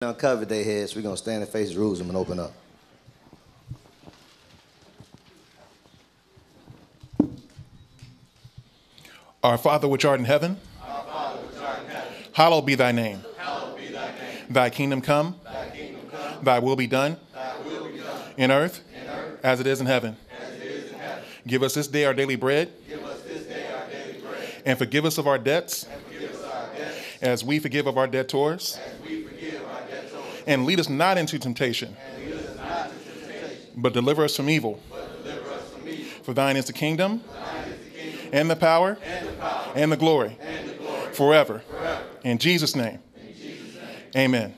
Uncovered their heads. We're going to stand and face Jerusalem and open up. Our Father which art in heaven, hallowed be thy name. Thy kingdom come, thy will be done, in earth as it is in heaven. Give us this day our daily bread, and forgive us of our debts, as we forgive of our debtors. And lead us not into temptation, but deliver us from evil. For thine is the kingdom, and the power, and the glory, forever. In Jesus' name, amen.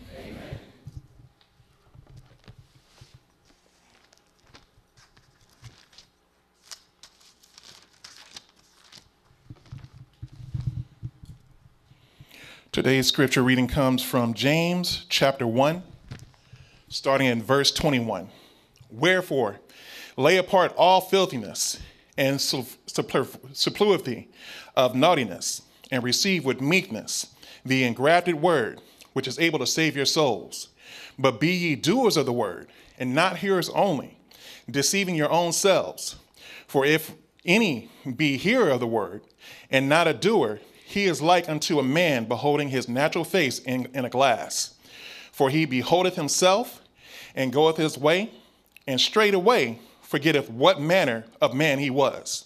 Today's scripture reading comes from James chapter 1, starting in verse 21. Wherefore, lay apart all filthiness and superfluity of naughtiness, and receive with meekness the engrafted word, which is able to save your souls. But be ye doers of the word, and not hearers only, deceiving your own selves. For if any be hearer of the word, and not a doer, he is like unto a man beholding his natural face in a glass. For he beholdeth himself, and goeth his way, and straightway forgetteth what manner of man he was.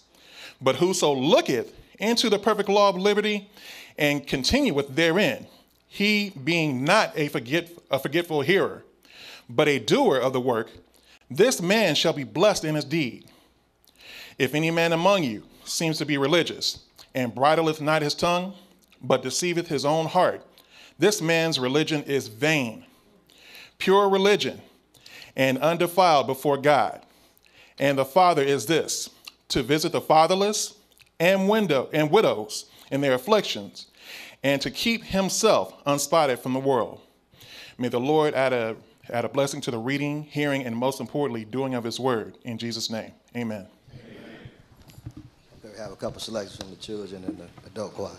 But whoso looketh into the perfect law of liberty, and continueth therein, he being not a forgetful hearer, but a doer of the work, this man shall be blessed in his deed. If any man among you seems to be religious, and bridleth not his tongue, but deceiveth his own heart, this man's religion is vain. Pure religion and undefiled before God. And the Father is this, to visit the fatherless and widows in their afflictions, and to keep himself unspotted from the world. May the Lord add a blessing to the reading, hearing, and most importantly, doing of his word. In Jesus' name, amen. We have a couple selections from the children and the adult choir.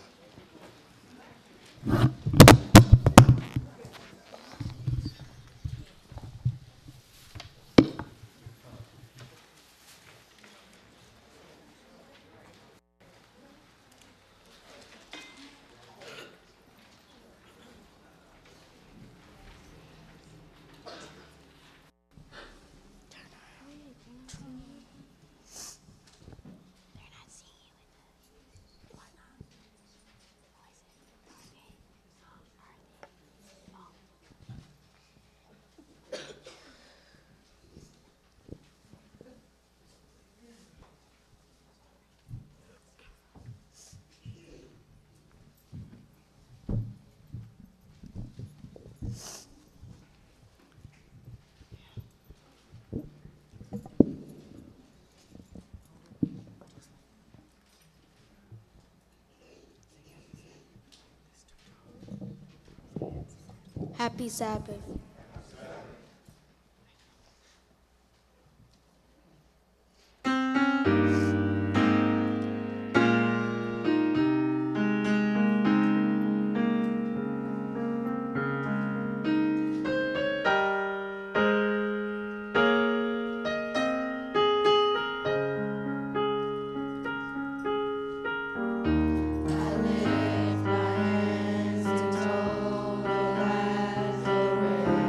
Happy Sabbath. I lift my hands to total Lazarus.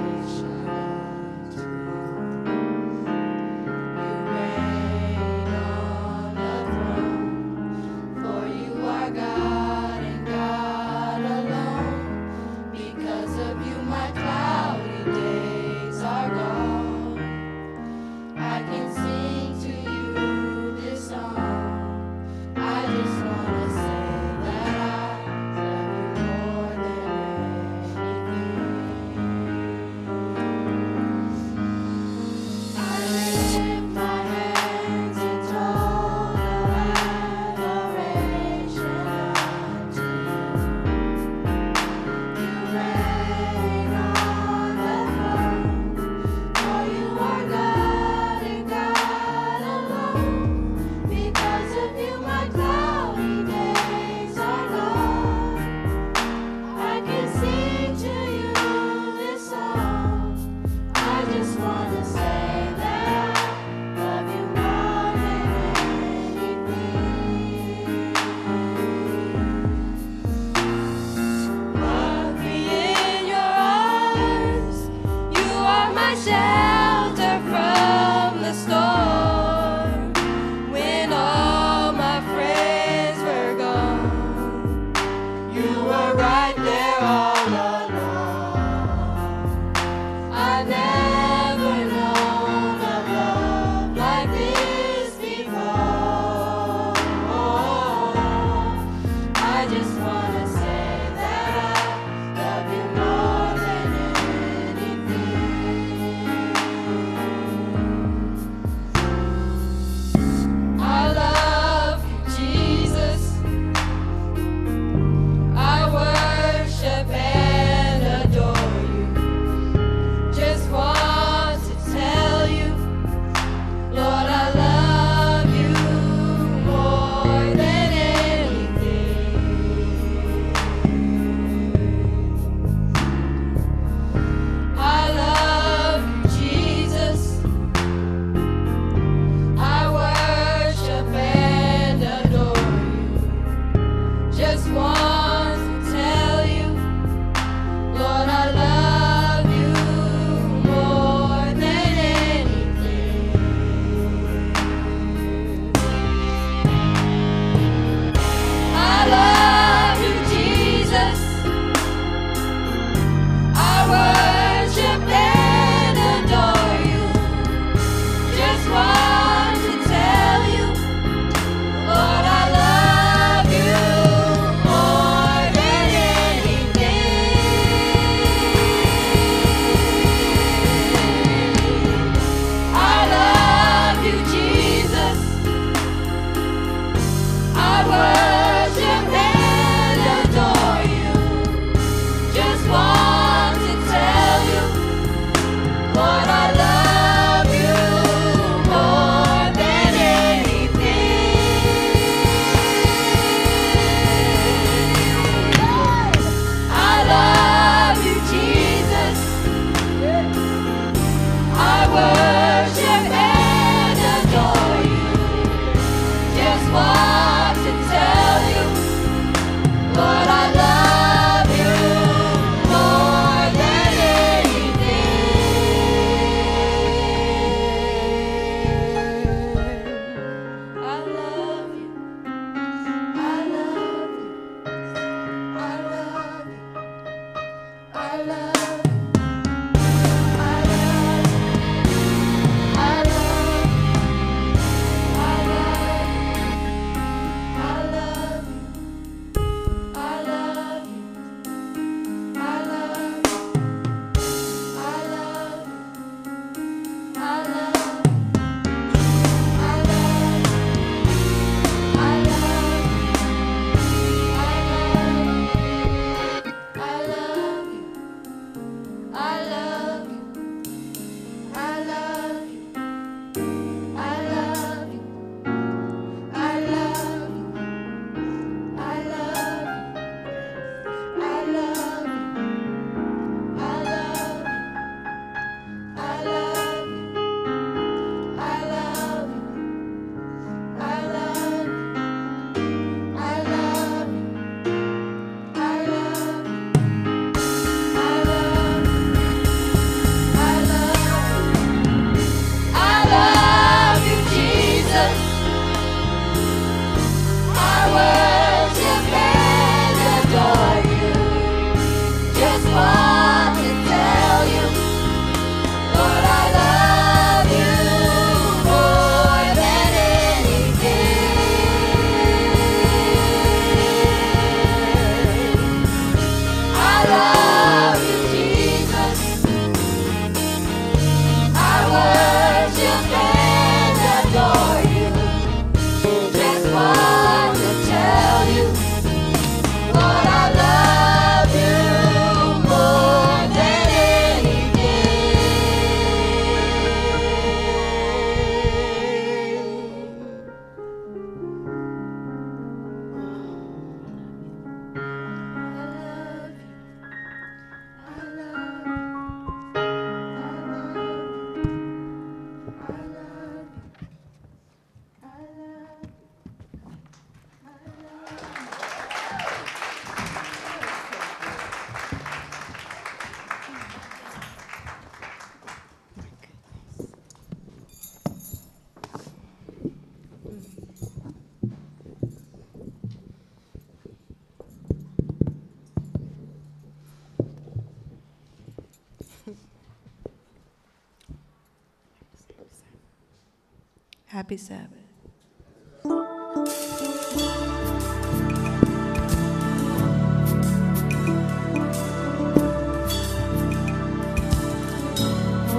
Happy Sabbath.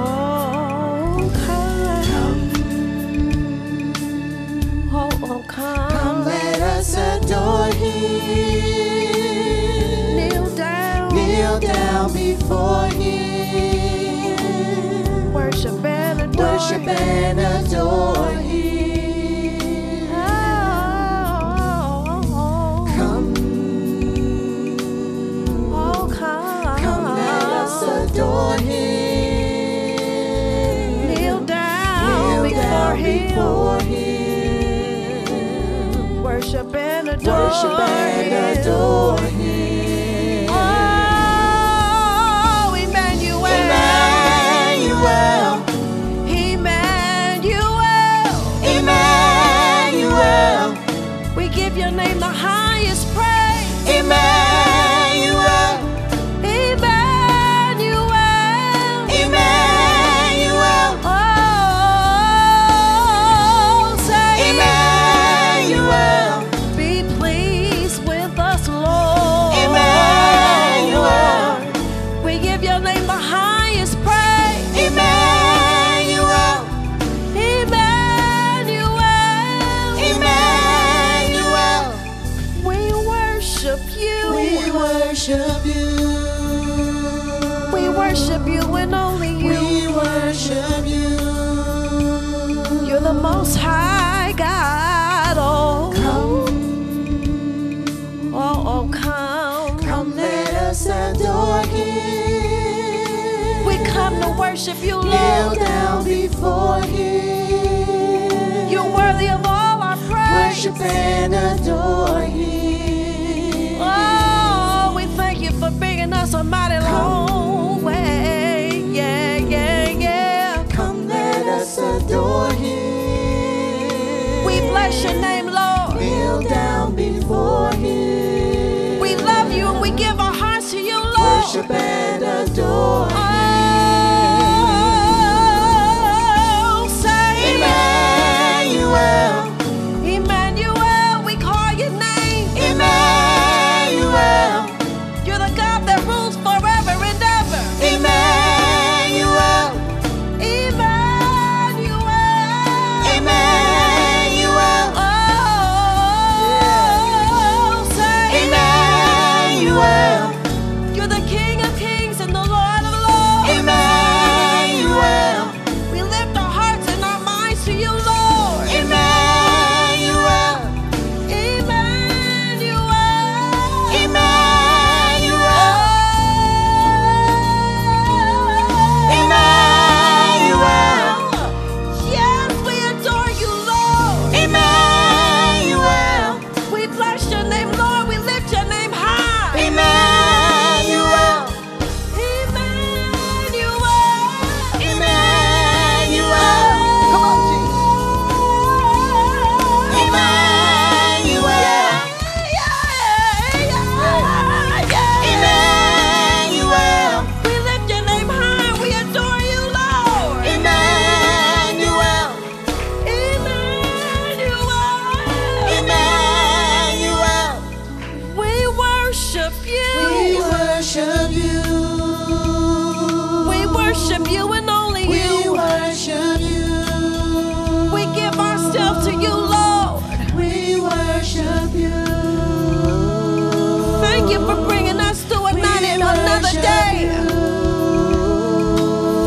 Oh, come. Oh, come. Come, let us adore Him. Kneel down before Him. Worship and adore Worship and adore Him. Come, oh, come. come, let us adore Him. Kneel down before Him. Worship and adore Worship and adore Him. Oh, Emmanuel. Emmanuel. Emmanuel. We give your name the highest praise. Emmanuel. Emmanuel. Emmanuel. Oh, say Emmanuel. be pleased with us, Lord. Emmanuel. We give your name the highest praise. Emmanuel. Emmanuel. Emmanuel. We worship you. We worship you. We worship you and only you. We worship you. You're the most high God. Oh, Come, oh, come. come, let us adore Him. We come to worship you, Kneel Lord. down before Him. You're worthy of all our praise. Worship and adore Him. Oh, we thank you for bringing us a mighty long way. Yeah, yeah, yeah. Come, let us adore Him. We bless your name, Lord. Kneel down before Him. We love you and we give our hearts to you, Lord. Worship and adore Him. Oh, say Emmanuel. Emmanuel, we call your name. Emmanuel. You're the God that rules forever and ever. Emmanuel. Emmanuel. Emmanuel. Oh, say Emmanuel. you're the King of Kings and the Lord of Lords. Emmanuel. We lift our hearts and our minds to you, Lord. Emmanuel. Emmanuel. Emmanuel. Yes, we adore you, Lord. Emmanuel. We bless your name, Lord. We lift your name high. Emmanuel. Emmanuel. Emmanuel. Come on, Jesus. Emmanuel. Emmanuel. We lift your name high. We adore you, Lord. Emmanuel. Emmanuel. Emmanuel. We worship you. We worship you. We worship you and only We you. worship you. We give ourselves to you, Lord. We worship you. Thank you for bringing us through a night and another worship day. you.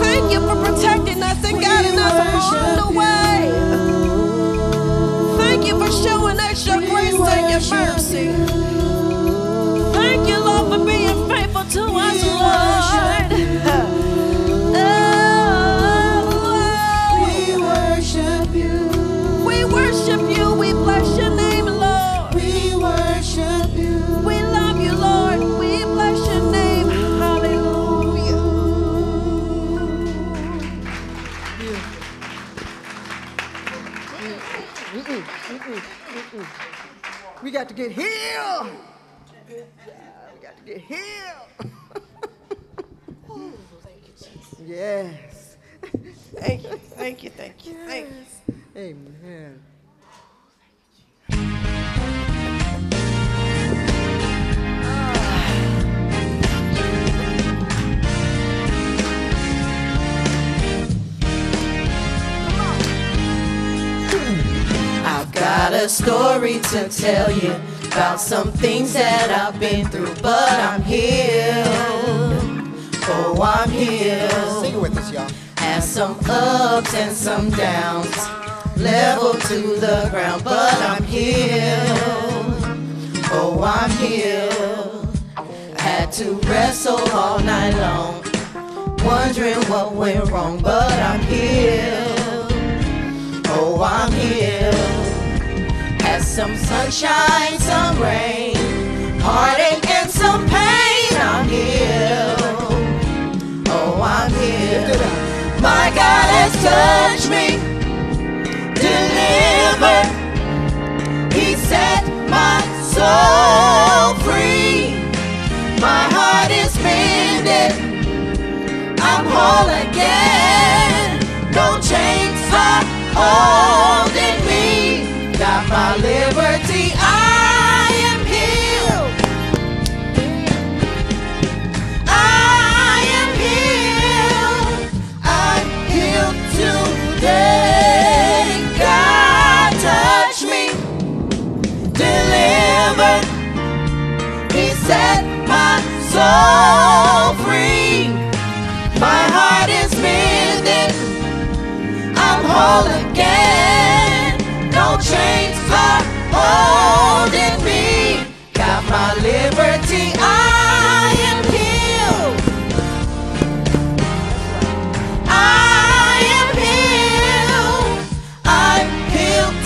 Thank you for protecting us and guiding us along the way. Thank you for showing us your grace and your mercy. Thank you, Lord, for being faithful to us, Lord. We worship you. We worship you. We bless your name, Lord. We worship you. We love you, Lord. We bless your name. Hallelujah. We got to get healed. Good job. We got to get healed. Yes. Thank you, thank you, thank you, thank you. Amen. I've got a story to tell you about some things that I've been through, but I'm healed. Oh, I'm healed. Sing it with us, y'all. Had some ups and some downs, level to the ground, but I'm healed. Oh, I'm healed. Had to wrestle all night long, wondering what went wrong, but I'm healed. Oh, I'm healed. Had some sunshine, some rain, heartache and some pain. I'm healed. Oh, I'm healed. My God has touched me, delivered. He set my soul free. My heart is mended. I'm whole again. No chains are holding me. Got my liberty. I am healed. I am healed. I'm healed today. God touched me, delivered. He set my soul free. My heart is mended. I'm whole again. No chains are holding me. Got my liberty. I am healed. I am healed. I'm healed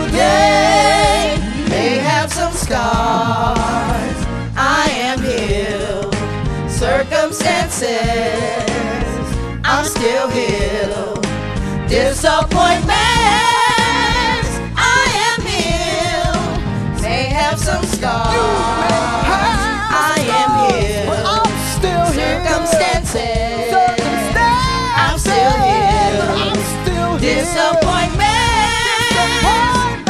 today. May have some scars. I am healed. Circumstances, I'm still healed. Disappointments, I am healed. May have some scars, I am healed. I'm still Circumstances, I'm still I'm healed. still Disappointments,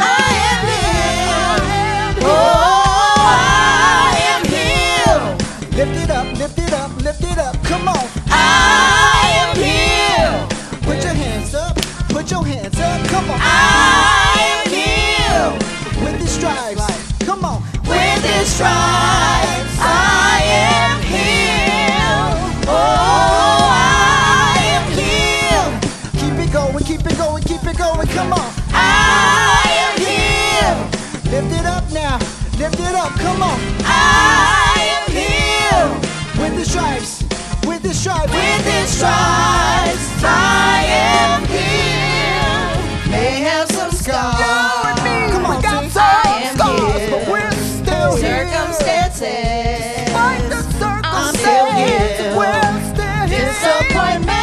I am healed. Oh, I am healed. Lift it up, lift it up, lift it up. Come on. I am healed. Put your hands up, put your hands up. Come on. I am healed. With the stripes. Come on. With His stripes, I am healed. Oh, I am healed. Keep it going, keep it going, keep it going. Come on. I am healed. Lift it up now. Lift it up. Come on. I am healed. With the stripes. With the stripes. With His stripes, I am healed. May have some scars. Come on, I am scars, but we're still here. Circumstances, Fight the I'm still circumstances. here. We're still here. Disappointments,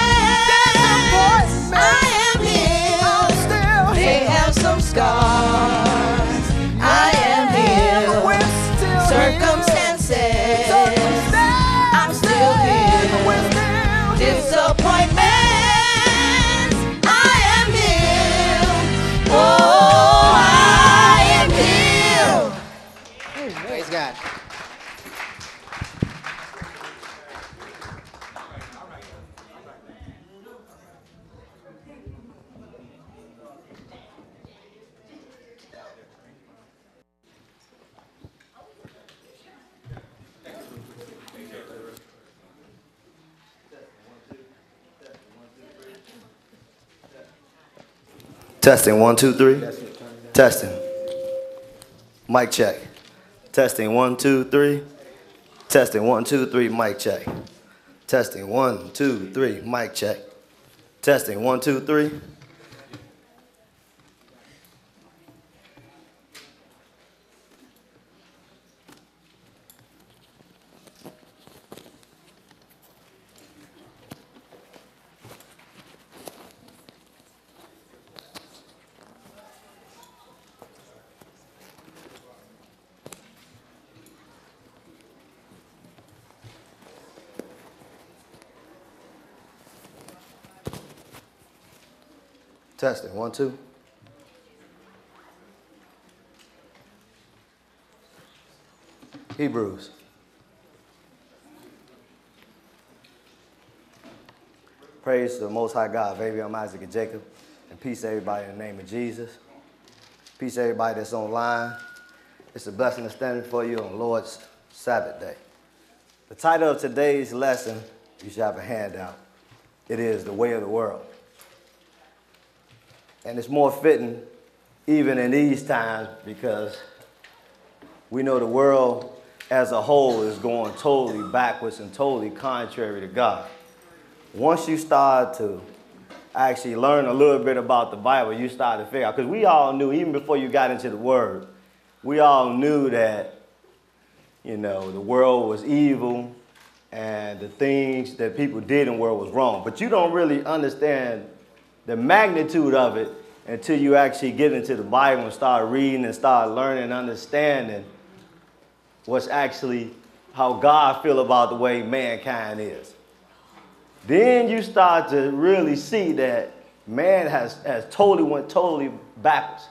I am healed. Still They here. have some scars. I am healed. We're still Circumstances, Circumstances. I'm still healed. We're still here. Disappointments, I am healed. Oh, I am healed. Praise God. Testing, 1, 2, 3. Testing. Mic check. Testing, 1, 2, 3. Testing, 1, 2, 3. Mic check. Testing, 1, 2, 3. Mic check. Testing, 1, 2, 3. Testing, 1, 2. Hebrews. Praise to the Most High God. Baby, I'm Isaac and Jacob. And peace to everybody in the name of Jesus. Peace to everybody that's online. It's a blessing to stand before you on Lord's Sabbath day. The title of today's lesson, you should have a handout. It is The Way of the World. And it's more fitting even in these times because we know the world as a whole is going totally backwards and totally contrary to God. Once you start to actually learn a little bit about the Bible, you start to figure out, because we all knew, even before you got into the Word, we all knew that, you know, the world was evil and the things that people did in the world was wrong. But you don't really understand the magnitude of it until you actually get into the Bible and start reading and start learning and understanding what's actually how God feels about the way mankind is. Then you start to really see that man has went totally backwards,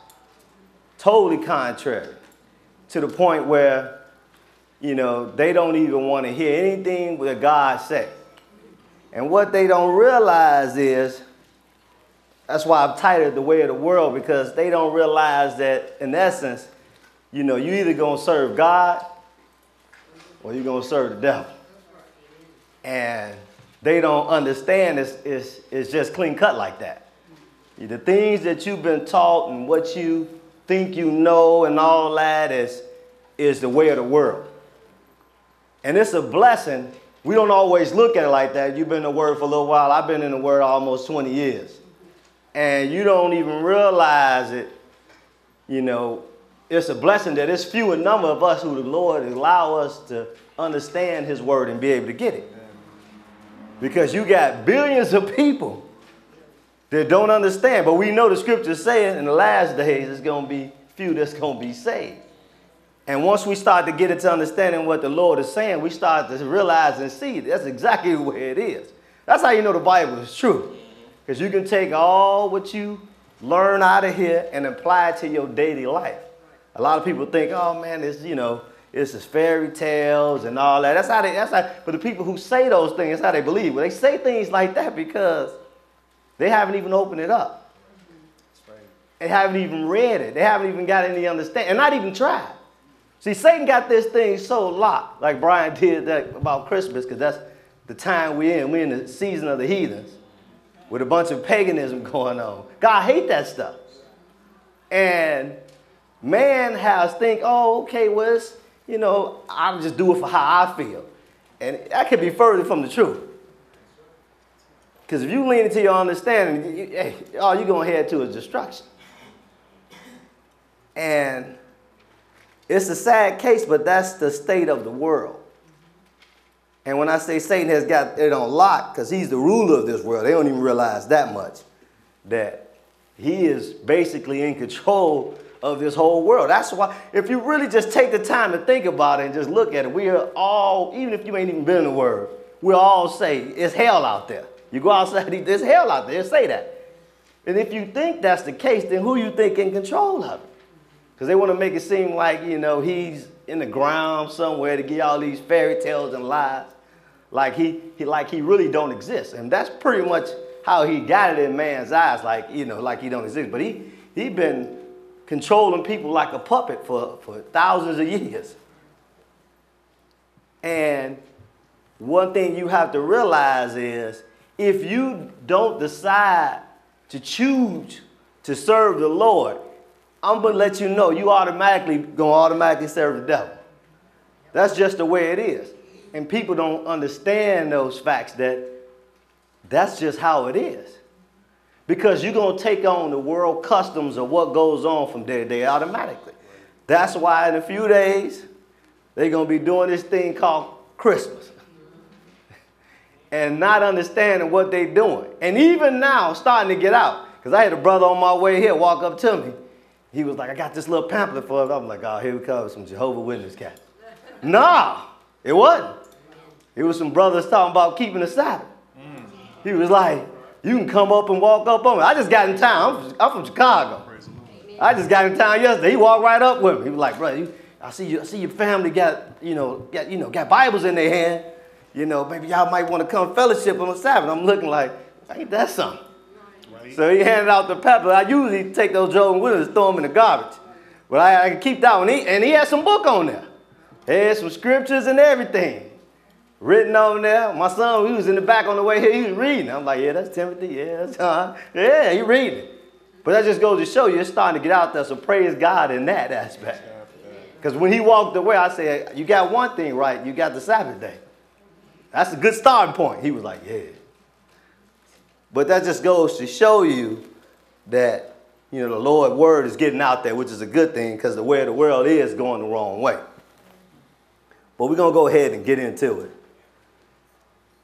totally contrary, to the point where, you know, they don't even want to hear anything that God said. And what they don't realize is, that's why I've titled The Way of the World, because they don't realize that, in essence, you know, you either going to serve God or you're going to serve the devil. And they don't understand it's just clean cut like that. The things that you've been taught and what you think you know and all that is the way of the world. And it's a blessing. We don't always look at it like that. You've been in the Word for a little while. I've been in the Word almost 20 years. And you don't even realize it. You know, it's a blessing that it's few in number of us who the Lord allow us to understand His Word and be able to get it. Because you got billions of people that don't understand. But we know the scriptures saying in the last days it's going to be few that's going to be saved. And once we start to get into understanding what the Lord is saying, we start to realize and see that's exactly the way it is. That's how you know the Bible is true. Because you can take all what you learn out of here and apply it to your daily life. A lot of people think, oh man, it's, you know, it's just fairy tales and all that. That's how, but the people who say those things, that's how they believe. Well, they say things like that because they haven't even opened it up. They haven't even read it. They haven't even got any understanding, and not even tried. See, Satan got this thing so locked, like Brian did that about Christmas, because that's the time we're in. We're in the season of the heathens with a bunch of paganism going on. God hates that stuff. And man has think, oh, okay, well, it's, you know, I'll just do it for how I feel. And that could be further from the truth. Because if you lean into your understanding, all you're going to head to is destruction. And it's a sad case, but that's the state of the world. And when I say Satan has got it on lock, because he's the ruler of this world, they don't even realize that much, that he is basically in control of this whole world. That's why, if you really just take the time to think about it and just look at it, we are all, even if you ain't even been in the Word, we'll all say, it's hell out there. You go outside, there's hell out there, say that. And if you think that's the case, then who you think in control of it? Because they want to make it seem like, you know, he's in the ground somewhere to give all these fairy tales and lies, like he really don't exist. And that's pretty much how he got it in man's eyes, like, you know, like he don't exist. But he been controlling people like a puppet for thousands of years. And one thing you have to realize is, if you don't decide to choose to serve the Lord, I'm going to let you know you going to automatically serve the devil. That's just the way it is. And people don't understand those facts, that that's just how it is. Because you're going to take on the world customs of what goes on from day to day automatically. That's why in a few days, they're going to be doing this thing called Christmas. And not understanding what they're doing. And even now, starting to get out. Because I had a brother on my way here walk up to me. He was like, I got this little pamphlet for him. I'm like, oh, here we come, some Jehovah's Witness cat. Nah, it wasn't. It was some brothers talking about keeping the Sabbath. He was like, you can come up and walk up on me. I just got in town. I'm from Chicago. I just got in town yesterday. He walked right up with me. He was like, bro, I see your family got Bibles in their hand. You know, maybe y'all might want to come fellowship on the Sabbath. I'm looking like, ain't that something? Right. So he handed out the pepper. I usually take those Jordan Williams and throw them in the garbage. But I can keep that one. And he had some book on there. He had some scriptures and everything written on there. My son, he was in the back on the way here. He was reading. I'm like, yeah, that's Timothy. Yeah, that's John. Yeah, he reading. But that just goes to show you it's starting to get out there. So praise God in that aspect. Because when he walked away, I said, you got one thing right. You got the Sabbath day. That's a good starting point. He was like, yeah. But that just goes to show you that, you know, the Lord's word is getting out there, which is a good thing because the way of the world is going the wrong way. But we're going to go ahead and get into it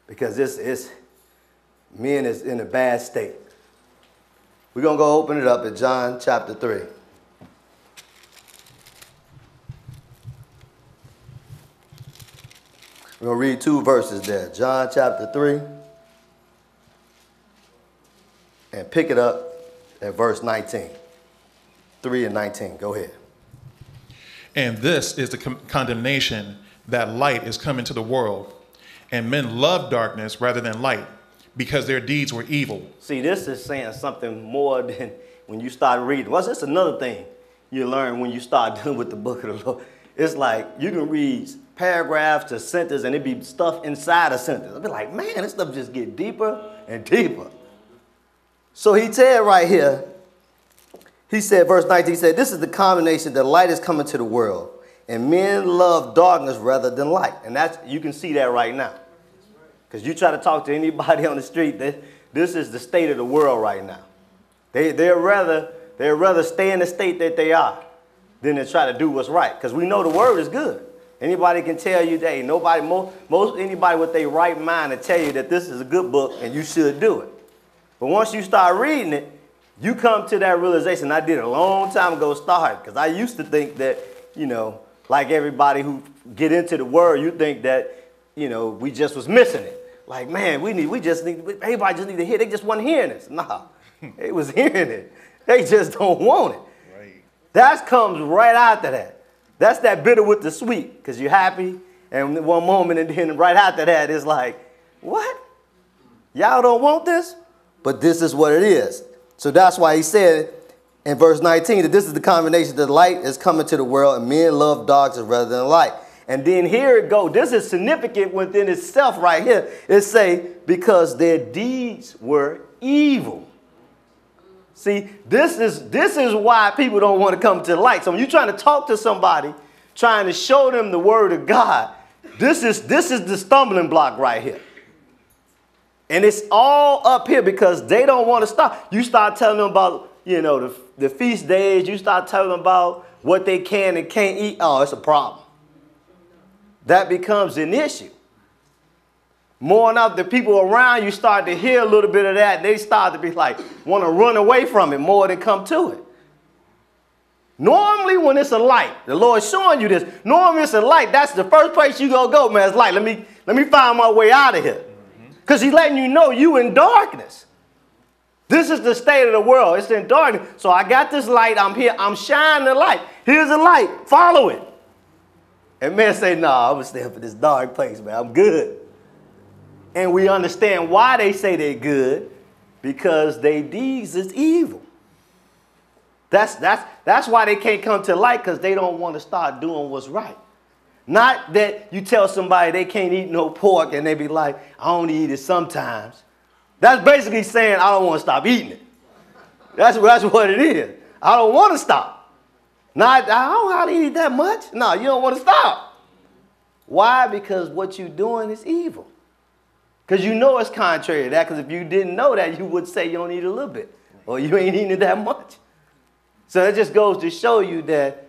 because men is in a bad state. We're going to go open it up at John chapter 3. We're going to read 2 verses there. John chapter 3. And pick it up at verse 19. 3 and 19. Go ahead. And this is the condemnation that light is come into the world, and men love darkness rather than light, because their deeds were evil. See, this is saying something more than when you start reading. Well, that's another thing you learn when you start dealing with the book of the Lord. It's like you can read paragraphs to sentence, and it be stuff inside a sentence. I'll be like, man, this stuff just get deeper and deeper. So he said right here, he said, verse 19, he said, this is the combination that light is coming to the world, and men love darkness rather than light. And that's, you can see that right now. Because you try to talk to anybody on the street, this is the state of the world right now. They'd rather stay in the state that they are than to try to do what's right. Because we know the word is good. Anybody can tell you that. Anybody with their right mind to tell you that this is a good book and you should do it. But once you start reading it, you come to that realization. I did it a long time ago start, because I used to think that, you know, like everybody who get into the word, you think that, you know, we just was missing it. Like, man, everybody just need to hear. They just wasn't hearing this. Nah, they was hearing it. They just don't want it. Right. That comes right after that. That's that bitter with the sweet, because you're happy, and one moment, and then right after that, it's like, what? Y'all don't want this? But this is what it is. So that's why he said in verse 19 that this is the combination that light is coming to the world, and men love darkness rather than light. And then here it goes. This is significant within itself right here. It say, because their deeds were evil. See, this is why people don't want to come to the light. So when you're trying to talk to somebody, trying to show them the word of God, this is the stumbling block right here. And it's all up here because they don't want to stop. You start telling them about, you know, the feast days. You start telling them about what they can and can't eat. Oh, it's a problem. That becomes an issue. More enough, the people around you start to hear a little bit of that. They start to be like, want to run away from it more than come to it. Normally when it's a light, the Lord's showing you this. Normally it's a light. That's the first place you gonna go, man. It's light. Let me find my way out of here. Because he's letting you know you in darkness. This is the state of the world. It's in darkness. So I got this light. I'm here. I'm shining the light. Here's the light. Follow it. And man say, nah, I'm going to stay up in this dark place, man. I'm good. And we understand why they say they're good. Because their deeds is evil. That's why they can't come to light, because they don't want to start doing what's right. Not that you tell somebody they can't eat no pork and they be like, I only eat it sometimes. That's basically saying I don't want to stop eating it. That's what it is. I don't want to stop. Not, I don't know how to eat that much. No, you don't want to stop. Why? Because what you're doing is evil. Because you know it's contrary to that, because if you didn't know that, you would say you don't eat a little bit, or you ain't eating it that much. So it just goes to show you that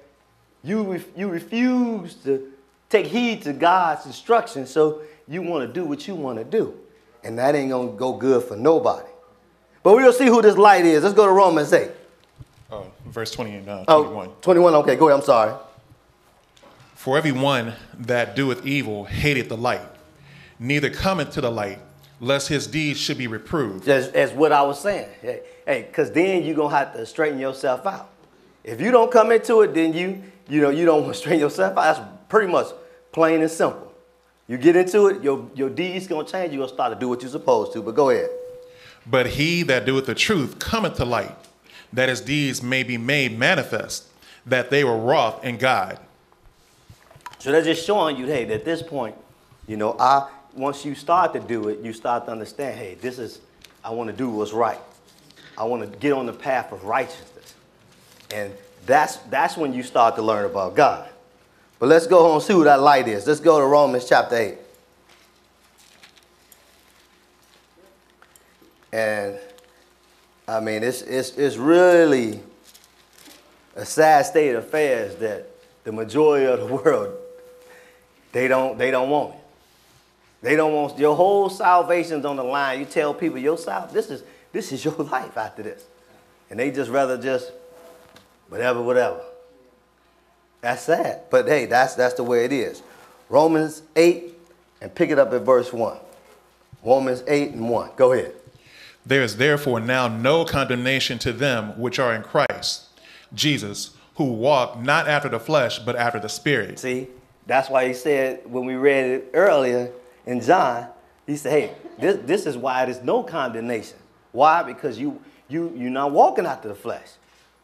you refuse to take heed to God's instructions, so you want to do what you want to do. And that ain't going to go good for nobody. But we'll see who this light is. Let's go to Romans 8. Oh, verse 20 and 21. Oh, 21, okay, go ahead, I'm sorry. For everyone that doeth evil hateth the light, neither cometh to the light, lest his deeds should be reproved. As what I was saying. Hey, because then you're going to have to straighten yourself out. If you don't come into it, then you don't want to strain yourself out. That's pretty much plain and simple. You get into it, your deeds going to change. You're going to start to do what you're supposed to. But go ahead. But he that doeth the truth cometh to light, that his deeds may be made manifest, that they were wrought in God. So they're just showing you, hey, at this point, once you start to do it, you start to understand, hey, I want to do what's right. I want to get on the path of righteousness. And that's when you start to learn about God. But let's go on and see who that light is. Let's go to Romans chapter 8. And I mean, it's really a sad state of affairs that the majority of the world, they don't want it. They don't want your whole salvation's on the line. You tell people this is your life after this, and they just rather just whatever. That's sad, but hey, that's the way it is. Romans 8, and pick it up at verse 1. Romans 8 and 1. Go ahead. There is therefore now no condemnation to them which are in Christ Jesus, who walk not after the flesh, but after the Spirit. See, that's why he said when we read it earlier in John, he said, hey, this is why there's no condemnation. Why? Because you're not walking after the flesh,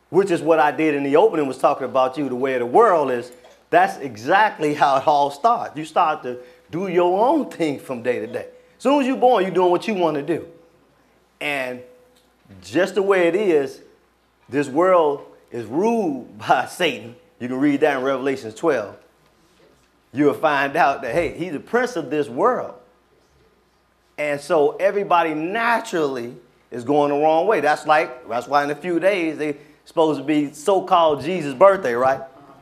which is what I did in the opening, was talking about you, the way of the world is. That's exactly how it all starts. You start to do your own thing from day to day. As soon as you're born, you're doing what you want to do. And just the way it is, this world is ruled by Satan. You can read that in Revelation 12. You'll find out that, hey, he's the prince of this world. And so everybody naturally is going the wrong way. That's why in a few days they're supposed to be so-called Jesus' birthday, right?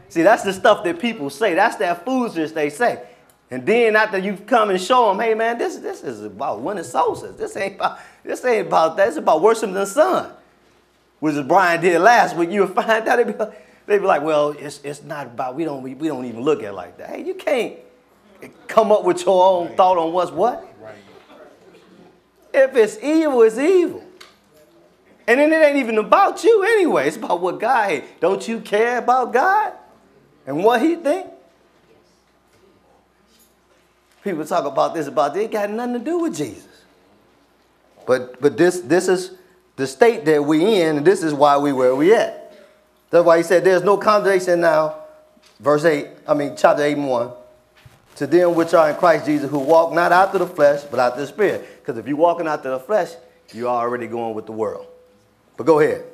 See, that's the stuff that people say. That's that foolishness they say. And then after you come and show them, hey, man, this is about winning solstice. This ain't about that. It's about worshiping the sun, which is Brian did last week. You'll find out they'd be like, well, it's not about, we don't even look at it like that. Hey, you can't come up with your own thought on what's what. Right. If it's evil, it's evil. And then it ain't even about you anyway. It's about what God, hey, don't you care about God and what he think? People talk about this, it got nothing to do with Jesus. But this is the state that we in, and this is why we where we at. That's why he said there's no condemnation now, chapter 8 and 1, to them which are in Christ Jesus, who walk not after the flesh, but after the Spirit. Because if you're walking after the flesh, you're already going with the world. But go ahead.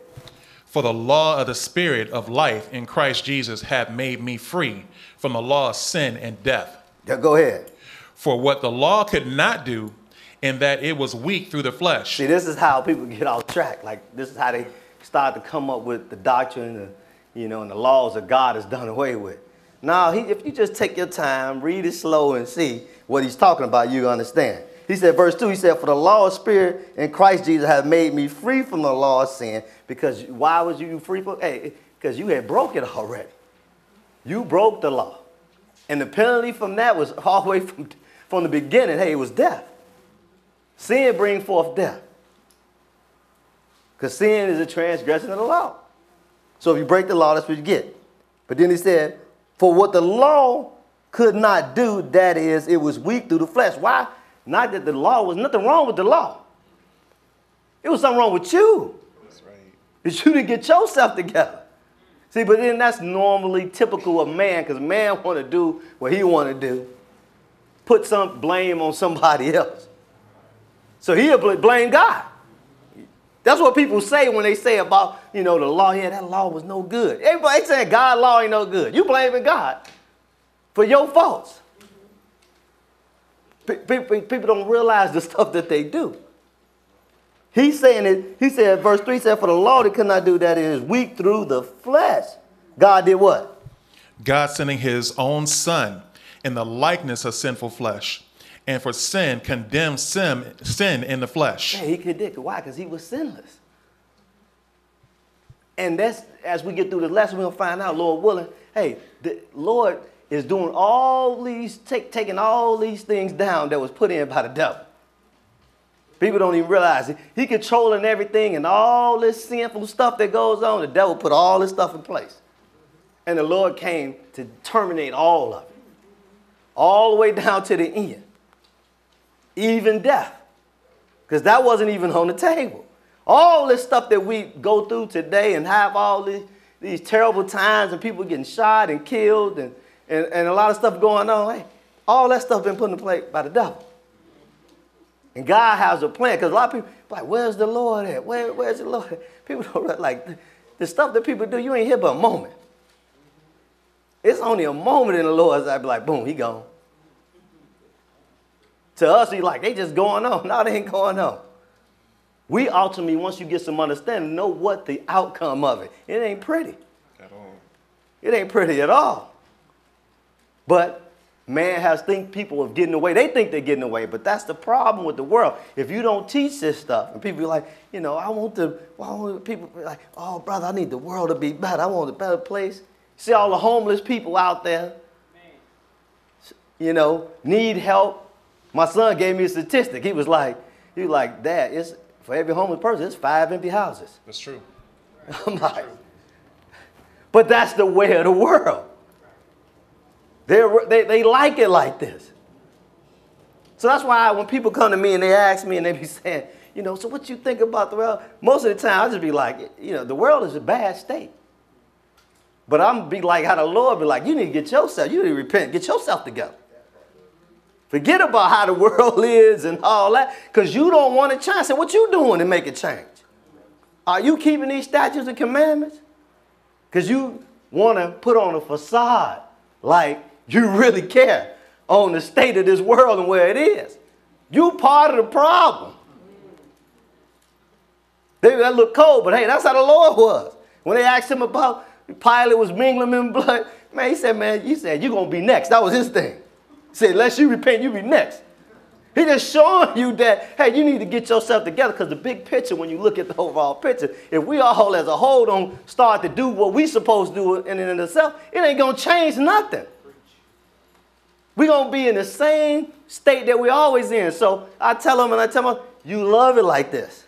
For the law of the Spirit of life in Christ Jesus hath made me free from the law of sin and death. Yeah, go ahead. For what the law could not do, in that it was weak through the flesh. See, this is how people get off track. Like, this is how they start to come up with the doctrine, and the laws of God is done away with. Now, if you just take your time, read it slow, and see what he's talking about, you understand. He said, verse 2, he said, for the law of Spirit in Christ Jesus hath made me free from the law of sin. Because why was you free from? Hey, because you had broke it already. You broke the law. And the penalty from that was all the way from the beginning. Hey, it was death. Sin brings forth death. Because sin is a transgression of the law. So if you break the law, that's what you get. But then he said, for what the law could not do, that is, it was weak through the flesh. Why? Not that the law was nothing wrong with the law. It was something wrong with you. That's right. Because you didn't get yourself together. See, but then that's normally typical of man, because man want to do what he want to do. Put some blame on somebody else. So he'll blame God. That's what people say when they say about, the law. Yeah, that law was no good. Everybody saying God's law ain't no good. You blaming God for your faults. People don't realize the stuff that they do. He's saying it. He said, verse 3 said, for the law that could not do that, it is weak through the flesh. God did what? God sending his own son in the likeness of sinful flesh, and for sin condemned sin in the flesh. Yeah, he condemned. Why? Because he was sinless. And that's, as we get through this lesson, we'll find out, Lord willing, hey, the Lord is doing all these, taking all these things down that was put in by the devil. People don't even realize it. He controlling everything and all this sinful stuff that goes on. The devil put all this stuff in place. And the Lord came to terminate all of it. All the way down to the end. Even death. Because that wasn't even on the table. All this stuff that we go through today and have all these terrible times and people getting shot and killed and a lot of stuff going on. Hey, all that stuff been put in place by the devil. And God has a plan. Because a lot of people like, where's the Lord at? Where's the Lord at? People don't like the stuff that people do. You ain't here but a moment. It's only a moment in the Lord's eye. Be like, boom, he gone. To us, he's like, they just going on. No, they ain't going on. We ultimately, once you get some understanding, know what the outcome of it. It ain't pretty. At all. It ain't pretty at all. But man has think people of getting away. They think they're getting away, but that's the problem with the world. If you don't teach this stuff, and people be like, you know, I want people be like, oh, brother, I need the world to be better. I want a better place. See all the homeless people out there, you know, need help. My son gave me a statistic. He was like, Dad, it's for every homeless person, it's 5 empty houses. That's true. I'm like, but that's the way of the world. They like it like this. So that's why when people come to me and they ask me and they be saying, you know, so what you think about the world? Most of the time I just be like, you know, the world is a bad state. But I'm be like how the Lord be like, you need to get yourself, you need to repent, get yourself together. Forget about how the world is and all that, because you don't want to change. So what you doing to make a change? Are you keeping these statutes and commandments? Because you want to put on a facade like you really care on the state of this world and where it is. You part of the problem. That look cold, but hey, that's how the Lord was. When they asked him about Pilate was mingling in blood, man, he said, you're going to be next. That was his thing. He said, unless you repent, you be next. He just showing you that, hey, you need to get yourself together, because the big picture, when you look at the overall picture, if we all as a whole don't start to do what we supposed to do in and of itself, it ain't going to change nothing. We're going to be in the same state that we always in. So I tell them, you love it like this.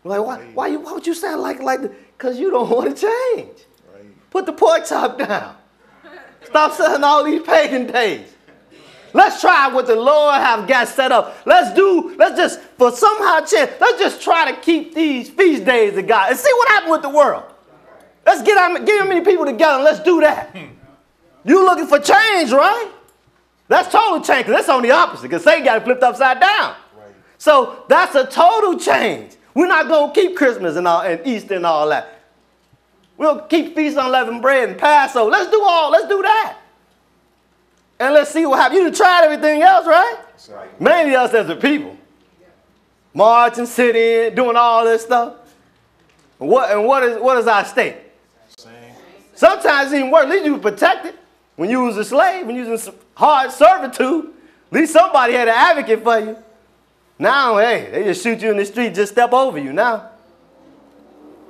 I'm like, why would you sound like this? Because you don't want to change. Right. Put the pork chop down. Stop selling all these pagan days. Let's try what the Lord have got set up. Let's just, for somehow chance, let's just try to keep these feast days of God and see what happens with the world. Let's get how many people together and let's do that. You looking for change, right? That's total change, because that's on the opposite, because Satan got it flipped upside down. Right. So that's a total change. We're not going to keep Christmas and Easter and all that. We'll keep Feast on Unleavened Bread and Passover. Let's do that. And let's see what happens. You done tried everything else, right? Right. Mainly us as a people. Marching, sitting, doing all this stuff. And what is our state? Same. Sometimes it's even worse. At least you were protected. When you was a slave, when you was in hard servitude, at least somebody had an advocate for you. Now, hey, they just shoot you in the street, just step over you now.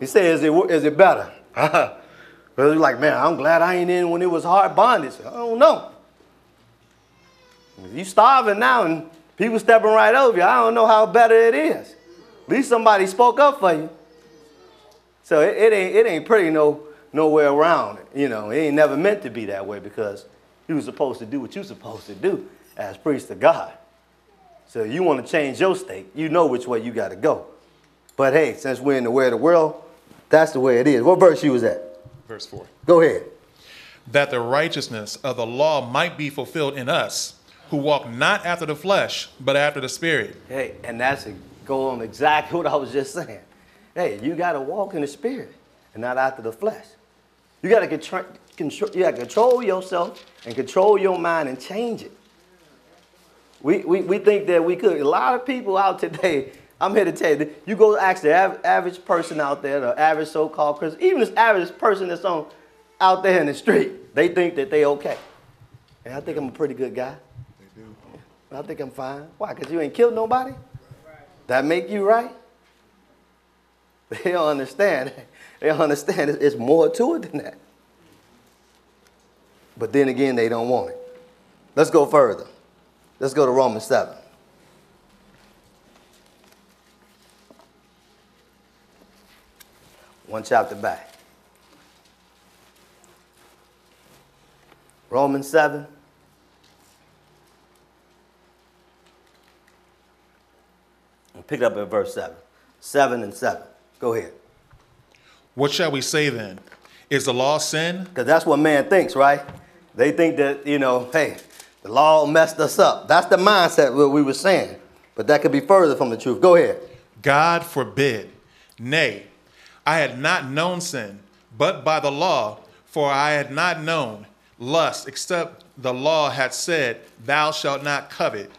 He said, is it better? But you're like, man, I'm glad I ain't in when it was hard bondage. I don't know. If you starving now and people stepping right over you, I don't know how better it is. At least somebody spoke up for you. So it ain't pretty nowhere around it. You know, it ain't never meant to be that way, because you were supposed to do what you're supposed to do as priest of God. So you want to change your state, you know which way you got to go. But hey, since we're in the way of the world, that's the way it is. What verse you was at? Verse 4. Go ahead. That the righteousness of the law might be fulfilled in us, who walk not after the flesh, but after the Spirit. Hey, and that's go on exactly what I was just saying. Hey, you got to walk in the Spirit and not after the flesh. You got to control yourself and control your mind and change it. We think that we could. A lot of people out today, I'm here to tell you, you go ask the average person out there, the average so-called Christian, even this average person that's out there in the street, they think that they okay. And I think I'm a pretty good guy. They do. I think I'm fine. Why? Because you ain't killed nobody? That make you right? They don't understand. They don't understand it's more to it than that. But then again, they don't want it. Let's go further. Let's go to Romans 7. One chapter back. Romans 7. And pick up at verse 7. 7 and 7. Go ahead. What shall we say then? Is the law sin? Because that's what man thinks, right? They think that, hey, the law messed us up. That's the mindset what we were saying. But that could be further from the truth. Go ahead. God forbid. Nay, I had not known sin, but by the law, for I had not known lust, except the law had said, thou shalt not covet.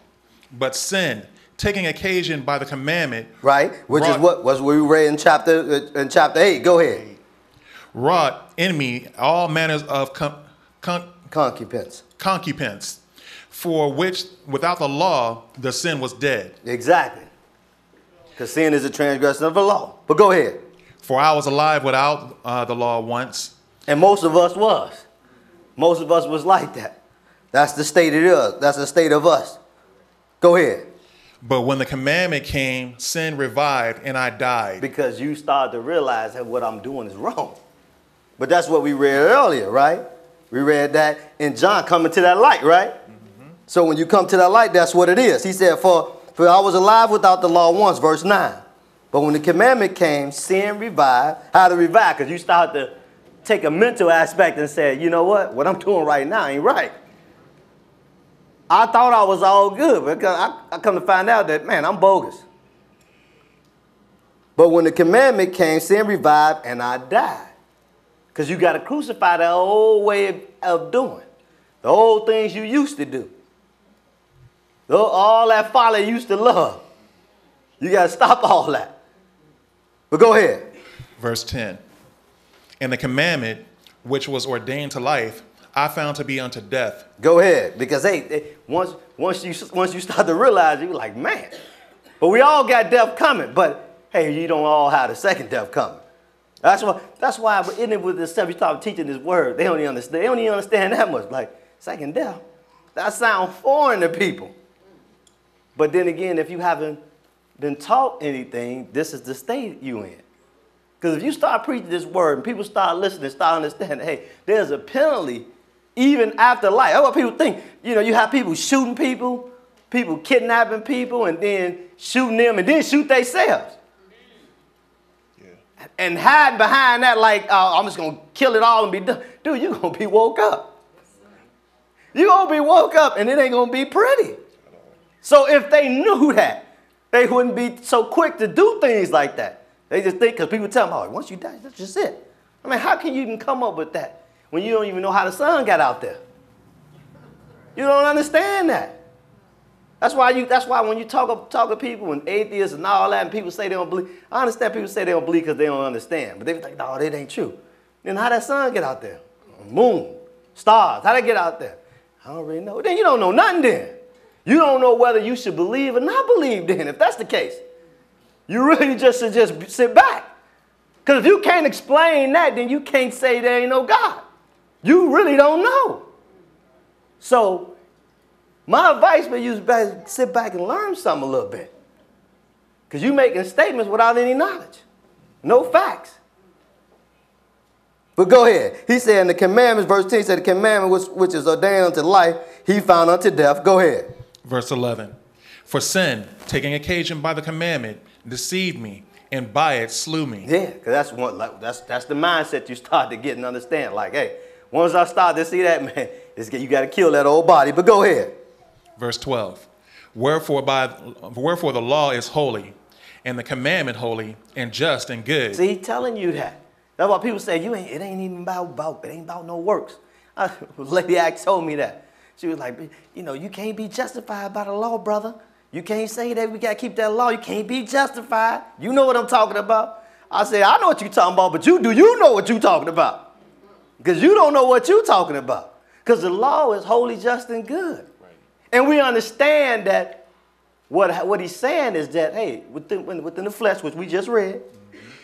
But sin, taking occasion by the commandment. Right, which is what we read in chapter 8. Go ahead. Wrought in me all manners of Concubines. For which, without the law, the sin was dead. Exactly. Because sin is a transgression of the law. But go ahead. For I was alive without the law once. And most of us was. Most of us was like that. That's the state of us. That's the state of us. Go ahead. But when the commandment came, sin revived and I died. Because you start to realize that what I'm doing is wrong. But that's what we read earlier, right? We read that in John, coming to that light, right? Mm-hmm. So when you come to that light, that's what it is. He said, for I was alive without the law once, verse 9. But when the commandment came, sin revived. How to revive? Because you start to take a mental aspect and say, you know what I'm doing right now ain't right. I thought I was all good, but I come to find out that, man, I'm bogus. But when the commandment came, sin revived and I died. Because you got to crucify the old way of doing. The old things you used to do. All that folly you used to love. You got to stop all that. But go ahead. Verse 10. And the commandment, which was ordained to life, I found to be unto death. Go ahead. Because, hey, once you start to realize, you're like, man. But we all got death coming. But, hey, you don't all have the second death coming. That's why in it with this stuff, you start teaching this word, they don't even understand. They don't even understand that much. Like, second death. That sounds foreign to people. But then again, if you haven't been taught anything, this is the state you in. Because if you start preaching this word and people start listening, start understanding, hey, there's a penalty even after life. That's what people think. You have people shooting people kidnapping people, and then shooting them, and then shoot themselves. And hide behind that like, I'm just going to kill it all and be done. Dude, you're going to be woke up. You're going to be woke up, and it ain't going to be pretty. So if they knew that, they wouldn't be so quick to do things like that. They just think, because people tell them, oh, once you die, that's just it. I mean, how can you even come up with that when you don't even know how the sun got out there? You don't understand that. That's why when you talk to people and atheists and all that, and people say they don't believe, I understand people say they don't believe because they don't understand. But they think, no, that ain't true. Then how that sun get out there? Moon, stars, how they get out there? I don't really know. Then you don't know nothing then. You don't know whether you should believe or not believe then, if that's the case. You really just should just sit back. Because if you can't explain that, then you can't say there ain't no God. You really don't know. So my advice for you is better sit back and learn something a little bit. Because you're making statements without any knowledge. No facts. But go ahead. He said in the commandments, verse 10, he said the commandment which is ordained unto life, he found unto death. Go ahead. Verse 11. For sin, taking occasion by the commandment, deceived me, and by it slew me. Yeah, because that's the mindset you start to get and understand. Like, hey, once I start to see that, man, you got to kill that old body. But go ahead. Verse 12. Wherefore the law is holy, and the commandment holy, and just and good. See, he's telling you that. That's why people say it ain't even about no works. Lady Act told me that. She was like, you can't be justified by the law, brother. You can't say that we got to keep that law. You can't be justified. You know what I'm talking about. I said, I know what you're talking about, but you know what you're talking about? Because you don't know what you're talking about. Because the law is holy, just, and good. Right. And we understand that what he's saying is that, hey, within the flesh, which we just read,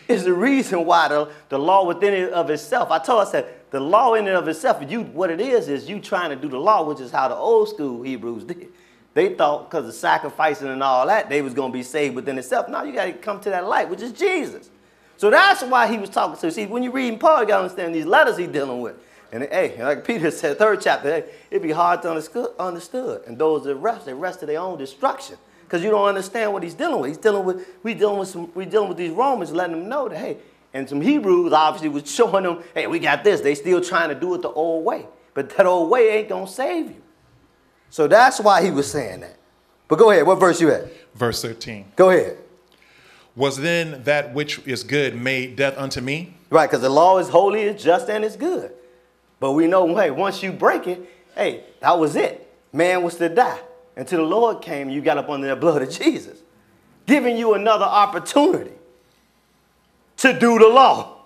is the reason why the law within it of itself. I said, the law in and of itself, what it is you trying to do the law, which is how the old school Hebrews did. They thought because of sacrificing and all that, they was going to be saved within itself. Now you got to come to that light, which is Jesus. So that's why he was talking to. See, when you read Paul, you got to understand these letters he's dealing with. And hey, like Peter said, 3rd chapter, hey, it'd be hard to understood. And those that rest, they rest to their own destruction. Because you don't understand what he's dealing with. We dealing with these Romans, letting them know that, hey, and some Hebrews obviously was showing them, hey, we got this. They still trying to do it the old way. But that old way ain't going to save you. So that's why he was saying that. But go ahead. What verse you at? Verse 13. Go ahead. Was then that which is good made death unto me? Right, because the law is holy, it's just, and it's good. But we know, hey, once you break it, hey, that was it. Man was to die. Until the Lord came, you got up under the blood of Jesus, giving you another opportunity to do the law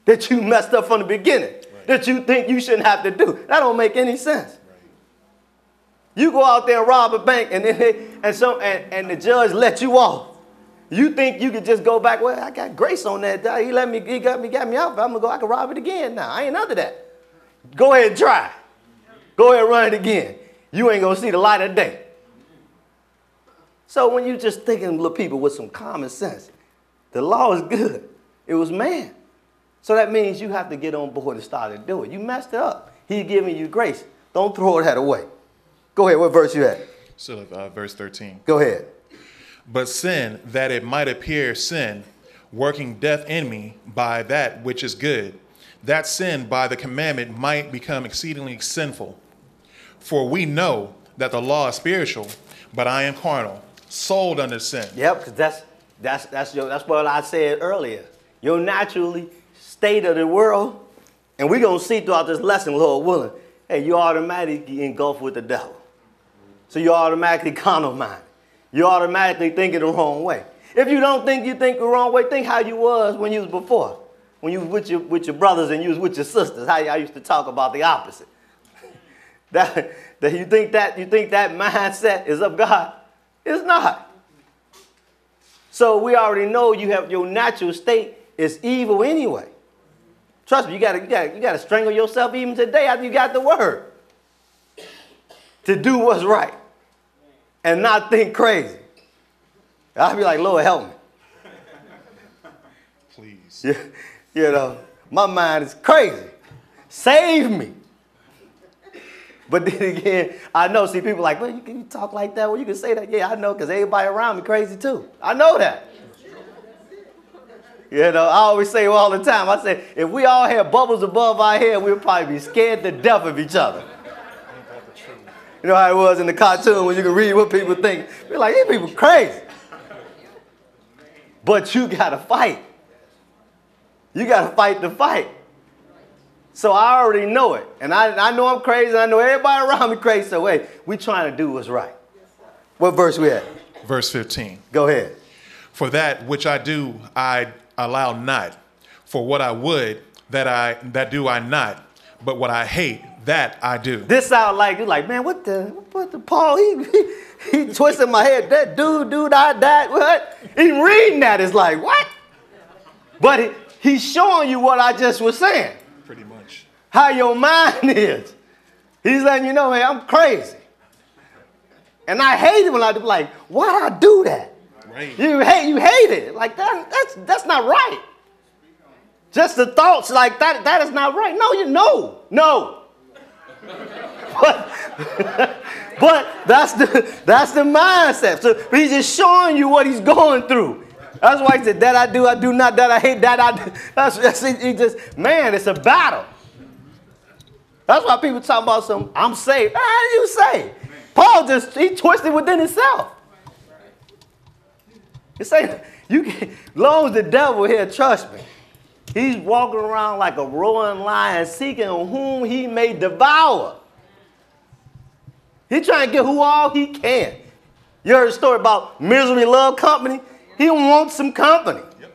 that you messed up from the beginning, that you think you shouldn't have to do. That don't make any sense. You go out there and rob a bank, and then and the judge let you off. You think you could just go back? Well, I got grace on that. He got me out. But I can rob it again now. I ain't under that. Go ahead and try. Go ahead and run it again. You ain't gonna see the light of day. So when you just thinking little people with some common sense, the law is good. It was man. So that means you have to get on board and start to do it. You messed it up. He's giving you grace. Don't throw that away. Go ahead. What verse you at? So verse 13. Go ahead. But sin, that it might appear sin, working death in me by that which is good, that sin by the commandment might become exceedingly sinful. For we know that the law is spiritual, but I am carnal, sold under sin. Yep, because that's what I said earlier. Your naturally state of the world, and we're going to see throughout this lesson, Lord willing, hey, you automatically engulfed with the devil. So you're automatically carnal minded. You're automatically thinking the wrong way. If you don't think you think the wrong way, think how you was when you was before. When you was with your brothers and you was with your sisters, how I used to talk about the opposite. that you think that mindset is of God. It's not. So we already know you have your natural state is evil anyway. Trust me, you gotta strangle yourself even today after you got the word to do what's right and not think crazy. I'll be like, Lord, help me. Please. You know, my mind is crazy. Save me. But then again, I know, see, people like, well, you can talk like that? Well, you can say that. Yeah, I know, because everybody around me crazy too. I know that. You know, I always say all the time, I say, if we all had bubbles above our head, we would probably be scared to death of each other. You know how it was in the cartoon when you can read what people think. We're like, these people crazy. But you got to fight. You got to fight the fight. So I already know it. And I know I'm crazy. I know everybody around me crazy. So, hey, we trying to do what's right. What verse we at? Verse 15. Go ahead. For that which I do, I allow not. For what I would, that do I not. But what I hate, that I do. This sound like, you're like, man, what the Paul, he twisted my head. That dude, that, what? Even reading that is like, what? But he's showing you what I just was saying. Pretty much. How your mind is. He's letting you know, hey, I'm crazy. And I hate it when I do, like, why'd I do that? Right. You hate it. Like, that's not right. Just the thoughts like that is not right. No. But that's the mindset. So he's just showing you what he's going through. That's why he said, that I do not, that I hate, that I do. Man, it's a battle. That's why people talk about I'm saved. How do you say? Paul he twisted within himself. He say, long as the devil here, trust me, he's walking around like a roaring lion seeking whom he may devour. He's trying to get who all he can. You heard a story about Misery Love Company? He wants some company. Yep.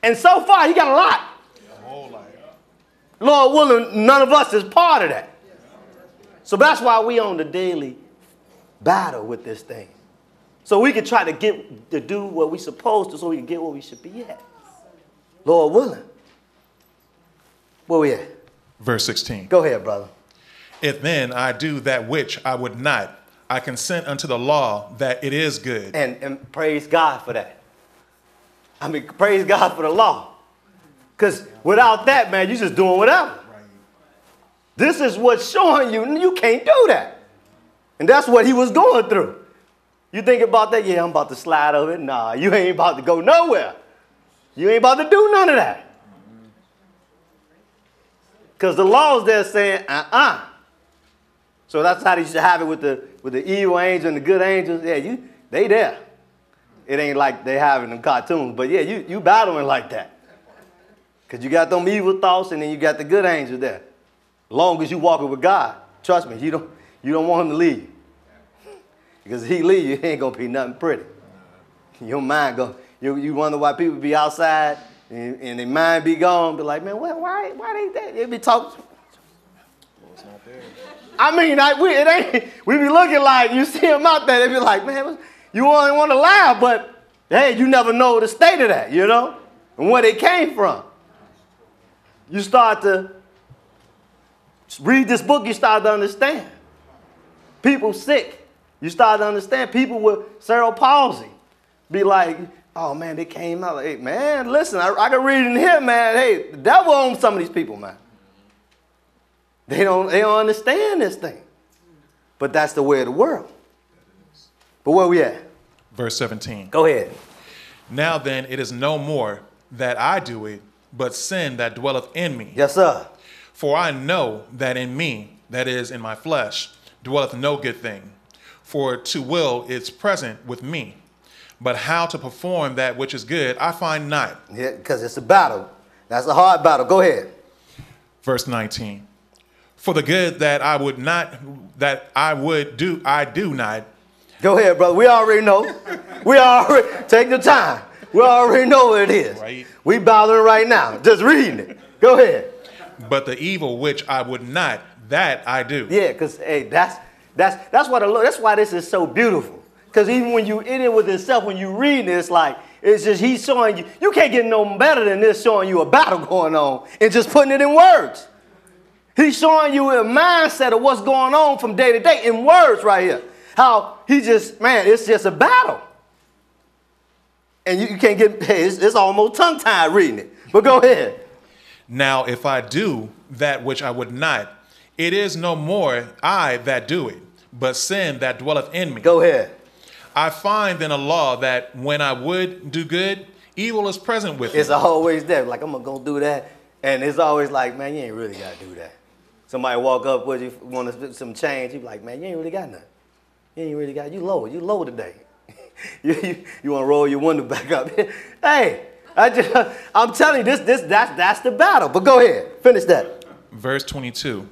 And so far, he got a lot. A whole lot. Lord willing, none of us is part of that. So that's why we on the daily battle with this thing. So we can try to do what we supposed to so we can get where we should be at. Lord willing. Where we at? Verse 16. Go ahead, brother. If then I do that which I would not, I consent unto the law that it is good. And praise God for that. I mean, praise God for the law. Because without that, man, you're just doing whatever. Right. This is what's showing you can't do that. And that's what he was going through. You think about that? Yeah, I'm about to slide over it. Nah, you ain't about to go nowhere. You ain't about to do none of that. Because the law is there saying, So that's how they used to have it with the evil angel and the good angels. Yeah, they there. It ain't like they have in them cartoons. But yeah, you battling like that. Because you got them evil thoughts and then you got the good angels there. As long as you walking with God, trust me, you don't want him to leave you. Because if he leave you, it ain't going to be nothing pretty. Your mind you wonder why people be outside and their mind be gone. Be like, man, why they there? They be talking. Well, it's not there. I mean, we be looking like, you see them out there, they be like, man, you only want to laugh, but hey, you never know the state of that, you know, and where they came from. You start to read this book, you start to understand. People sick, you start to understand. People with cerebral palsy be like, oh man, they came out. Hey man, listen, I can read in here, man. Hey, the devil owns some of these people, man. They don't understand this thing. But that's the way of the world. But where we at? Verse 17. Go ahead. Now then, it is no more that I do it, but sin that dwelleth in me. Yes, sir. For I know that in me, that is, in my flesh, dwelleth no good thing. For to will is present with me. But how to perform that which is good, I find not. Yeah, because it's a battle. That's a hard battle. Go ahead. Verse 19. For the good that I do not. Go ahead, brother. We already know. Take the time. We already know what it is. Right. We battling right now. Just reading it. Go ahead. But the evil which I would not, that I do. Yeah, because hey, that's why this is so beautiful. Because even when you in it with yourself, when you read this, like it's just he's showing you can't get no better than this, showing you a battle going on and just putting it in words. He's showing you a mindset of what's going on from day to day in words right here. How it's just a battle. And you can't get, it's almost tongue-tied reading it. But go ahead. Now, if I do that which I would not, it is no more I that do it, but sin that dwelleth in me. Go ahead. I find in a law that when I would do good, evil is present with me. It's always there. Like, I'm going to go do that. And it's always like, man, you ain't really got to do that. Somebody walk up with you, want some change. You be like, man, you ain't really got nothing. You ain't really got, you low today. you want to roll your window back up. Hey, I'm telling you, that's the battle. But go ahead, finish that. Verse 22.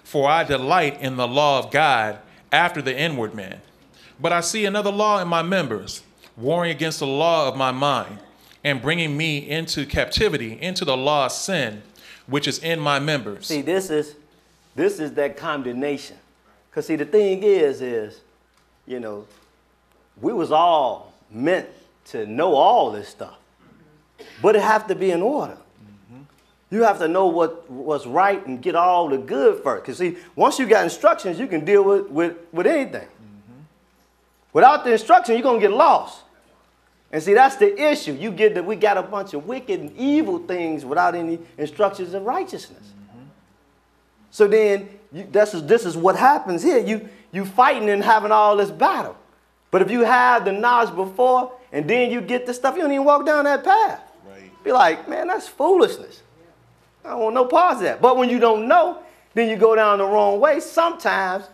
For I delight in the law of God after the inward man. But I see another law in my members, warring against the law of my mind, and bringing me into captivity, into the law of sin, which is in my members. See, this is that condemnation. Because see, the thing is, you know, we was all meant to know all this stuff. But it have to be in order. Mm-hmm. You have to know what's right and get all the good first. Because see, once you got instructions, you can deal with anything. Mm-hmm. Without the instruction, you're going to get lost. And see, that's the issue. We got a bunch of wicked and evil things without any instructions of righteousness. Mm-hmm. So then, this is what happens here. You fighting and having all this battle. But if you have the knowledge before and then you get the stuff, you don't even walk down that path. Right. Be like, man, that's foolishness. I don't want no parts of that. But when you don't know, then you go down the wrong way. Sometimes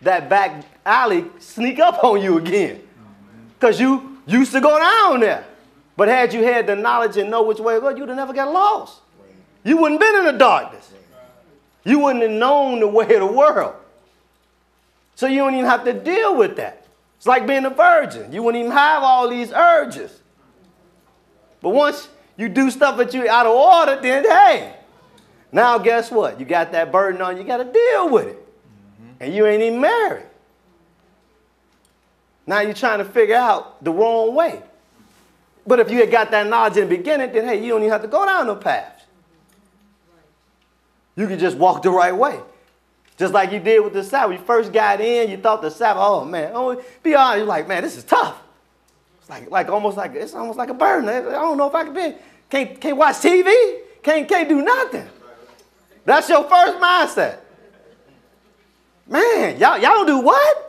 that back alley sneak up on you again. Because you used to go down there. But had you had the knowledge and know which way to go, you'd have never got lost. Right. You wouldn't have been in the darkness. Right. You wouldn't have known the way of the world. So you don't even have to deal with that. It's like being a virgin. You wouldn't even have all these urges. But once you do stuff that you're out of order, then hey, now guess what? You got that burden on you. You got to deal with it. Mm-hmm. And you ain't even married. Now you're trying to figure out the wrong way. But if you had got that knowledge in the beginning, then hey, you don't even have to go down no paths. You can just walk the right way. Just like you did with the Sabbath. You first got in, you thought the Sabbath, oh man, be honest, you're like, man, this is tough. it's almost like a burden. I don't know if I can be. Can't watch TV. Can't do nothing. That's your first mindset. Man, y'all don't do what?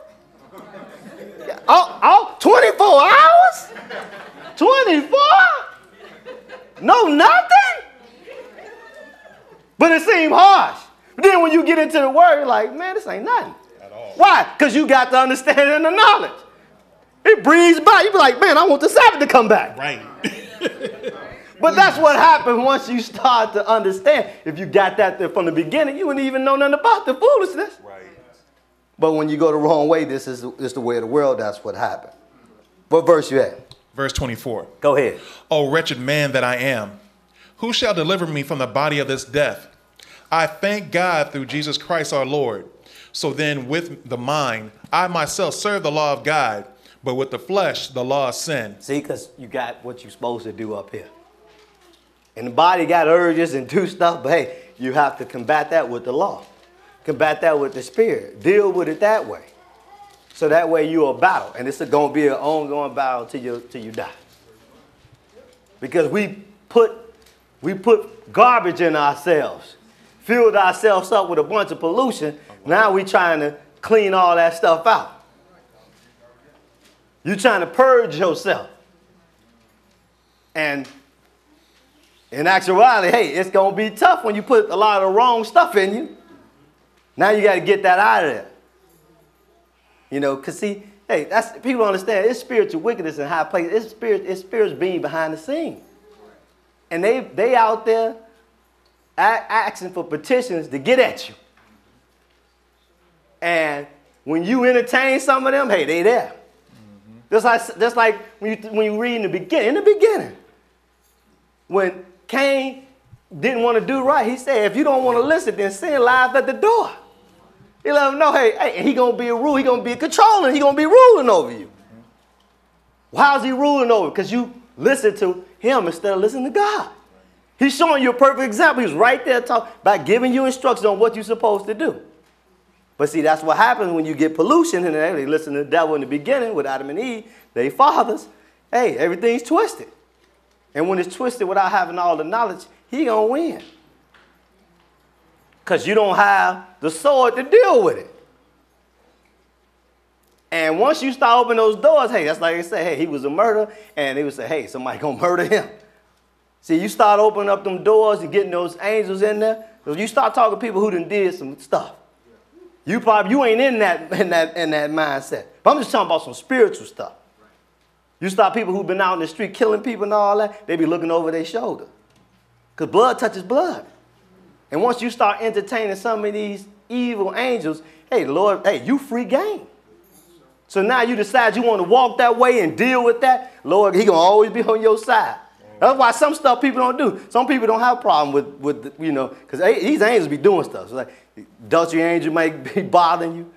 Oh, 24 hours? 24? No, nothing? But it seemed harsh. But then when you get into the word, you're like, man, this ain't nothing. At all. Why? Because you got the understanding and the knowledge. It breezes by. You be like, man, I want the Sabbath to come back. Right. But that's what happens once you start to understand. If you got that there from the beginning, you wouldn't even know nothing about the foolishness. Right. But when you go the wrong way, this is the way of the world. That's what happened. What verse you at? Verse 24. Go ahead. O wretched man that I am, who shall deliver me from the body of this death? I thank God through Jesus Christ our Lord. So then with the mind, I myself serve the law of God, but with the flesh, the law of sin. See, because you got what you're supposed to do up here. And the body got urges and do stuff, but hey, you have to combat that with the law. Combat that with the spirit. Deal with it that way. So that way you'll battle. And it's going to be an ongoing battle till you die. Because we put garbage in ourselves. Filled ourselves up with a bunch of pollution. Now we're trying to clean all that stuff out. You're trying to purge yourself. And in actuality, hey, it's going to be tough when you put a lot of the wrong stuff in you. Now you got to get that out of there. You know, because see, hey, that's people don't understand. It's spiritual wickedness in high places. It's spirits being behind the scene. And they out there asking for petitions to get at you. And when you entertain some of them, hey, they there. Mm-hmm. Just like when you read in the beginning, when Cain didn't want to do right, he said, if you don't want to listen, then sin lies at the door. He let him know, hey, he going to be a rule. He going to be a controller. He going to be ruling over you. Well, how's he ruling over? Because you listen to him instead of listening to God. He's showing you a perfect example. He's right there talking about giving you instructions on what you're supposed to do. But see, that's what happens when you get pollution. And they listen to the devil in the beginning with Adam and Eve, they fathers. Hey, everything's twisted. And when it's twisted without having all the knowledge, he going to win. Because you don't have the sword to deal with it. And once you start opening those doors, hey, that's like they say, hey, he was a murderer. And they would say, hey, somebody going to murder him. See, you start opening up them doors and getting those angels in there. So you start talking to people who done did some stuff. You ain't in that mindset. But I'm just talking about some spiritual stuff. You start people who've been out in the street killing people and all that, they be looking over their shoulder. Because blood touches blood. And once you start entertaining some of these evil angels, hey, Lord, hey, you free game. So now you decide you want to walk that way and deal with that. Lord, he going to always be on your side. That's why some stuff people don't do. Some people don't have a problem with you know, because these angels be doing stuff. So like, adultery angel might be bothering you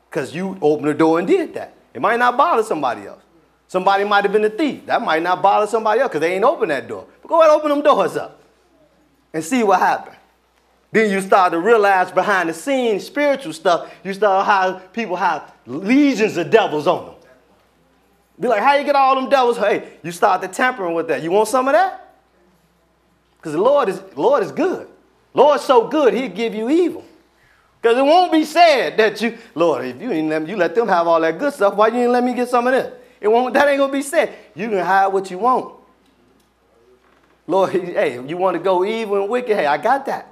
because you opened the door and did that. It might not bother somebody else. Somebody might have been a thief. That might not bother somebody else because they ain't opened that door. But go ahead and open them doors up and see what happens. Then you start to realize behind the scenes spiritual stuff, you start how people have legions of devils on them. Be like, how you get all them devils? Hey, you start to tampering with that. You want some of that? Because the Lord is good. Lord's so good, he'll give you evil. Because it won't be said that you, Lord, if you ain't let them have all that good stuff, why you didn't let me get some of this? That ain't going to be said. You can hide what you want. Lord, hey, you want to go evil and wicked? Hey, I got that.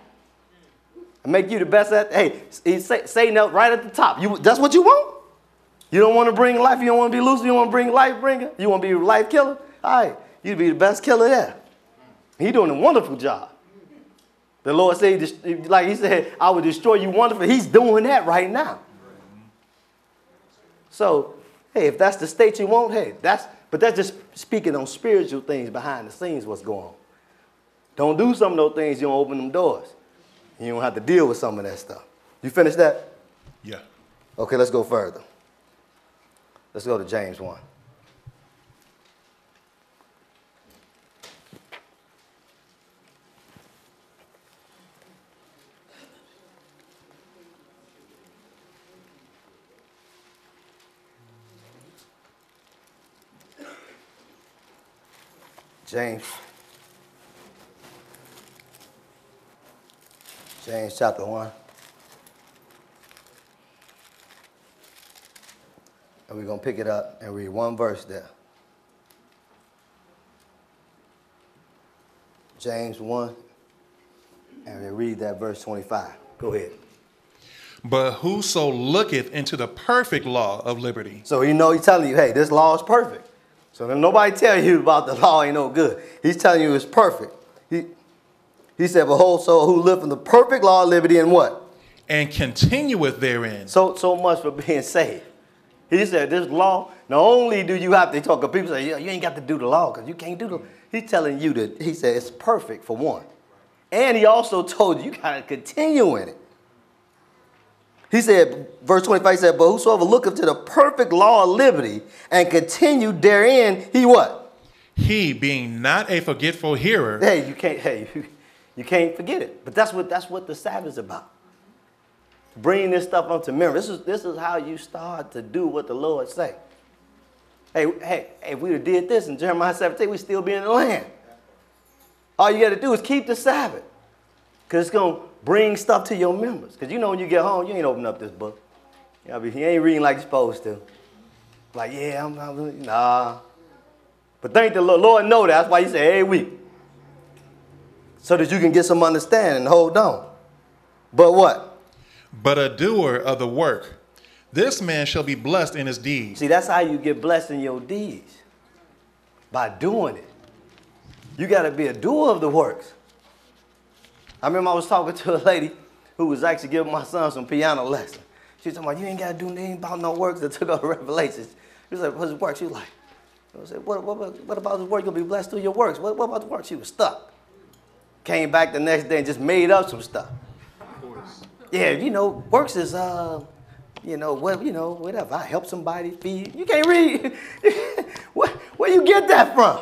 I make you the best at, hey, say no right at the top. That's what you want? You don't want to bring life? You don't want to be loose? You don't want to bring life bringer? You want to be a life killer? All right, you'd be the best killer there. He's doing a wonderful job. The Lord said, like he said, I will destroy you wonderfully. He's doing that right now. So, hey, if that's the state you want, hey, that's just speaking on spiritual things behind the scenes, what's going on. Don't do some of those things, you don't open them doors. You don't have to deal with some of that stuff. You finished that? Yeah. Okay, let's go further. Let's go to James 1. James chapter 1. And we're going to pick it up and read one verse there. James 1, and we read that verse 25. Go ahead. But whoso looketh into the perfect law of liberty. So he's telling you, hey, this law is perfect. So then nobody tell you about the law ain't no good. He's telling you it's perfect. He said, behold, so who live in the perfect law of liberty and what? And continueth therein. So much for being saved. He said this law, not only do you have to talk to people say, yeah, you ain't got to do the law because you can't do the law. He's telling you that, he said it's perfect for one. And he also told you got to continue in it. He said, verse 25, he said, but whosoever looketh to the perfect law of liberty and continue therein, he what? He being not a forgetful hearer. Hey, you can't forget it. But that's what the Sabbath is about. Bringing this stuff unto memory. This is how you start to do what the Lord say. Hey, if we did this in Jeremiah 17, we'd still be in the land. All you got to do is keep the Sabbath. Because it's going to bring stuff to your members. Because you know when you get home, you ain't open up this book. You ain't reading like you're supposed to. Like, yeah, nah. But thank the Lord. Lord know that. That's why he said every week. So that you can get some understanding and hold on. But what? But a doer of the work, this man shall be blessed in his deeds. See, that's how you get blessed in your deeds. By doing it. You got to be a doer of the works. I remember I was talking to a lady who was actually giving my son some piano lessons. She was talking about, you ain't got to do anything about no works that took over Revelations. She was like, what's the work? She was like, I said, what about the work? You'll be blessed through your works. What about the work? She was stuck. Came back the next day and just made up some stuff. Yeah, works is, whatever. I help somebody feed. You can't read. Where you get that from?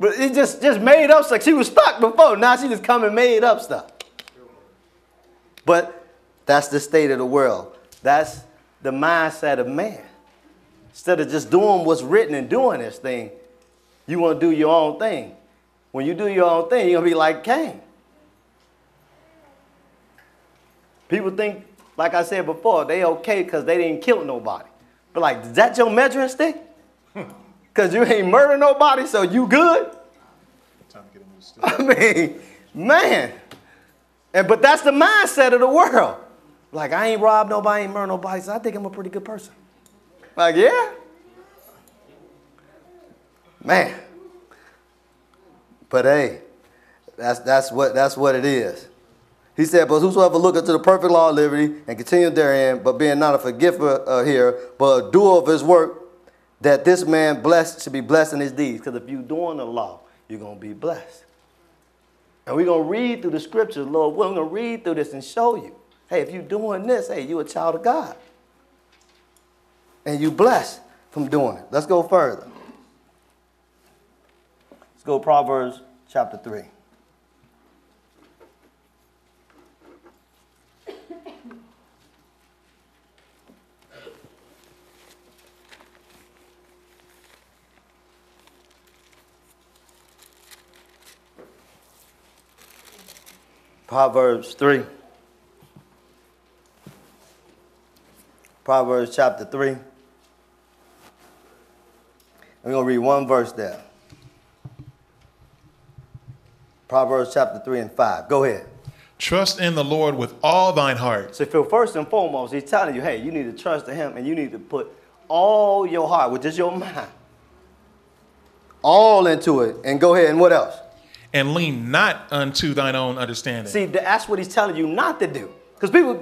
But it just made up stuff. She was stuck before. Now she just come and made up stuff. But that's the state of the world. That's the mindset of man. Instead of just doing what's written and doing this thing, you want to do your own thing. When you do your own thing, you're going to be like Cain. People think, like I said before, they okay because they didn't kill nobody. But like, is that your measuring stick? Because you ain't murdered nobody, so you good? Time to get a new stick. I mean, man. But that's the mindset of the world. Like, I ain't robbed nobody, I ain't murdered nobody, so I think I'm a pretty good person. Like, yeah. Man. But hey, that's what it is. He said, but whosoever looketh to the perfect law of liberty and continue therein, but being not a forgetful hearer, but a doer of his work, that this man should be blessed in his deeds. Because if you're doing the law, you're going to be blessed. And we're going to read through the scriptures, Lord. We're going to read through this and show you. Hey, if you're doing this, hey, you're a child of God. And you're blessed from doing it. Let's go further. Let's go Proverbs chapter 3. Proverbs 3. Proverbs chapter 3. And we're going to read one verse there. Proverbs chapter 3 and 5. Go ahead. Trust in the Lord with all thine heart. So first and foremost, he's telling you, hey, you need to trust in him and you need to put all your heart, which is your mind, all into it. And go ahead and what else? And lean not unto thine own understanding. See, that's what he's telling you not to do. Because people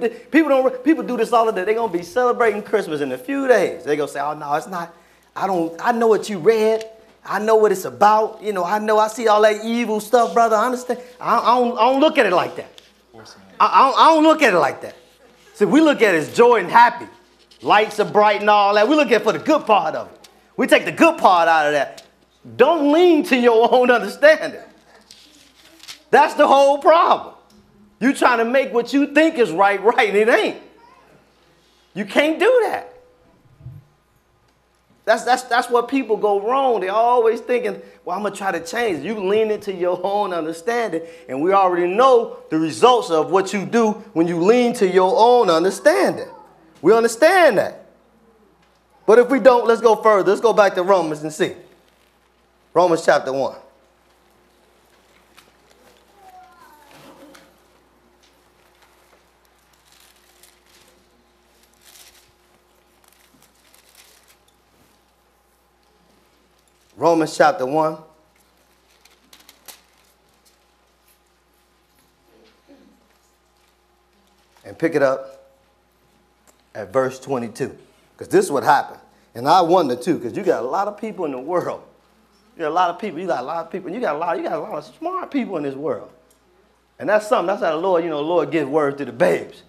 do this all the day. They're going to be celebrating Christmas in a few days. They're going to say, oh, no, it's not. I know what you read. I know what it's about. I see all that evil stuff, brother. I understand. I don't look at it like that. I don't look at it like that. See, we look at it as joy and happy. Lights are bright and all that. We look at it for the good part of it. We take the good part out of that. Don't lean to your own understanding. That's the whole problem. You trying to make what you think is right, and it ain't. You can't do that. That's what people go wrong. They're always thinking, well, I'm going to try to change. You lean into your own understanding, and we already know the results of what you do when you lean to your own understanding. We understand that. But if we don't, let's go further. Let's go back to Romans and see. Romans chapter 1. Romans chapter 1. And pick it up at verse 22. Because this is what happened. And I wonder too, because you got a lot of people in the world. You got a lot of people, and you got a lot of smart people in this world. And that's something, that's how the Lord gives words to the babes.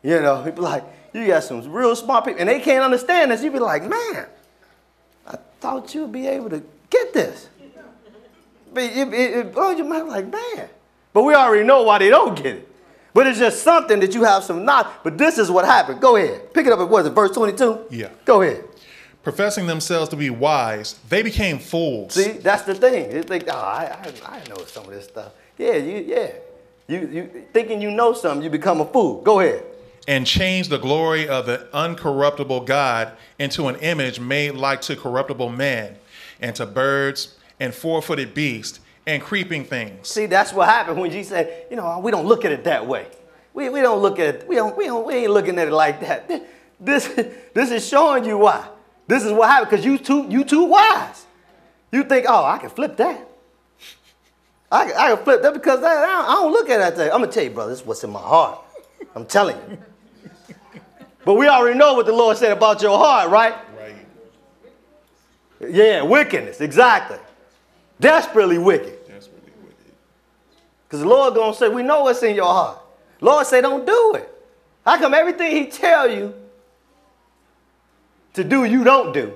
You know, he be like, you got some real smart people, and they can't understand this. You be like, man, I thought you'd be able to get this. It blows your mind like, man. But we already know why they don't get it. But it's just something that you have some knowledge. But this is what happened. Go ahead. Pick it up at what is it, verse 22? Yeah. Go ahead. Professing themselves to be wise, they became fools. See, that's the thing. They think, oh, I know some of this stuff. Yeah. You thinking you know something, you become a fool. Go ahead. And changed the glory of the uncorruptible God into an image made like to corruptible man, and to birds and four-footed beasts and creeping things. See, that's what happened when Jesus said, we don't look at it that way. We don't look at it. We ain't looking at it like that. This is showing you why. This is what happened because you too wise. You think, oh, I can flip that. I can flip that because I don't look at that thing. I'm gonna tell you, brother, this is what's in my heart. I'm telling you. But we already know what the Lord said about your heart, right? Right. Yeah, wickedness, exactly. Desperately wicked. Desperately wicked. Because the Lord gonna say, we know what's in your heart. Lord say, don't do it. How come everything he tell you to do, you don't do?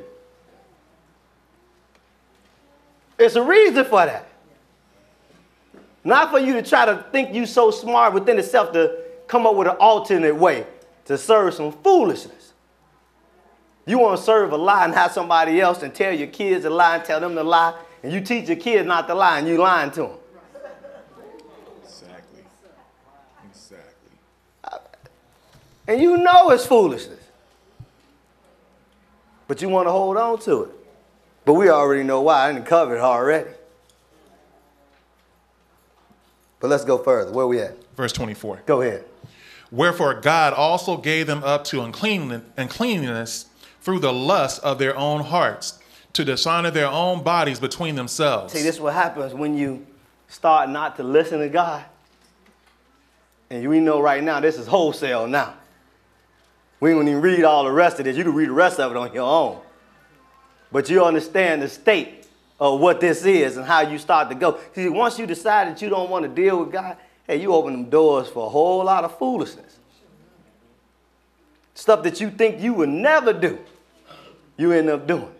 It's a reason for that. Not for you to try to think you so smart within itself to come up with an alternate way to serve some foolishness. You want to serve a lie and have somebody else and tell your kids a lie and tell them to lie, and you teach your kids not to lie and you lying to them. Exactly. And you know it's foolishness. But you want to hold on to it. But we already know why. I didn't cover it already. But let's go further. Where we at? Verse 24. Go ahead. Wherefore God also gave them up to uncleanness through the lust of their own hearts, to dishonor their own bodies between themselves. See, this is what happens when you start not to listen to God. And we know right now, this is wholesale now. We ain't gonna even read all the rest of this. You can read the rest of it on your own. But you understand the state of what this is and how you start to go. See, once you decide that you don't want to deal with God, hey, you open them doors for a whole lot of foolishness. Stuff that you think you would never do, you end up doing.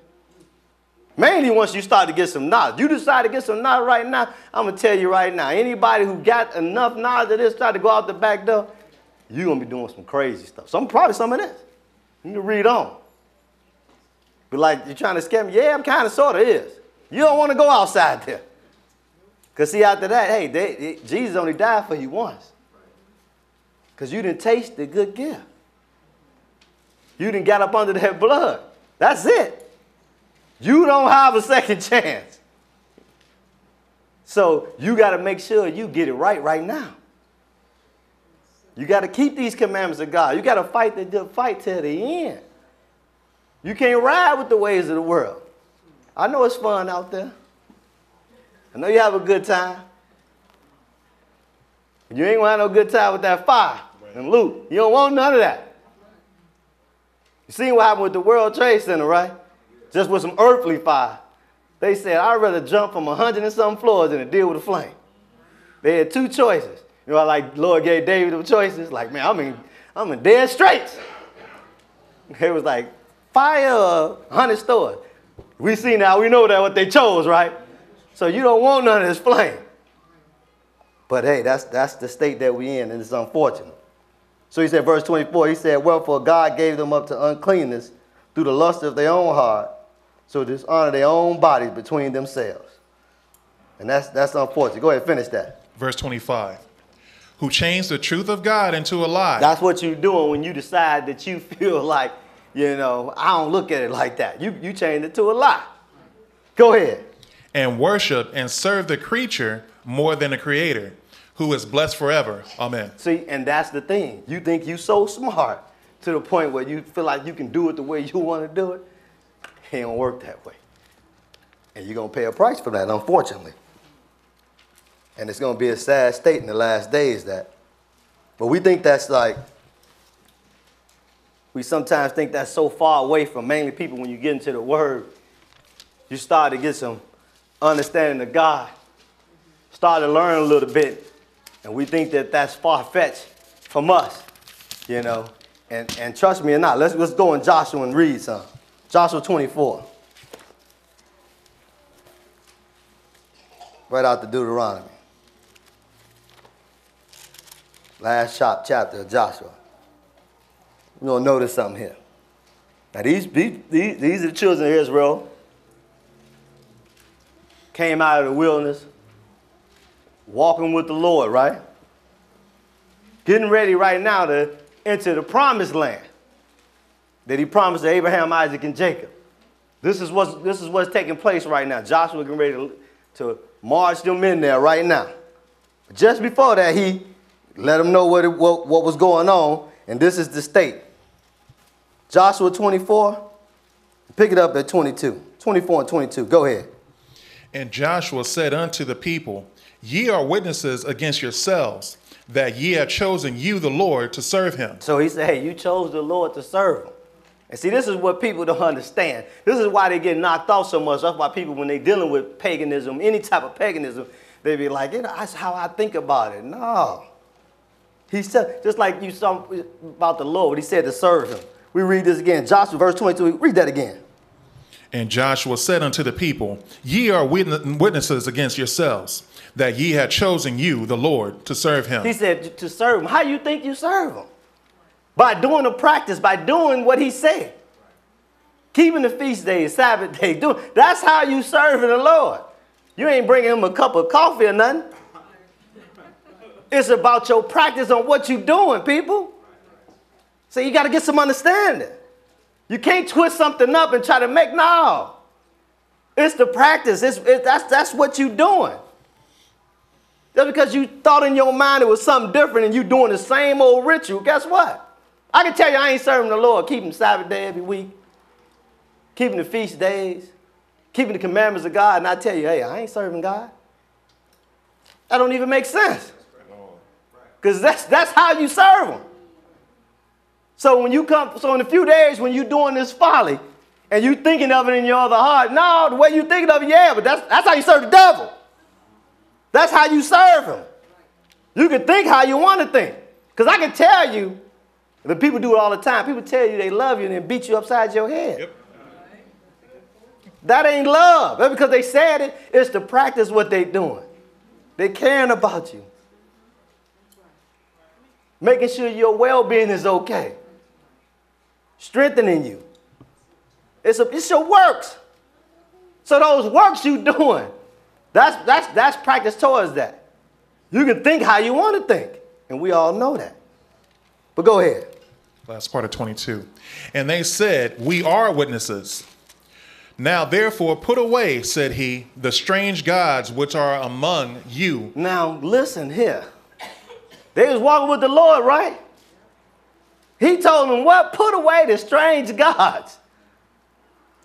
Mainly once you start to get some knowledge. You decide to get some knowledge right now, I'm going to tell you right now, anybody who got enough knowledge of this, start to go out the back door, you're going to be doing some crazy stuff. Probably some of this. You can read on. But like, you're trying to scare me? Yeah, I'm kind of sort of is. You don't want to go outside there. Because see, after that, hey, Jesus only died for you once. Because you didn't taste the good gift. You didn't get up under that blood. That's it. You don't have a second chance. So you got to make sure you get it right now. You got to keep these commandments of God. You got to fight till the end. You can't ride with the ways of the world. I know it's fun out there. I know you have a good time. You ain't gonna have no good time with that fire and loot. You don't want none of that. You seen what happened with the World Trade Center, right? Just with some earthly fire. They said, I'd rather jump from 100 and some floors than to deal with a flame. They had two choices. You know, like Lord gave David the choices. Like, man, I'm in dead straits. It was like fire or 100 stores. We see now, we know that what they chose, right? So you don't want none of this flame. But hey, that's the state that we in, and it's unfortunate. So he said, verse 24, he said, wherefore God gave them up to uncleanness through the lust of their own heart, so dishonor their own bodies between themselves. And that's unfortunate. Go ahead, finish that. Verse 25. Who changed the truth of God into a lie. That's what you're doing when you decide that you feel like, I don't look at it like that. You change it to a lie. Go ahead. And worship and serve the creature more than the creator, who is blessed forever. Amen. See, and that's the thing. You think you're so smart to the point where you feel like you can do it the way you want to do it. It don't work that way. And you're going to pay a price for that, unfortunately. And it's going to be a sad state in the last days that. But we think that's we sometimes think that's so far away from mainly people when you get into the Word. You start to get some understanding of God. Start to learn a little bit. And we think that that's far-fetched from us, And trust me or not, let's go in Joshua and read some. Joshua 24. Right out the Deuteronomy. Last chapter of Joshua. We're going to notice something here. Now these are the children of Israel. Came out of the wilderness. Walking with the Lord, right? Getting ready right now to enter the promised land that he promised to Abraham, Isaac, and Jacob. This is what's taking place right now. Joshua getting ready to march them in there right now. Just before that, he let them know what was going on, and this is the state. Joshua 24, pick it up at 22. 24 and 22, go ahead. And Joshua said unto the people, Ye are witnesses against yourselves, that ye have chosen you, the Lord, to serve him. So he said, hey, you chose the Lord to serve him. And see, this is what people don't understand. This is why they get knocked off so much. That's why people, when they're dealing with paganism, any type of paganism, they be like, that's how I think about it. No. He said, just like you saw about the Lord, he said to serve him. We read this again. Joshua, verse 22, read that again. And Joshua said unto the people, Ye are witnesses against yourselves, that ye have chosen you, the Lord, to serve him. He said to serve him. How do you think you serve him? By doing the practice, by doing what he said. Keeping the feast days, Sabbath days. That's how you serving the Lord. You ain't bringing him a cup of coffee or nothing. It's about your practice on what you're doing, people. So you got to get some understanding. You can't twist something up and try to make, no. It's the practice. That's what you're doing. Just because you thought in your mind it was something different and you doing the same old ritual, guess what? I can tell you I ain't serving the Lord, keeping Sabbath day every week, keeping the feast days, keeping the commandments of God, and I tell you, hey, I ain't serving God. That don't even make sense. Because that's how you serve him. So when you in a few days when you're doing this folly and you thinking of it in your other heart, no, the way you thinking of it, yeah, but that's how you serve the devil. That's how you serve him. You can think how you want to think. Because I can tell you, the people do it all the time. People tell you they love you and then beat you upside your head. Yep. That ain't love. That's because they said it. It's to practice what they doing. They caring about you. Making sure your well-being is okay. Strengthening you. It's your works. So those works you doing, that's practice towards that. You can think how you want to think. And we all know that. But go ahead. Last part of 22. And they said, We are witnesses. Now therefore put away, said he, the strange gods which are among you. Now listen here. They was walking with the Lord, right? He told them what? Put away the strange gods.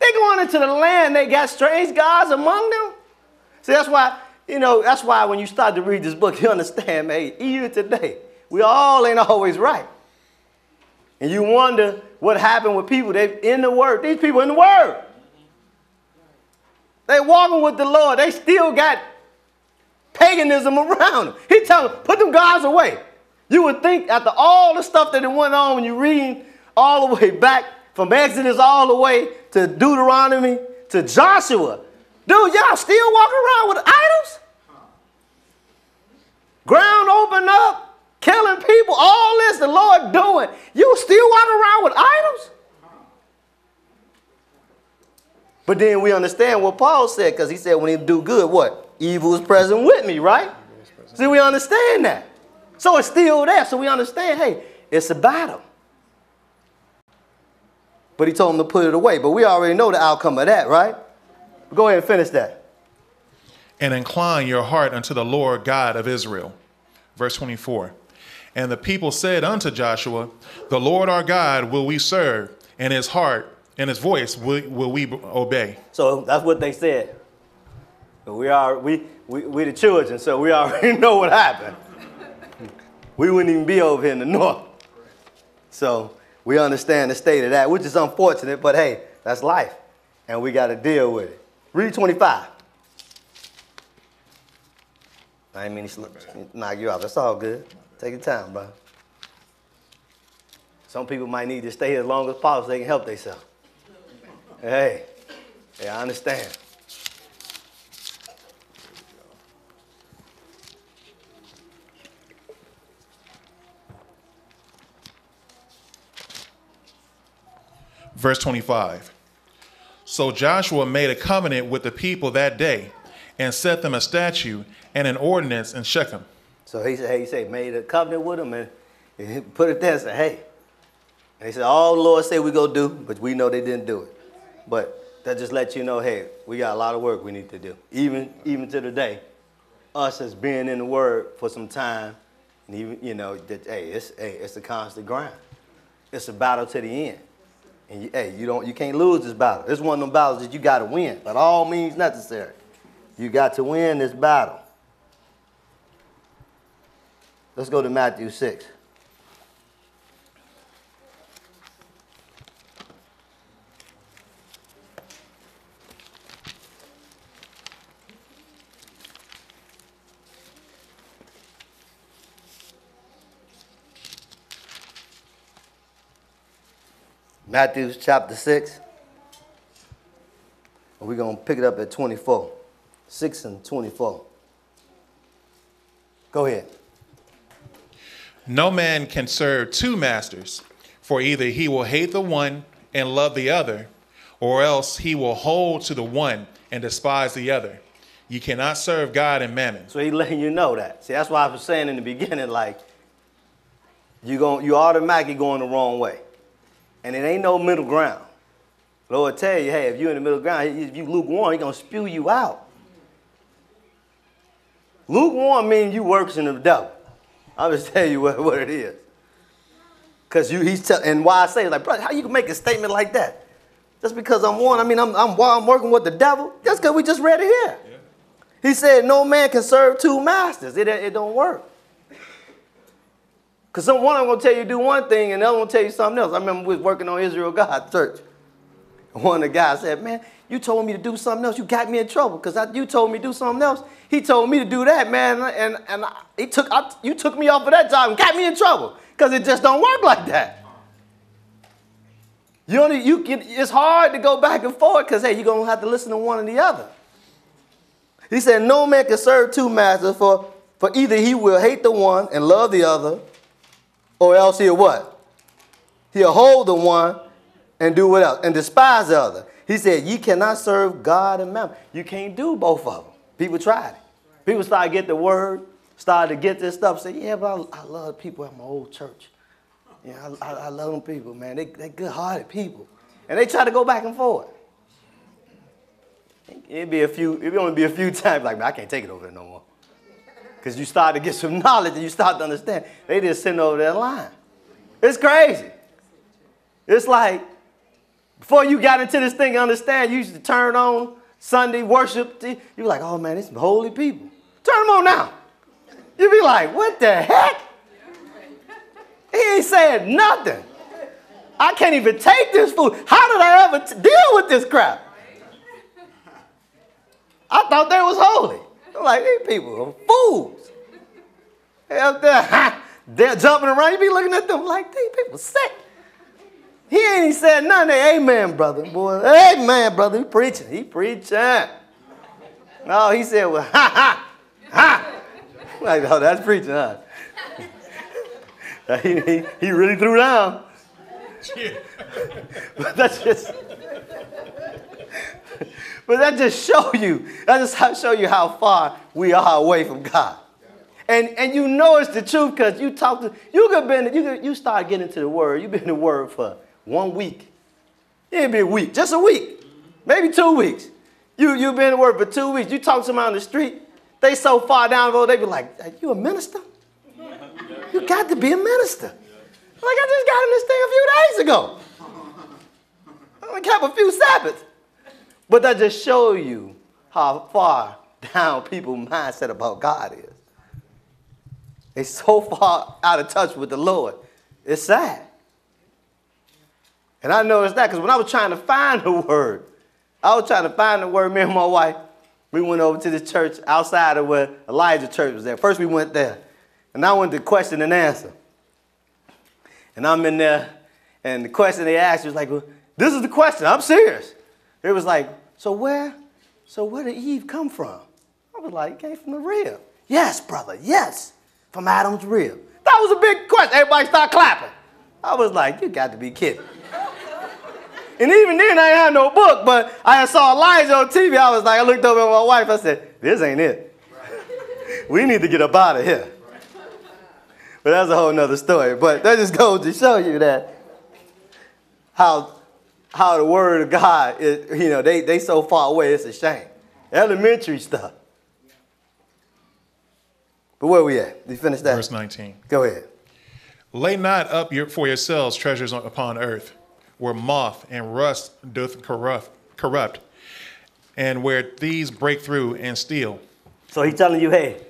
They going into the land, they got strange gods among them. See, that's why when you start to read this book, you understand, man, even today, we all ain't always right. And you wonder what happened with people. They in the Word. These people in the Word. They walking with the Lord. They still got paganism around them. He told them, put them gods away. You would think after all the stuff that went on when you read all the way back from Exodus all the way to Deuteronomy to Joshua, dude, y'all still walking around with idols? Ground open up, killing people, all this the Lord doing. You still walking around with idols? But then we understand what Paul said, because he said when he do good, what? Evil is present with me, right? See, we understand that. So it's still there. So we understand, hey, it's a battle. But he told him to put it away. But we already know the outcome of that, right? Go ahead and finish that. And incline your heart unto the Lord God of Israel. Verse 24. And the people said unto Joshua, the Lord our God will we serve, and his heart and his voice will we obey. So that's what they said. We the children, so we already know what happened. We wouldn't even be over here in the north. So we understand the state of that, which is unfortunate, but hey, that's life. And we got to deal with it. Read 25. I didn't mean to knock you out. That's all good. Take your time, bro. Some people might need to stay here as long as possible so they can help themselves. Hey, I understand. Verse 25. So Joshua made a covenant with the people that day and set them a statute and an ordinance in Shechem. So he said, made a covenant with them and he put it there and said, hey. And he said, all the Lord said we go do, but we know they didn't do it. But that just lets you know, hey, we got a lot of work we need to do. Even to the day, us as being in the Word for some time, and even, you know, that, it's a constant grind. It's a battle to the end. And you can't lose this battle. It's one of them battles that you got to win, by all means necessary. You got to win this battle. Let's go to Matthew 6. Matthew chapter 6. We're going to pick it up at 24. 6 and 24. Go ahead. No man can serve two masters, for either he will hate the one and love the other, or else he will hold to the one and despise the other. You cannot serve God and mammon. So he's letting you know that. See, that's why I was saying in the beginning, like, you automatically going the wrong way. And it ain't no middle ground. Lord tell you, hey, if you're in the middle ground, if you lukewarm, he's going to spew you out. Lukewarm means you works in the devil. I'll just tell you what it is. Because and why I say, like, brother, how you can make a statement like that? Just because I'm working with the devil? That's because we just read it here. Yeah. He said no man can serve two masters. It don't work. Because one I'm going to tell you do one thing and the other going to tell you something else. I remember we was working on Israel God Church. One of the guys said, man, you told me to do something else. You got me in trouble because you told me to do something else. He told me to do that, man, and you took me off of that job and got me in trouble because it just don't work like that. It's hard to go back and forth because, hey, you're going to have to listen to one or the other. He said no man can serve two masters, for either he will hate the one and love the other, or else he'll what? He'll hold the one and do what else? And despise the other. He said, ye cannot serve God and mammon. You can't do both of them. People tried it. People started to get the word, started to get this stuff, say, yeah, but I love people at my old church. Yeah, I love them people, man. They good-hearted people. And they try to go back and forth. It'd only be a few times like, man, I can't take it over there no more. Because you start to get some knowledge and you start to understand. They just sitting over that line. It's crazy. It's like, before you got into this thing, understand, you used to turn on Sunday worship. You be like, oh, man, it's some holy people. Turn them on now. You be like, what the heck? He ain't saying nothing. I can't even take this food. How did I ever deal with this crap? I thought they was holy. I'm like, these people are fools. They up there, they're jumping around. You be looking at them like, these people sick. He ain't even said nothing. Amen, brother, boy. Amen, brother. He preaching. No, he said, well, ha, ha, ha. Like, oh, that's preaching, huh? he really threw down. But that's just, But that just show you how far we are away from God. And you know it's the truth because you start getting into the Word. You've been in the Word for 1 week. It ain't been a week, just a week, maybe 2 weeks. You've been in the Word for 2 weeks. You talk to somebody on the street, they so far down the road, they be like, "Are you a minister? You got to be a minister." Like, I just got in this thing a few days ago. I only kept a few Sabbaths. But that just shows you how far down people's mindset about God is. They're so far out of touch with the Lord. It's sad. And I noticed that because when I was trying to find the Word, me and my wife, we went over to the church outside of where Elijah Church was at. First we went there, and I went to question and answer. And I'm in there, and the question they asked was like, well, this is the question, I'm serious. It was like, so where did Eve come from? I was like, it came from the rib. Yes, brother, yes, from Adam's rib. That was a big question. Everybody started clapping. I was like, you got to be kidding. And even then, I ain't had no book, but I saw Elijah on TV. I looked over at my wife. I said, this ain't it. We need to get up out of here. But that's a whole nother story. But that just goes to show you that how the Word of God is, they so far away, it's a shame. Elementary stuff. But where we at? You finished that? Verse 19. Go ahead. Lay not up for yourselves treasures upon earth, where moth and rust doth corrupt, and where thieves break through and steal. So he's telling you, hey,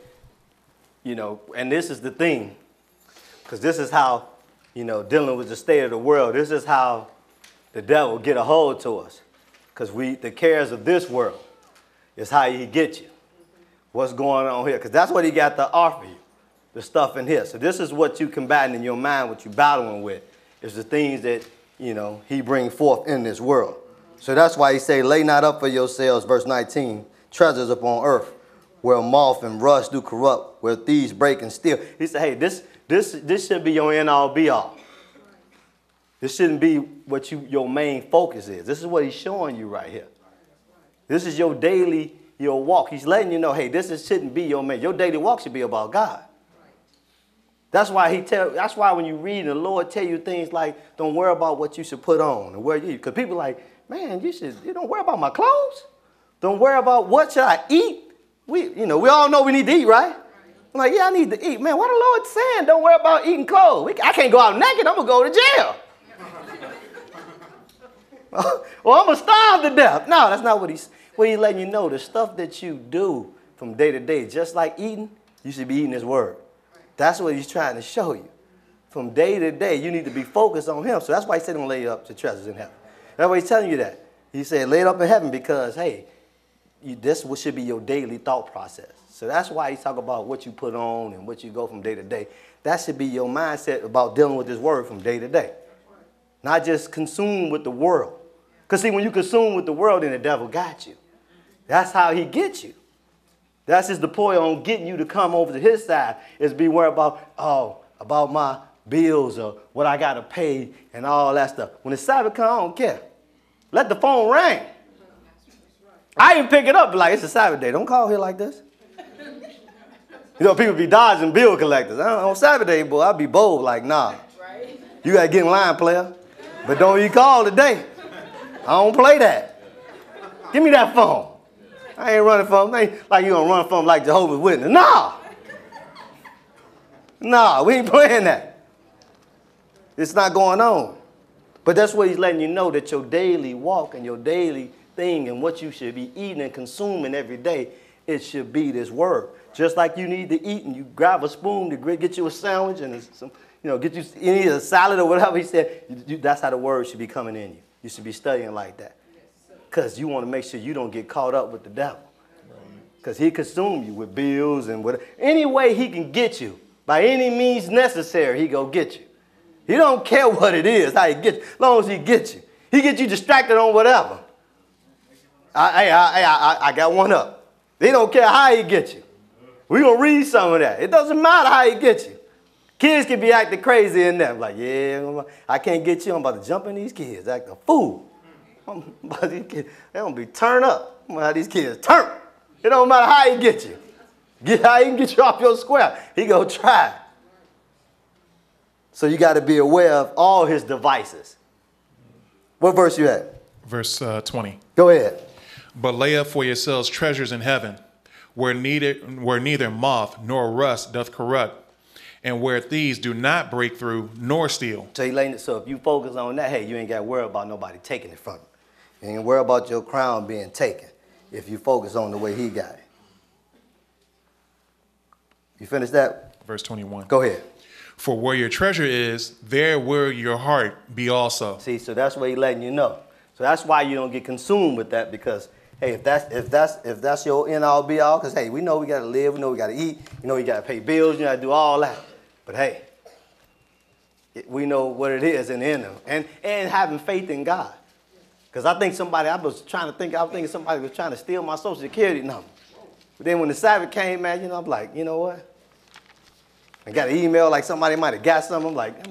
and this is the thing, because this is how, dealing with the state of the world, this is how the devil get a hold to us. Because the cares of this world is how he get you. What's going on here? Because that's what he got to offer you, the stuff in here. So this is what you combating in your mind, what you battling with, is the things that, he brings forth in this world. So that's why he say, lay not up for yourselves, verse 19, treasures upon earth, where moth and rust do corrupt, where thieves break and steal. He said, hey, this should be your end all be all. This shouldn't be what your main focus is. This is what he's showing you right here. This is your daily, your walk. He's letting you know, hey, shouldn't be your main. Your daily walk should be about God. That's why when you read the Lord tell you things like, don't worry about what you should put on and where you, because people are like, man, you don't worry about my clothes. Don't worry about what should I eat. We all know we need to eat, right? I'm like, yeah, I need to eat. Man, what the Lord saying? Don't worry about eating clothes. I can't go out naked. I'm going to go to jail. Well, I'm going to starve to death. No, that's not what he's letting you know. The stuff that you do from day to day, just like eating, you should be eating his word. That's what he's trying to show you. From day to day, you need to be focused on him. So that's why he said, don't lay up to treasures in heaven. That's why he's telling you that. He said, lay it up in heaven because, hey, this should be your daily thought process. So that's why he's talking about what you put on and what you go from day to day. That should be your mindset about dealing with this word from day to day. Not just consumed with the world. Because see, when you consume with the world, then the devil got you. That's how he gets you. That's his deploy on getting you to come over to his side, is be worried about my bills or what I got to pay and all that stuff. When the Sabbath comes, I don't care. Let the phone ring. I even pick it up, like, it's a Sabbath day. Don't call here like this. People be dodging bill collectors. On Sabbath day, boy, I'll be bold, like, nah. You got to get in line, player. But don't you call today. I don't play that. Give me that phone. I ain't running from them. Ain't like you gonna run from them like Jehovah's Witness. No, we ain't playing that. It's not going on. But that's what he's letting you know, that your daily walk and your daily thing and what you should be eating and consuming every day, it should be this word. Just like you need to eat and you grab a spoon to get you a sandwich and some, get you any a salad or whatever. He said, that's how the word should be coming in you. You should be studying like that. Because you want to make sure you don't get caught up with the devil. Because he consume you with bills and whatever. Any way he can get you, by any means necessary, he go get you. He don't care what it is, how he gets you, as long as he gets you. He gets you distracted on whatever. I got one up. They don't care how he gets you. We're going to read some of that. It doesn't matter how he gets you. Kids can be acting crazy in there. Like, yeah, I can't get you. I'm about to jump in these kids, act a fool. These kids, they gonna be turned up. I'm gonna have these kids turn. It don't matter how he get you. How he can get you off your square. He gonna try. So you got to be aware of all his devices. What verse you at? Verse 20. Go ahead. But lay up for yourselves treasures in heaven, where neither moth nor rust doth corrupt, and where thieves do not break through nor steal. So if you focus on that, hey, you ain't got to worry about nobody taking it from you. You ain't got to worry about your crown being taken if you focus on the way he got it. You finished that? Verse 21. Go ahead. For where your treasure is, there will your heart be also. See, so that's what he's letting you know. So that's why you don't get consumed with that, because hey, if that's your end all be all, because hey, we know we got to live, we know we got to eat, you know we got to pay bills, you got to do all that. But hey, we know what it is in the end of it. And having faith in God. Because I think I was thinking somebody was trying to steal my Social Security number. But then when the Sabbath came, man, I'm like, you know what? I got an email like somebody might have got something. I'm like,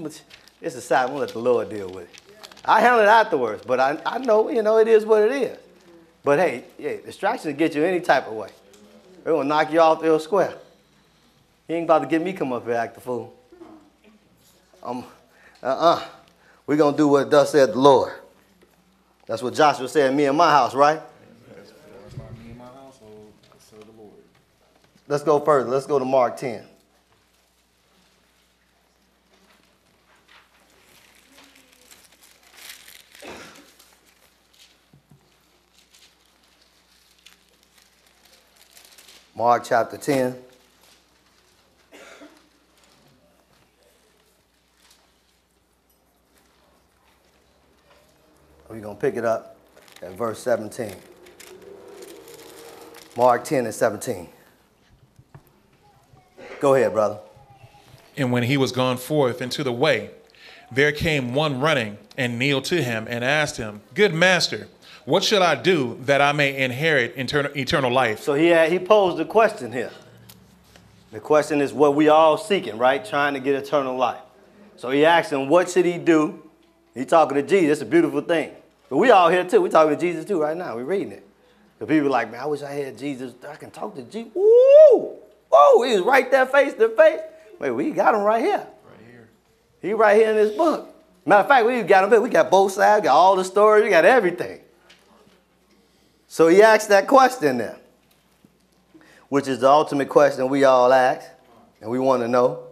it's a Sabbath, I'm going to let the Lord deal with it. I handle it afterwards, but I know, it is what it is. But hey, distractions get you any type of way. They're going to knock you off the square. You ain't about to get me come up here act the fool. We're going to do what thus said the Lord. That's what Joshua said, me and my house, right? That's not me and my household, so the Lord. Let's go further. Let's go to Mark 10. Mark chapter 10. We're going to pick it up at verse 17. Mark 10 and 17. Go ahead, brother. And when he was gone forth into the way, there came one running and kneeled to him and asked him, Good master, what shall I do that I may inherit eternal life? So he posed a question here. The question is what we all seeking, right? Trying to get eternal life. So he asked him, what should he do? He talking to Jesus. It's a beautiful thing. But we all here too. We talking to Jesus too right now. We're reading it. The people are like, man, I wish I had Jesus. I can talk to Jesus. Woo! Whoa, he was right there face to face. Wait, we got him right here. Right here. He right here in this book. Matter of fact, we got him. We got both sides, got all the stories, we got everything. So he asked that question there, which is the ultimate question we all ask, and we want to know.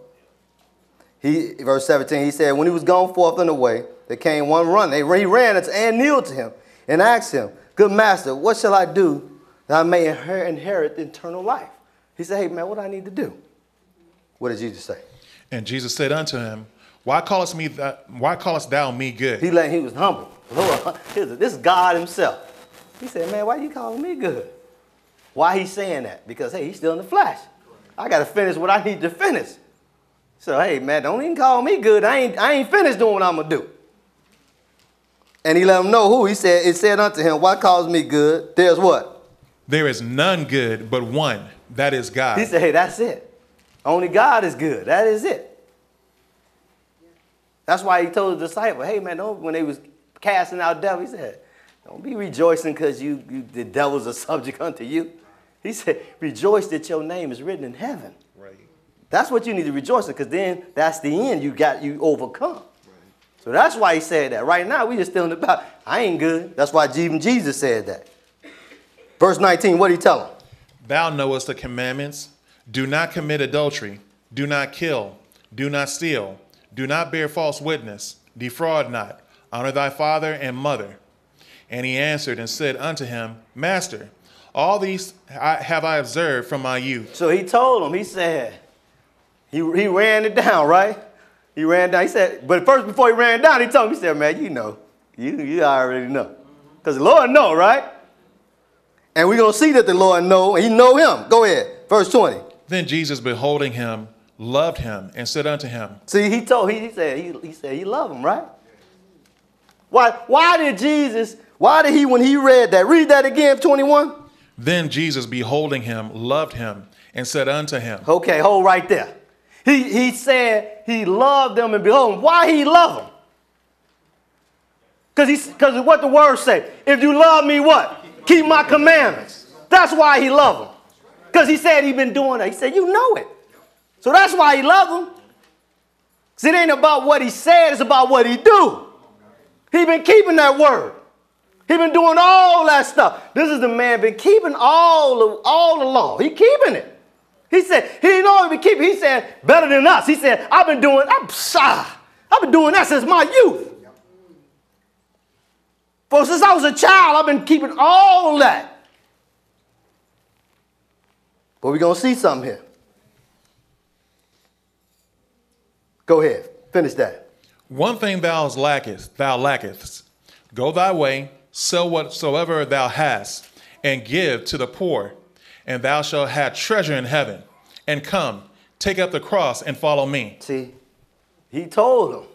Verse 17, he said, when he was gone forth in the way, there came one running. He ran and kneeled to him and asked him, Good master, what shall I do that I may inherit eternal life? He said, hey, man, what do I need to do? What did Jesus say? And Jesus said unto him, Why callest thou me good? He was humble. Lord, this is God himself. He said, man, why you calling me good? Why he saying that? Because, hey, he's still in the flesh. I got to finish what I need to finish. So, hey, man, don't even call me good. I ain't finished doing what I'm going to do. And he let him know who. It said unto him, why calls me good? There's what? There is none good but one, that is God. He said, hey, that's it. Only God is good. That is it. That's why he told the disciple, hey, man, when they was casting out devils, he said, don't be rejoicing because the devils are subject unto you. He said, rejoice that your name is written in heaven. Right. That's what you need to rejoice in, because then that's the end. You overcome. Right. So that's why he said that. Right now, we just still in the battle. I ain't good. That's why even Jesus said that. Verse 19, what did he tell him? Thou knowest the commandments. Do not commit adultery. Do not kill. Do not steal. Do not bear false witness. Defraud not. Honor thy father and mother. And he answered and said unto him, Master, all these have I observed from my youth. So he told him, he said, he ran it down, right? He ran down. He said, but first before he ran down, he told him, he said, man, you know, you already know. Because the Lord know, right? And we're going to see that the Lord know, and he know him. Go ahead, verse 20. Then Jesus, beholding him, loved him and said unto him. See, he said he loved him, right? Why did he, when he read that, read that again, 21? Then Jesus, beholding him, loved him and said unto him. Okay, hold right there. He said he loved them and behold, why he love them? Because what the word say, if you love me, what? Keep my commandments. That's why he loved them. Because he said he been doing that. He said, you know it. So that's why he loved them. See, it ain't about what he said, it's about what he do. He been keeping that word. He been doing all that stuff. This is the man been keeping all the law. He keeping it. He said, he didn't know he been keeping. He said, better than us. He said, I've been doing that since my youth. For since I was a child, I've been keeping all that. But we're going to see something here. Go ahead. Finish that. One thing thou lackest. Go thy way, sell whatsoever thou hast, and give to the poor, and thou shalt have treasure in heaven. And come, take up the cross and follow me. See, he told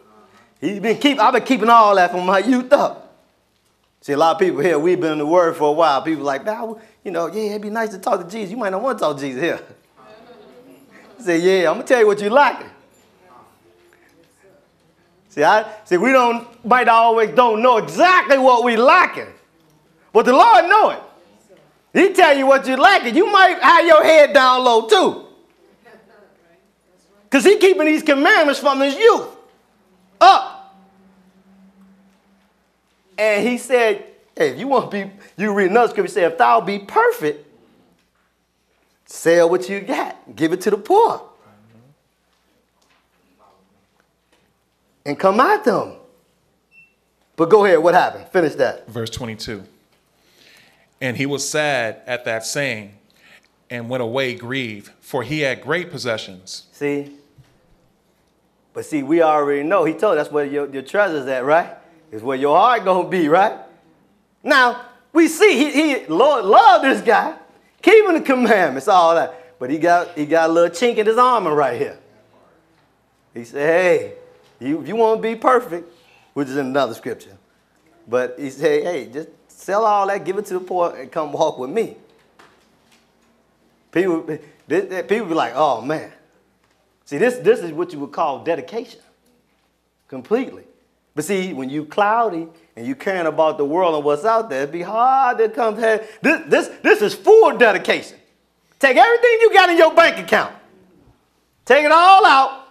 him. I've been keeping all that from my youth up. See, a lot of people here, we've been in the word for a while. People like, nah, yeah, it'd be nice to talk to Jesus. You might not want to talk to Jesus here. He said, yeah, I'm going to tell you what you lacking. See, we might always don't know exactly what we lacking. But the Lord know it. He tell you what you lacking. You might have your head down low too. Because he keeping these commandments from his youth up. And he said, hey, if you want to be, you read another scripture, he said, if thou be perfect, sell what you got, give it to the poor. And come at them. But go ahead, what happened? Finish that. Verse 22. And he was sad at that saying, and went away grieved, for he had great possessions. See? But see, we already know. He told us that's where your treasure's at, right? It's where your heart gonna be, right? Now, we see Lord loved this guy, keeping the commandments, all that. But he got a little chink in his armor right here. He said, hey, if you want to be perfect, which is in another scripture. But he said, hey, just sell all that, give it to the poor, and come walk with me. People be like, oh, man. See, this is what you would call dedication. Completely. But see, when you cloudy and you caring about the world and what's out there, it'd be hard to come here. This is full dedication. Take everything you got in your bank account. Take it all out.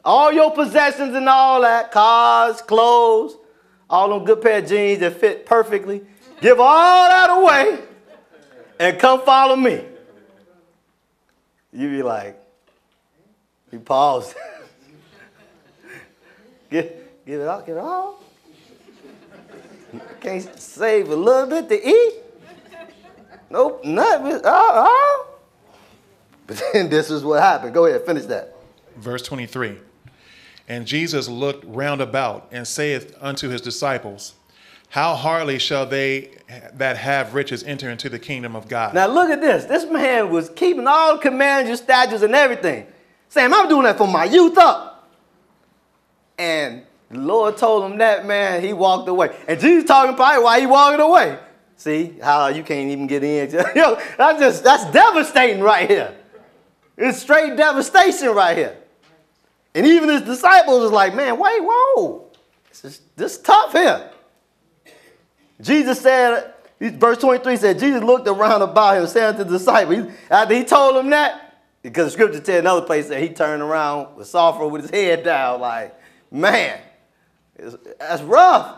All your possessions and all that, cars, clothes, all them good pair of jeans that fit perfectly. Give all that away and come follow me. You be like, you pause. Give it all. Can't save a little bit to eat? Nope, nothing. But then this is what happened. Go ahead, finish that. Verse 23. And Jesus looked round about and saith unto his disciples, how hardly shall they that have riches enter into the kingdom of God? Now look at this. This man was keeping all the commands and statutes and everything. Saying, I'm doing that from my youth up. And the Lord told him that, man, he walked away. And Jesus talking probably why he walking away. See how you can't even get in. Yo, that's devastating right here. It's straight devastation right here. And even his disciples was like, man, wait, whoa. This is tough here. Jesus said, verse 23 said, Jesus looked around about him, saying to the disciples, after he told them that, because the scripture tells another place that he turned around with sorrow with his head down, like, man, that's rough.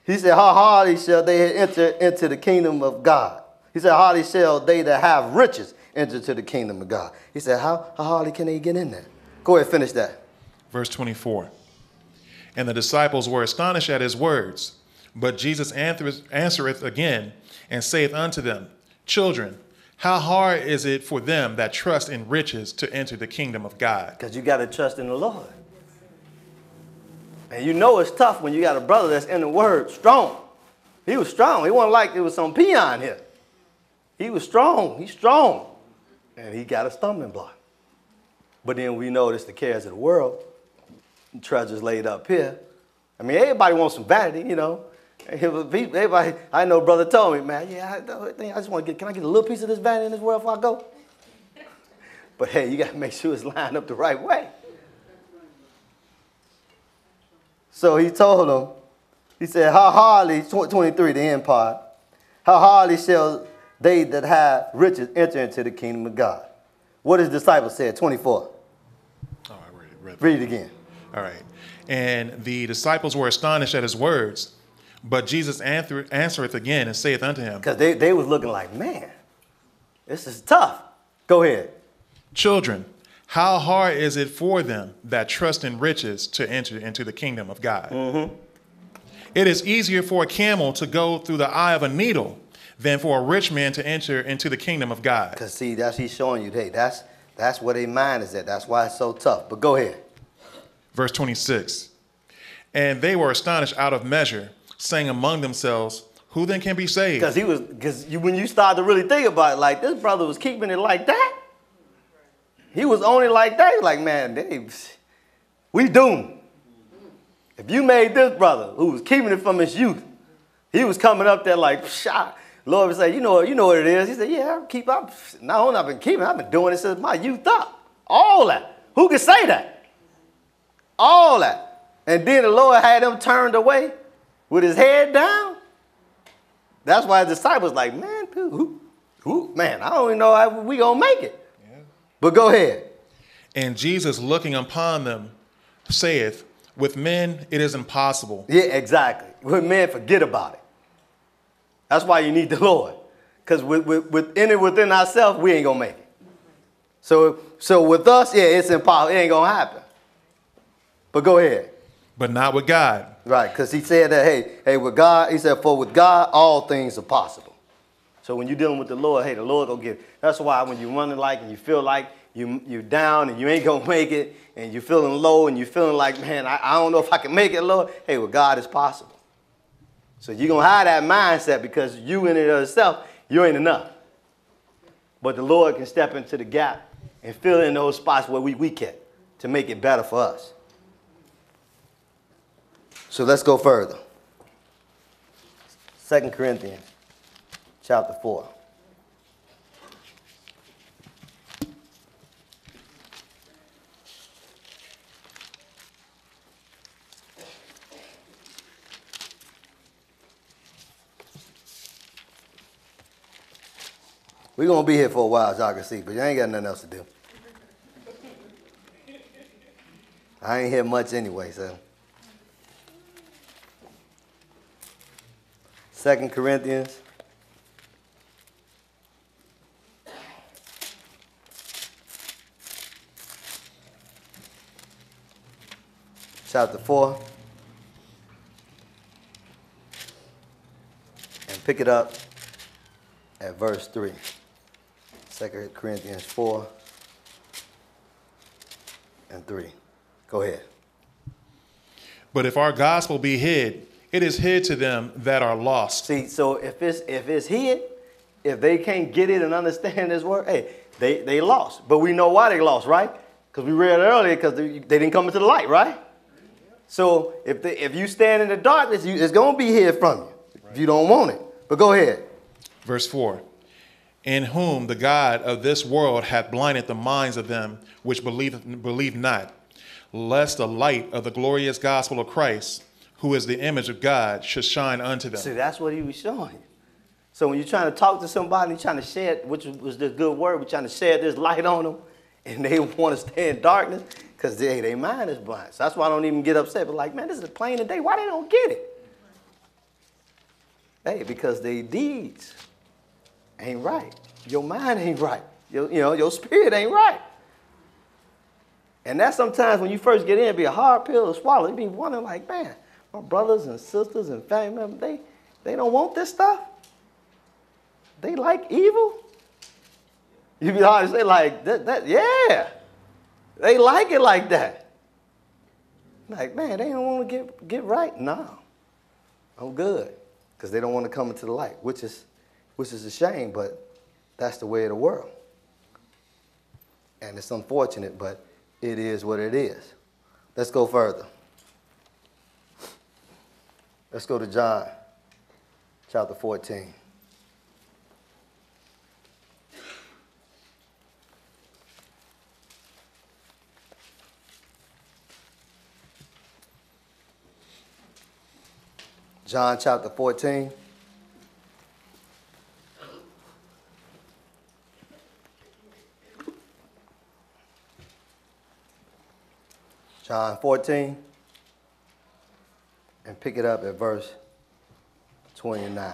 He said, how hardly shall they enter into the kingdom of God? He said, hardly shall they that have riches enter into the kingdom of God. He said, how hardly can they get in there? Go ahead, finish that. Verse 24. And the disciples were astonished at his words. But Jesus answereth again and saith unto them, children, how hard is it for them that trust in riches to enter the kingdom of God? Because you got to trust in the Lord. And you know it's tough when you got a brother that's in the word, strong. He was strong. He wasn't like it was some peon here. He was strong. He's strong. And he got a stumbling block. But then we notice the cares of the world, treasures laid up here. I mean, everybody wants some vanity, you know. Everybody, I know brother told me, man, yeah, I just want to can I get a little piece of this vanity in this world before I go? But hey, you got to make sure it's lined up the right way. So he told them, He said, how hardly, 23, the end part, how hardly shall they that have riches enter into the kingdom of God. What his disciples said, 24. Oh, I read it. Read it again. All right. And the disciples were astonished at his words. But Jesus answereth again and saith unto him, Because they was looking like, man, this is tough. Go ahead. Children, how hard is it for them that trust in riches to enter into the kingdom of God? Mm-hmm. It is easier for a camel to go through the eye of a needle than for a rich man to enter into the kingdom of God. Because see, he's showing you, hey, that's where their mind is at. That's why it's so tough. But go ahead. Verse 26. And they were astonished out of measure, saying among themselves, who then can be saved? Because when you start to really think about it, like this brother was keeping it like that. He was only like that. He was like, man, we doomed. If you made this brother who was keeping it from his youth, he was coming up there like, shot. Lord would say, you know what it is. He said, yeah, not only I've been keeping, I've been doing it since my youth up. All that. Who can say that? All that. And then the Lord had him turned away with his head down. That's why the disciples like, man, man, I don't even know how we gonna make it. Yeah. But go ahead. And Jesus, looking upon them, saith, with men it is impossible. Yeah, exactly. With men, forget about it. That's why you need the Lord. Because within ourselves, we ain't gonna make it. So with us, yeah, it's impossible. It ain't gonna happen. But go ahead. But not with God. Right, because he said that, hey, with God, he said, for with God, all things are possible. So when you're dealing with the Lord, hey, the Lord gonna give. That's why when you're running like and you feel like you're down and you ain't gonna make it and you're feeling low and you're feeling like, man, I don't know if I can make it, Lord. Hey, with God, it's possible. So you're gonna have that mindset because you in it of yourself, you ain't enough. But the Lord can step into the gap and fill in those spots where we weak at to make it better for us. So let's go further. 2 Corinthians chapter 4. We're going to be here for a while, as y'all can see, but you ain't got nothing else to do. I ain't here much anyway, so. 2 Corinthians chapter 4 and pick it up at verse 3. 2 Corinthians 4 and 3. Go ahead. But if our gospel be hid, it is hid to them that are lost. See, so if it's hid, if they can't get it and understand this word, hey, they lost. But we know why they lost, right? Because we read earlier, because they didn't come into the light, right? So if you stand in the darkness, it's going to be hid from you if you don't want it. But go ahead. Verse 4. In whom the God of this world hath blinded the minds of them which believe not, lest the light of the glorious gospel of Christ, who is the image of God, should shine unto them. See, that's what he was showing you. So when you're trying to talk to somebody, trying to share, which was the good word, we're trying to share this light on them, and they want to stay in darkness, because their mind is blind. So that's why I don't even get upset. But like, man, this is plain today. Why they don't get it? Hey, because their deeds ain't right. Your mind ain't right. Your spirit ain't right. And that's sometimes when you first get in, it be a hard pill to swallow. You be wondering like, man, my brothers and sisters and family members, they don't want this stuff. They like evil. You be hard to say like that, yeah. They like it like that. Like, man, they don't want to get right. No, I'm good. Because they don't want to come into the light, which is a shame, but that's the way of the world. And it's unfortunate, but it is what it is. Let's go further. Let's go to John chapter 14. John chapter 14. John 14. And pick it up at verse 29.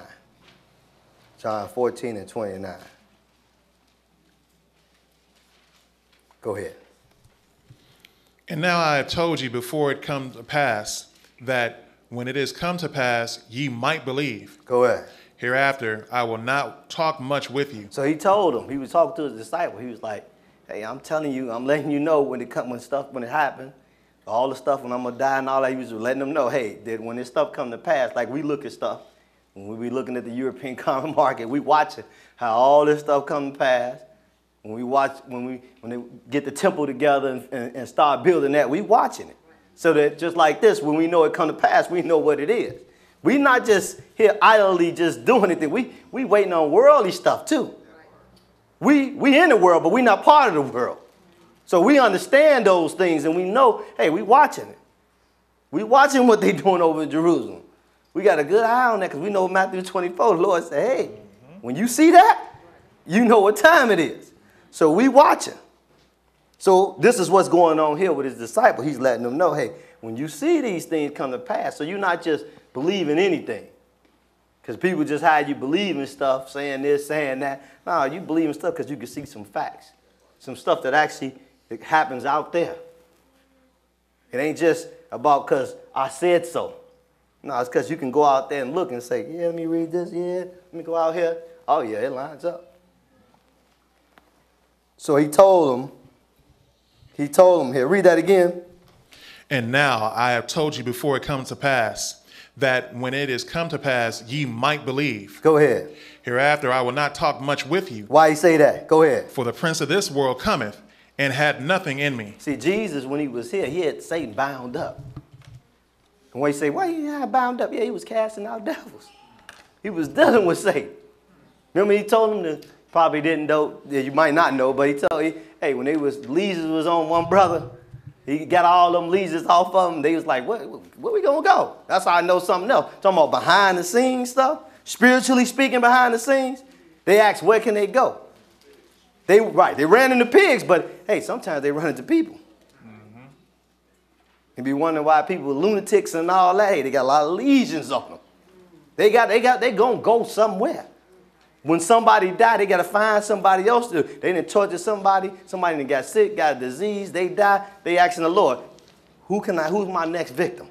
John 14 and 29. Go ahead. And now I have told you before it come to pass, that when it is come to pass, ye might believe. Go ahead. Hereafter, I will not talk much with you. So he told him, he was talking to his disciple. He was like, hey, I'm telling you, I'm letting you know when it happened, all the stuff when I'm gonna die and all that. He was letting them know, hey, that when this stuff come to pass, like we look at stuff, when we be looking at the European common market, we watching how all this stuff come to pass. When they get the temple together and start building that, we watching it. So that just like this, when we know it come to pass, we know what it is. We not just here idly just doing anything. We waiting on worldly stuff too. We in the world, but we not part of the world. So we understand those things and we know, hey, we watching it. We watching what they doing over in Jerusalem. We got a good eye on that because we know Matthew 24, the Lord said, hey, when you see that, you know what time it is. So we watching. So this is what's going on here with his disciple. He's letting them know, hey, when you see these things come to pass, so you're not just believing anything. Because people just had you believing stuff, saying this, saying that. No, you believe in stuff because you can see some facts. Some stuff that actually happens out there. It ain't just about because I said so. No, it's because you can go out there and look and say, yeah, let me read this, yeah, let me go out here. Oh, yeah, it lines up. So he told him here, read that again. And now I have told you before it comes to pass, that when it is come to pass, ye might believe. Go ahead. Hereafter I will not talk much with you. Why he say that? Go ahead. For the prince of this world cometh, and had nothing in me. See, Jesus, when he was here, he had Satan bound up. And when you say, why you had bound up? Yeah, he was casting out devils. He was dealing with Satan. Remember he told him to, probably didn't know, you might not know, but he told you, hey, when they was, leases was on one brother, he got all them leases off of them. They was like, where we gonna go? That's how I know something else. Talking about behind the scenes stuff, spiritually speaking behind the scenes. They asked, where can they go? They ran into pigs, but hey, sometimes they run into people. Mm-hmm. You be wondering why people with lunatics and all that, hey, they got a lot of legions on them. They gonna go somewhere. When somebody died, they got to find somebody else to do. They didn't torture somebody done got sick, got a disease, they died. They asking the Lord, who's my next victim?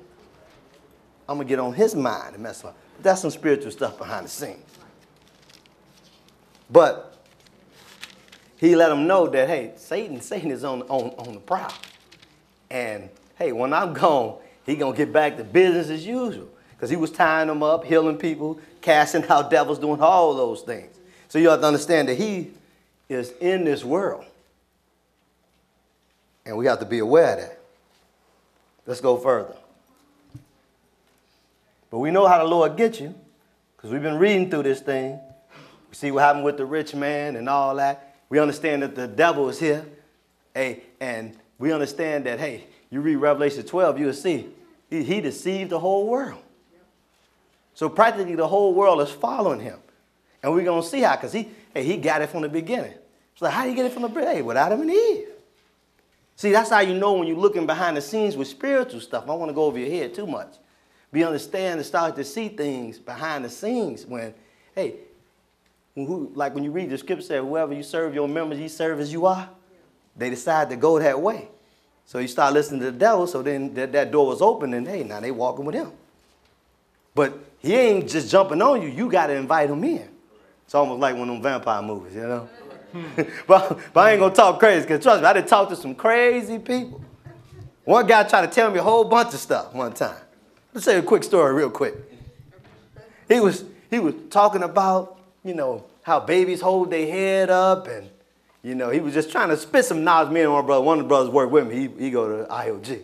I'm going to get on his mind and mess up. That's some spiritual stuff behind the scenes. But he let them know that, hey, Satan is on the prowl. And, hey, when I'm gone, he going to get back to business as usual. Because he was tying them up, healing people, casting out devils, doing all those things. So you have to understand that he is in this world. And we have to be aware of that. Let's go further. But we know how the Lord gets you, because we've been reading through this thing. We see what happened with the rich man and all that. We understand that the devil is here. Hey, and we understand that, hey, you read Revelation 12, you'll see he deceived the whole world. So practically the whole world is following him. And we're going to see how, because he got it from the beginning. So how do you get it from the beginning? Hey, with Adam and Eve. See, that's how you know when you're looking behind the scenes with spiritual stuff. I don't want to go over your head too much. We understand and start to see things behind the scenes when, hey, like when you read the scripture, say, whoever you serve your members, you serve as you are. They decide to go that way. So you start listening to the devil, so then that door was open, and hey, now they walking with him. But he ain't just jumping on you. You got to invite him in. It's almost like one of them vampire movies, you know? but I ain't going to talk crazy, because trust me, I done talked to some crazy people. One guy tried to tell me a whole bunch of stuff one time. Let's say a quick story real quick. He was talking about, you know, how babies hold their head up, and, you know, he was just trying to spit some knowledge. Me and one of the brothers work with me. He go to IOG.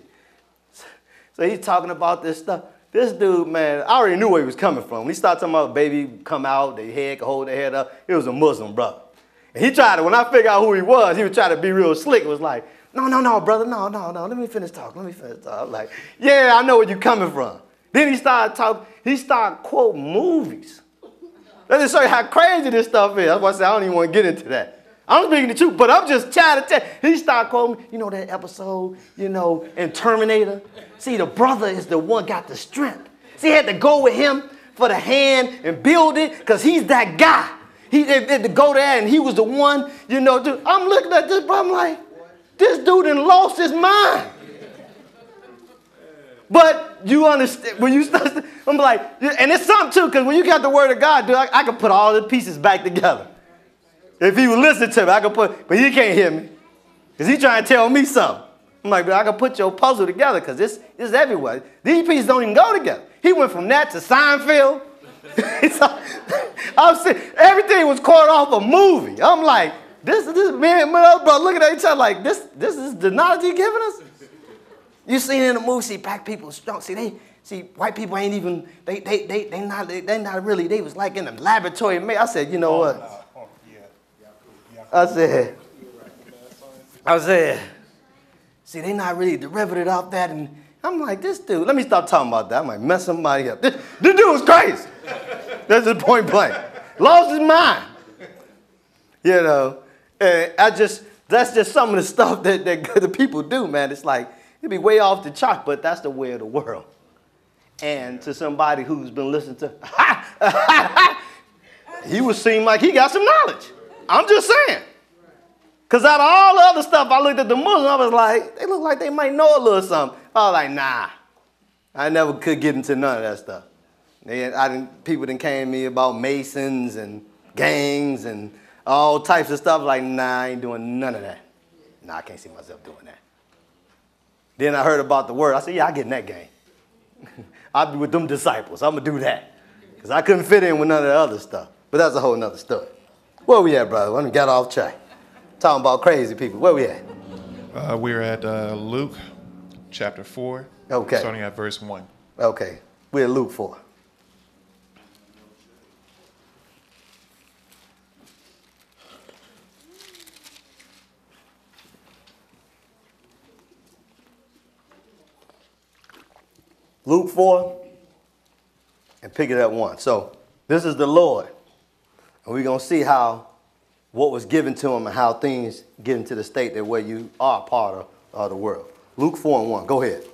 So he's talking about this stuff. This dude, man, I already knew where he was coming from. When he started talking about baby come out, their head can hold their head up, it was a Muslim brother. And he tried to, when I figured out who he was trying to be real slick. It was like, no, brother, no, let me finish talking, I was like, yeah, I know where you're coming from. Then he started quoting movies. Let me show you how crazy this stuff is. That's why I said I don't even want to get into that. I'm speaking the truth, but I'm just trying to tell you. He started quoting, you know that episode, in Terminator? See, the brother is the one got the strength. See, he had to go with him for the hand and build it because he's that guy. He had to go there and he was the one, dude. I'm looking at this, but I'm like, this dude done lost his mind. But you understand, when you start, I'm like, and it's something too, because when you got the word of God, dude, I can put all the pieces back together. If he would listen to me, I could but he can't hear me. Because he trying to tell me something. I'm like, but I can put your puzzle together because this is everywhere. These pieces don't even go together. He went from that to Seinfeld. I'm saying, everything was caught off a movie. I'm like, this man and my other brother looking at each other like, this is the knowledge he giving us? You see in the movie, see black people strong. See white people ain't even, they not really, they was like in a laboratory. I said, you know what? I said, see, they not really derivative off that. And I'm like, this dude, let me stop talking about that. I might mess somebody up. This dude was crazy. That's the point blank. Lost his mind. And that's just some of the stuff that the people do, man. It's like, it'd be way off the chart, but that's the way of the world. And to somebody who's been listening to, he would seem like he got some knowledge. I'm just saying. Because out of all the other stuff, I looked at the Muslims, I was like, they look like they might know a little something. I was like, nah. I never could get into none of that stuff. People done came to me about Masons and gangs and all types of stuff. Like, nah, I ain't doing none of that. Nah, I can't see myself doing that. Then I heard about the word. I said, yeah, I get in that game. I'll be with them disciples. I'm going to do that. Because I couldn't fit in with none of the other stuff. But that's a whole nother story. Where we at, brother? I done got off track. Talking about crazy people. Where we at? We're at Luke chapter 4, starting at verse 1. Okay. We're at Luke 4. Luke 4, and pick it up 1. So this is the Lord. And we're going to see what was given to him and how things get into the state that where you are part of the world. Luke 4 and 1. Go ahead.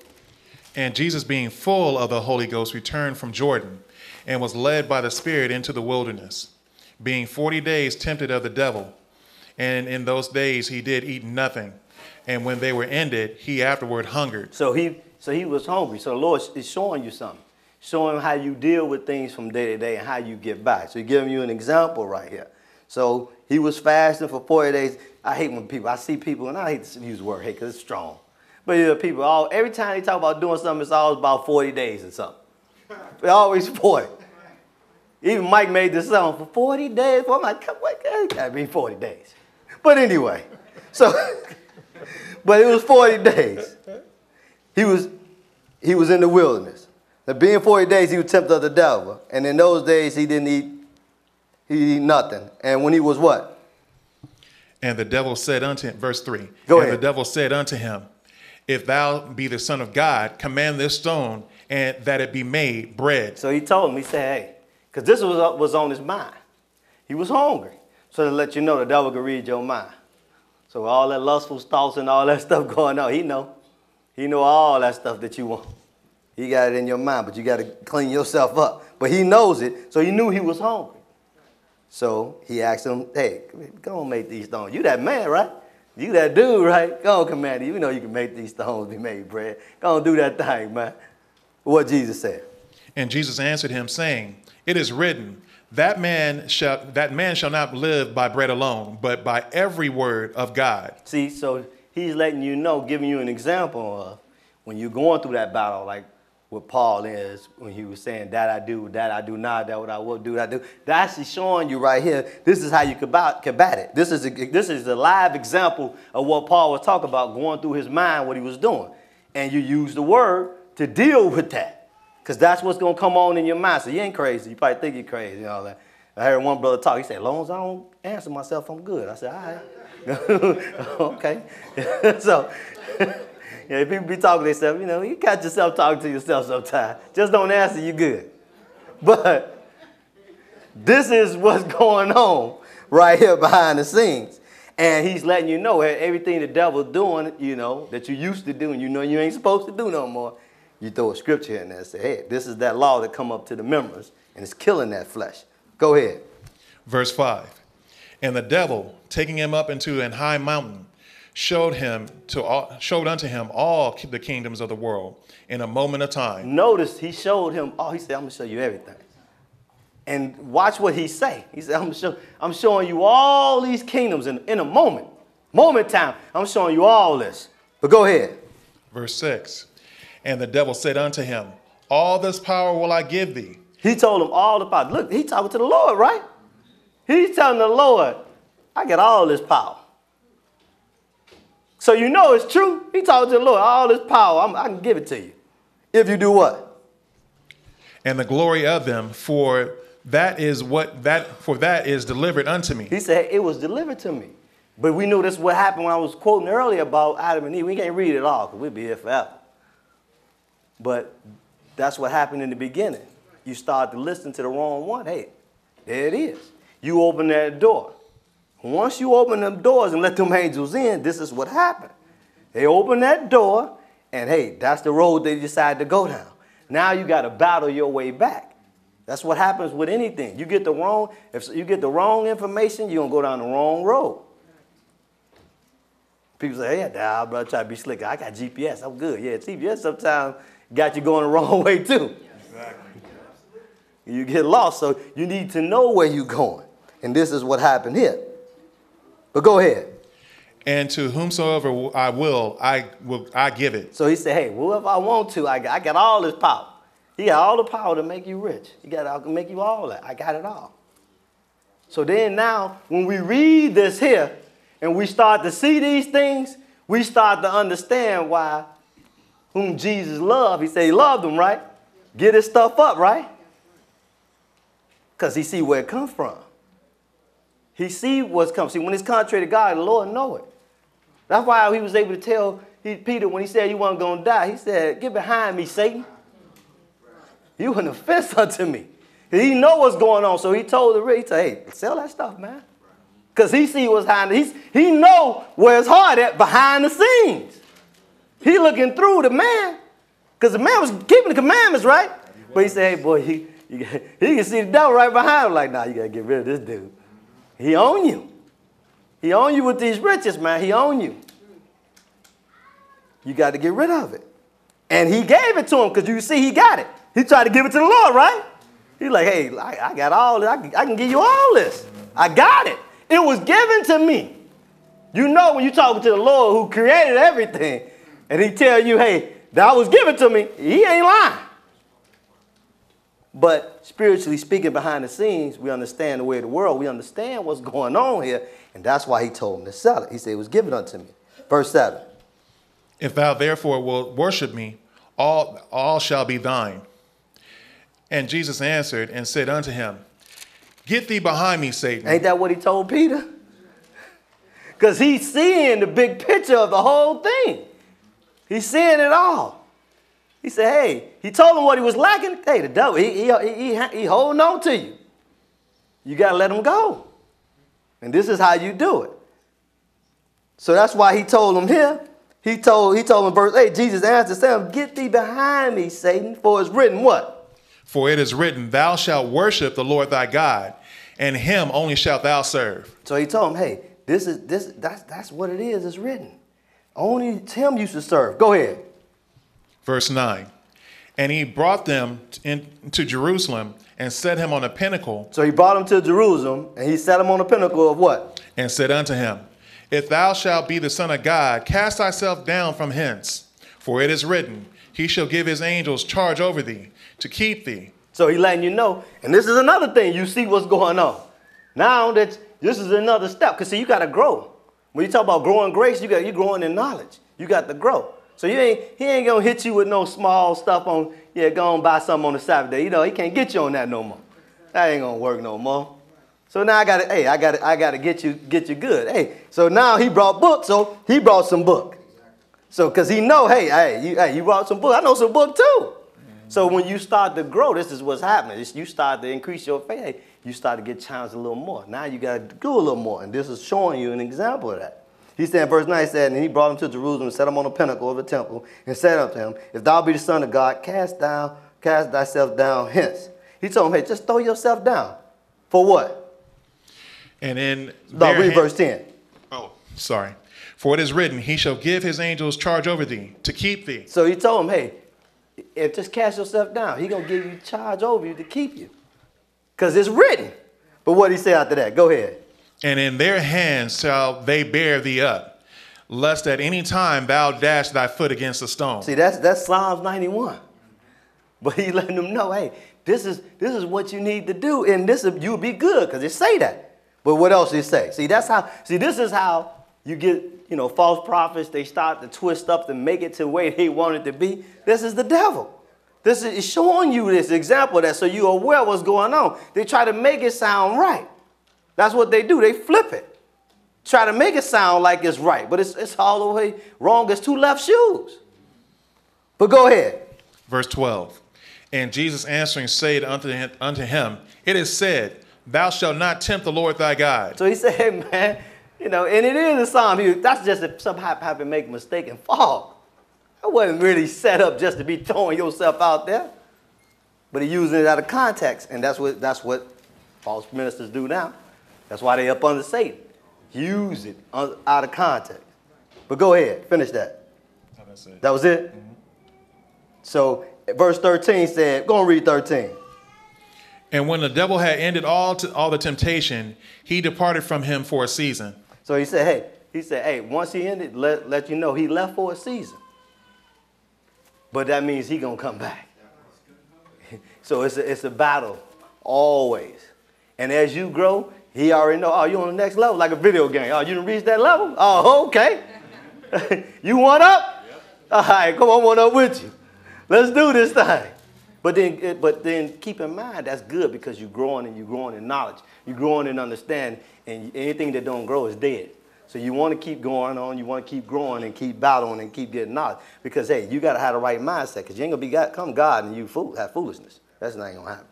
And Jesus, being full of the Holy Ghost, returned from Jordan and was led by the Spirit into the wilderness, being 40 days tempted of the devil. And in those days he did eat nothing. And when they were ended, he afterward hungered. So he was hungry. So the Lord is showing you something. Showing how you deal with things from day to day and how you get by. So he's giving you an example right here. So he was fasting for 40 days. I hate when I see people, and I hate to use the word hate because it's strong. But people, every time they talk about doing something, it's always about 40 days or something. It's always 40. Even Mike made this song for 40 days. I'm like, it can't be 40 days. But anyway, but it was 40 days. He was in the wilderness. Now, being 40 days, he was tempted of the devil. And in those days, he didn't eat nothing. And when he was what? And the devil said unto him, verse 3. Go ahead. And the devil said unto him, if thou be the Son of God, command this stone, and that it be made bread. So he told him, he said, hey, because this was on his mind. He was hungry. So to let you know, the devil can read your mind. So all that lustful thoughts and all that stuff going on, he know all that stuff that you want. He got it in your mind, but you got to clean yourself up. But he knows it, so he knew he was hungry. So he asked him, hey, go on make these stones. You that man, right? You that dude, right? Go on, Commander. You know you can make these stones be made bread. Go on, do that thing, man. What Jesus said. And Jesus answered him, saying, it is written, that man shall not live by bread alone, but by every word of God. See, so he's letting you know, giving you an example of when you're going through that battle, like what Paul is, when he was saying, that I do not, that what I will do, that I do. That's showing you right here, this is how you combat it. This is a live example of what Paul was talking about, going through his mind, what he was doing. And you use the word to deal with that. Because that's what's going to come on in your mind. So you ain't crazy. You probably think you're crazy and all that. I heard one brother talk. He said, as long as I don't answer myself, I'm good. I said, all right. Okay. So Yeah, people be talking to themselves. You know, you catch yourself talking to yourself sometimes. Just don't answer, you good. But this is what's going on right here behind the scenes. And he's letting you know everything the devil's doing, you know, that you used to do and you know you ain't supposed to do no more. You throw a scripture in there and say, hey, this is that law that come up to the members and it's killing that flesh. Go ahead. Verse 5. And the devil, taking him up into an high mountain, showed unto him all the kingdoms of the world in a moment of time. Notice he showed him, he said, I'm going to show you everything. And watch what he say. He said, I'm showing you all these kingdoms in a moment time. I'm showing you all this. But go ahead. Verse 6. And the devil said unto him, all this power will I give thee. He told him all the power. Look, he talking to the Lord, right? He's telling the Lord, I got all this power. So you know it's true. He talking to the Lord, all this power, I can give it to you. If you do what? And the glory of them, for that is delivered unto me. He said, it was delivered to me. But we knew this what happened when I was quoting earlier about Adam and Eve. We can't read it all because we'll be here forever. But that's what happened in the beginning. You start to listen to the wrong one. Hey, there it is. You open that door. Once you open them doors and let them angels in, this is what happened. They open that door, and hey, that's the road they decide to go down. Now you got to battle your way back. That's what happens with anything. If you get the wrong information, you're going to go down the wrong road. People say, hey, Dad, brother, try to be slick. I got GPS. I'm good. Yeah, GPS sometimes got you going the wrong way, too. Exactly. You get lost, so you need to know where you're going. And this is what happened here. But go ahead. And to whomsoever I will give it. So he said, hey, whoever I want to, I got all this power. He got all the power to make you rich. He got to make you all that. I got it all. So then now, when we read this here, and we start to see these things, we start to understand why whom Jesus loved. He said he loved them, right? Get his stuff up, right? Because he see where it comes from. He see what's coming. See, when it's contrary to God, the Lord know it. That's why he was able to tell Peter when he said you weren't going to die. He said, get behind me, Satan. You an offense unto me. He know what's going on. So he told he said, hey, sell that stuff, man. Because he see what's behind it. He know where his heart at behind the scenes. He looking through the man. Because the man was keeping the commandments, right? But he said, hey, boy, he can see the devil right behind him. Like, nah, you got to get rid of this dude. He own you. He own you with these riches, man. He own you. You got to get rid of it. And he gave it to him because you see he got it. He tried to give it to the Lord, right? He's like, hey, I got all this. I can give you all this. I got it. It was given to me. You know when you're talking to the Lord who created everything and he tell you, hey, that was given to me, he ain't lying. But spiritually speaking, behind the scenes, we understand the way of the world. We understand what's going on here. And that's why he told him to sell it. He said, it was given unto me. Verse 7. If thou therefore wilt worship me, all shall be thine. And Jesus answered and said unto him, get thee behind me, Satan. Ain't that what he told Peter? Because he's seeing the big picture of the whole thing. He's seeing it all. He said, hey, he told him what he was lacking. Hey, the devil, he holding on to you. You got to let him go. And this is how you do it. So that's why he told him here. He told him in verse 8, Jesus answered, saying, get thee behind me, Satan, for it's written what? For it is written, thou shalt worship the Lord thy God, and him only shalt thou serve. So he told him, hey, that's what it is. It's written. Only him you should serve. Go ahead. Verse 9. And he brought them into Jerusalem and set him on a pinnacle. So he brought him to Jerusalem, and he set him on a pinnacle of what? And said unto him, if thou shalt be the Son of God, cast thyself down from hence. For it is written, he shall give his angels charge over thee, to keep thee. So he letting you know, and this is another thing, you see what's going on. Now that this is another step, because see, you got to grow. When you talk about growing grace, you're growing in knowledge. You got to grow. So he ain't going to hit you with no small stuff on, go and buy something on the Sabbath day. You know, he can't get you on that no more. That ain't going to work no more. So now I got to get you good. Hey, so now he brought books, so he brought some book. So, because he know, hey, you brought some book. I know some book too. So when you start to grow, this is what's happening. You start to increase your faith. Hey, you start to get challenged a little more. Now you got to do a little more. And this is showing you an example of that. He said in verse 9, he said, and he brought him to Jerusalem and set him on the pinnacle of the temple and said unto him, if thou be the Son of God, cast thyself down hence. He told him, hey, just throw yourself down. For what? And in No, read verse 10. Oh, sorry. For it is written, he shall give his angels charge over thee to keep thee. So he told him, hey, if just cast yourself down, he's going to give you charge over you to keep you. Because it's written. But what did he say after that? Go ahead. And in their hands shall they bear thee up, lest at any time thou dash thy foot against a stone. See, that's Psalms 91. But he's letting them know, hey, this is what you need to do, and you'll be good, because it say that. But what else did it say? This is how you get, false prophets. They start to twist up to make it to the way they want it to be. This is the devil. This is showing you this example of that so you're aware of what's going on. They try to make it sound right. That's what they do. They flip it. Try to make it sound like it's right, but it's all the way wrong as two left shoes. But go ahead. Verse 12. And Jesus answering said unto him, it is said, thou shalt not tempt the Lord thy God. So he said, hey, man, and it is a psalm. That's just if some happen to make a mistake and fall. That wasn't really set up just to be throwing yourself out there. But he using it out of context, and that's what false ministers do now. That's why they up under Satan. Use it out of context. But go ahead, finish that. Oh, that's it. That was it? Mm-hmm. So verse 13 said, go and read 13. And when the devil had ended all the temptation, he departed from him for a season. So he said, hey, once he ended, let you know he left for a season. But that means he gonna come back. So it's a battle always. And as you grow, he already know, oh, you on the next level, like a video game. Oh, you didn't reach that level? Oh, okay. You want up? Yep. All right, come on, one up with you. Let's do this thing. But then keep in mind, that's good because you're growing in knowledge. You're growing in understanding, and anything that don't grow is dead. So you want to keep going on, you want to keep growing and keep battling and keep getting knowledge. Because, hey, you got to have the right mindset because you ain't going to become God and you have foolishness. That's not going to happen.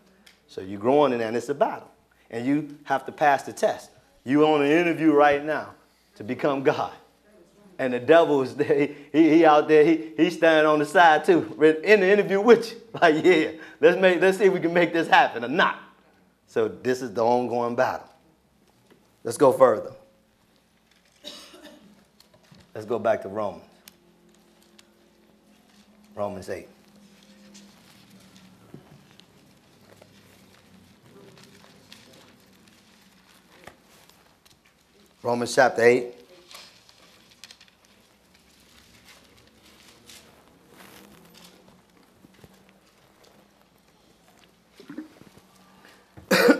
So you're growing in that, and it's a battle. And you have to pass the test. You on an interview right now to become God. And the devil is there. He out there. He's standing on the side too, in the interview with you. Like, yeah, let's see if we can make this happen or not. So this is the ongoing battle. Let's go further. Let's go back to Romans. Romans 8. Romans chapter 8.